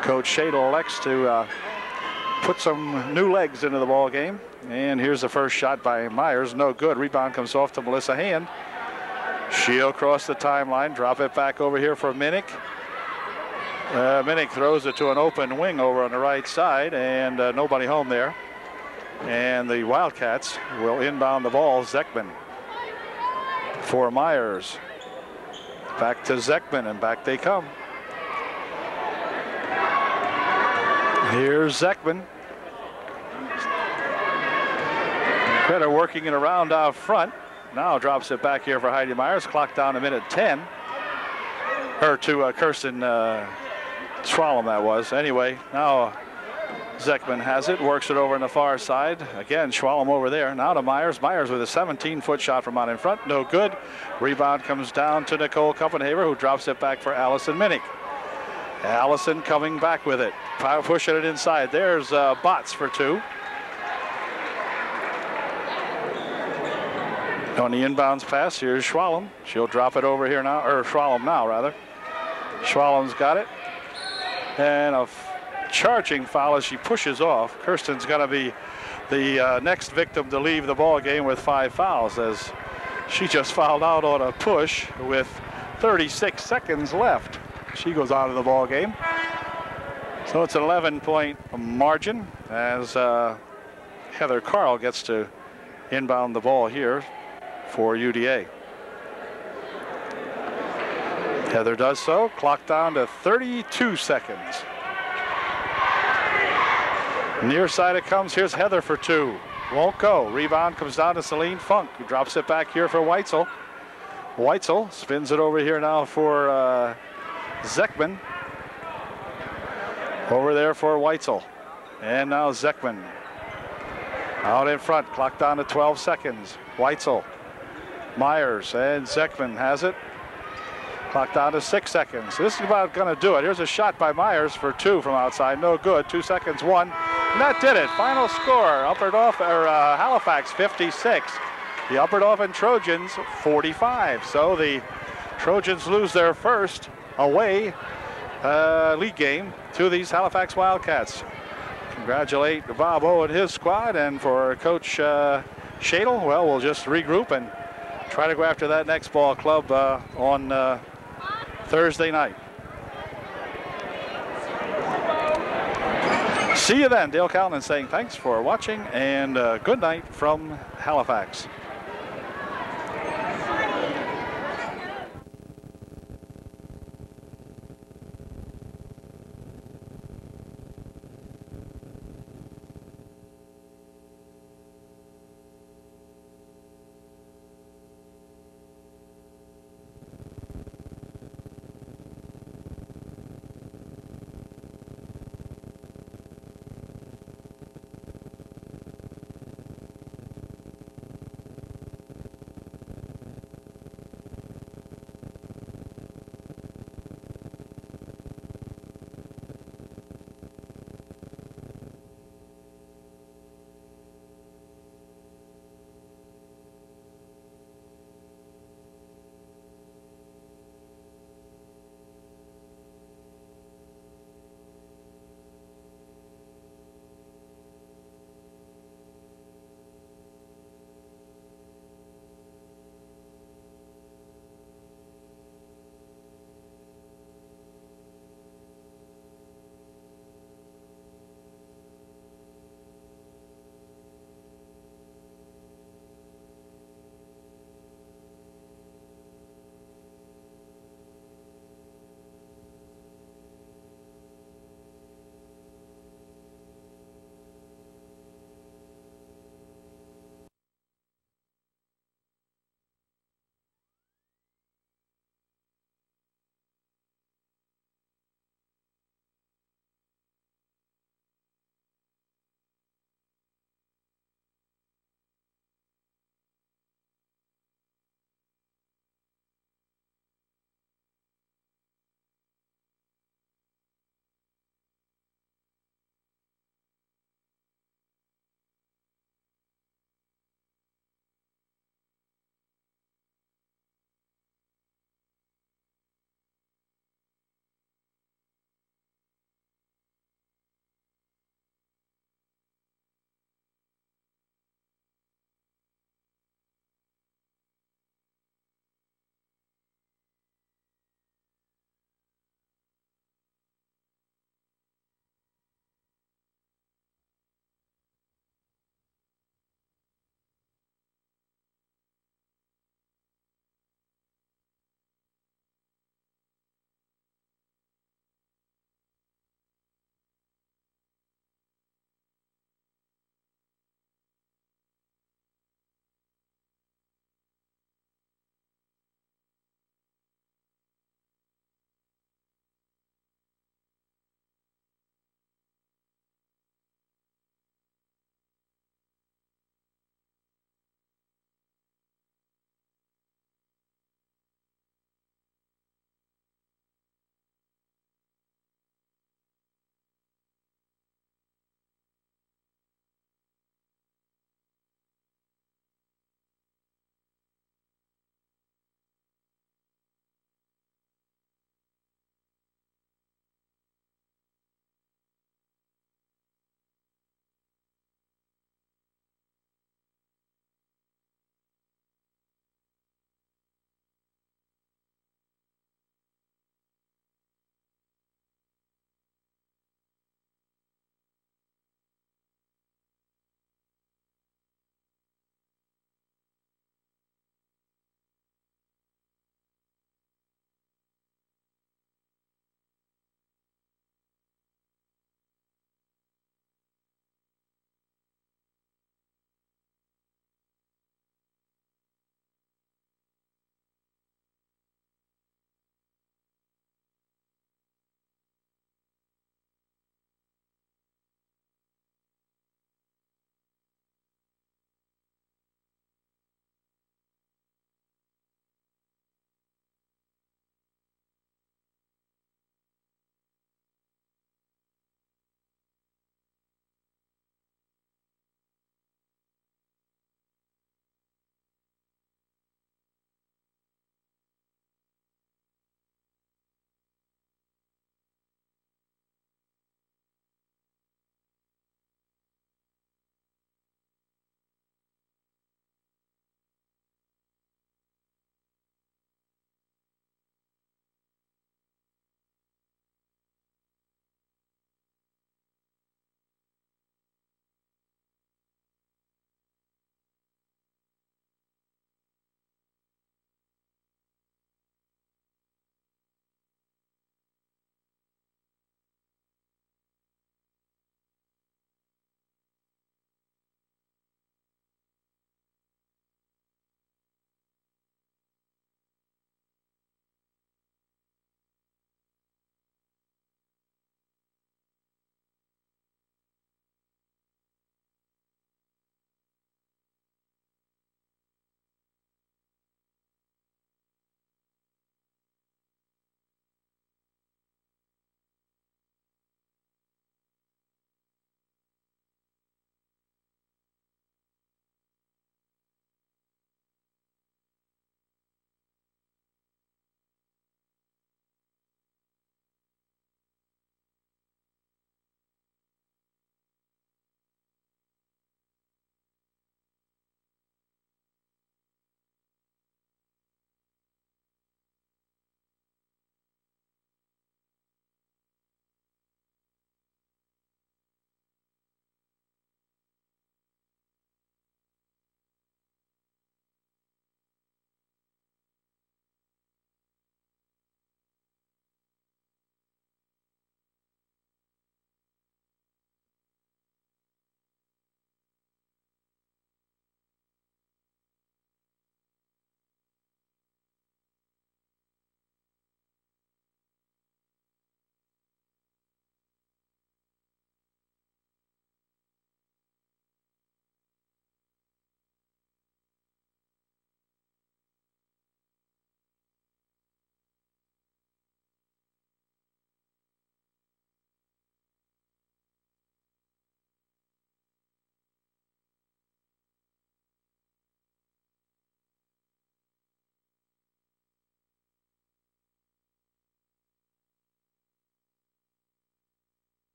Coach Shadle elects to put some new legs into the ball game. And here's the first shot by Myers. No good. Rebound comes off to Melissa Hand. She'll cross the timeline, drop it back over here for Minnick. Minnick throws it to an open wing over on the right side, and nobody home there. And the Wildcats will inbound the ball. Zekman for Myers. Back to Zekman, and back they come. Here's Zekman. Critter working it around out front. Now drops it back here for Heidi Myers. Clock down to minute 10. Or to Kirsten Schwalm, that was. Anyway, now Zekman has it, works it over on the far side. Again, Schwalm over there. Now to Myers. Myers with a 17-foot shot from out in front. No good. Rebound comes down to Nicole Kuppenhaver, who drops it back for Allison Minnick. Allison coming back with it. Pushing it inside. There's Botts for two. On the inbounds pass, here's Schwalm. She'll drop it over here now, or Schwalm now, rather. Schwalm's got it. And a charging foul as she pushes off. Kirsten's going to be the next victim to leave the ball game with 5 fouls, as she just fouled out on a push with 36 seconds left. She goes out of the ball game. So it's an 11-point margin as Heather Carl gets to inbound the ball here for UDA. Heather does so. Clock down to 32 seconds. Near side it comes. Here's Heather for two. Won't go. Rebound comes down to Celine Funk, who drops it back here for Weitzel. Weitzel spins it over here now for Zekman. Over there for Weitzel. And now Zekman. Out in front. Clock down to 12 seconds. Weitzel. Myers and Zekman has it. Clock down to 6 seconds. This is about going to do it. Here's a shot by Myers for two from outside. No good. 2 seconds, one. And that did it. Final score. Halifax 56. The Upper Trojans 45. So the Trojans lose their first away league game to these Halifax Wildcats. Congratulate Bob O and his squad, and for Coach Shadle, well, we'll just regroup and try to go after that next ball club on Thursday night. See you then. Dale Calnon saying thanks for watching, and good night from Halifax.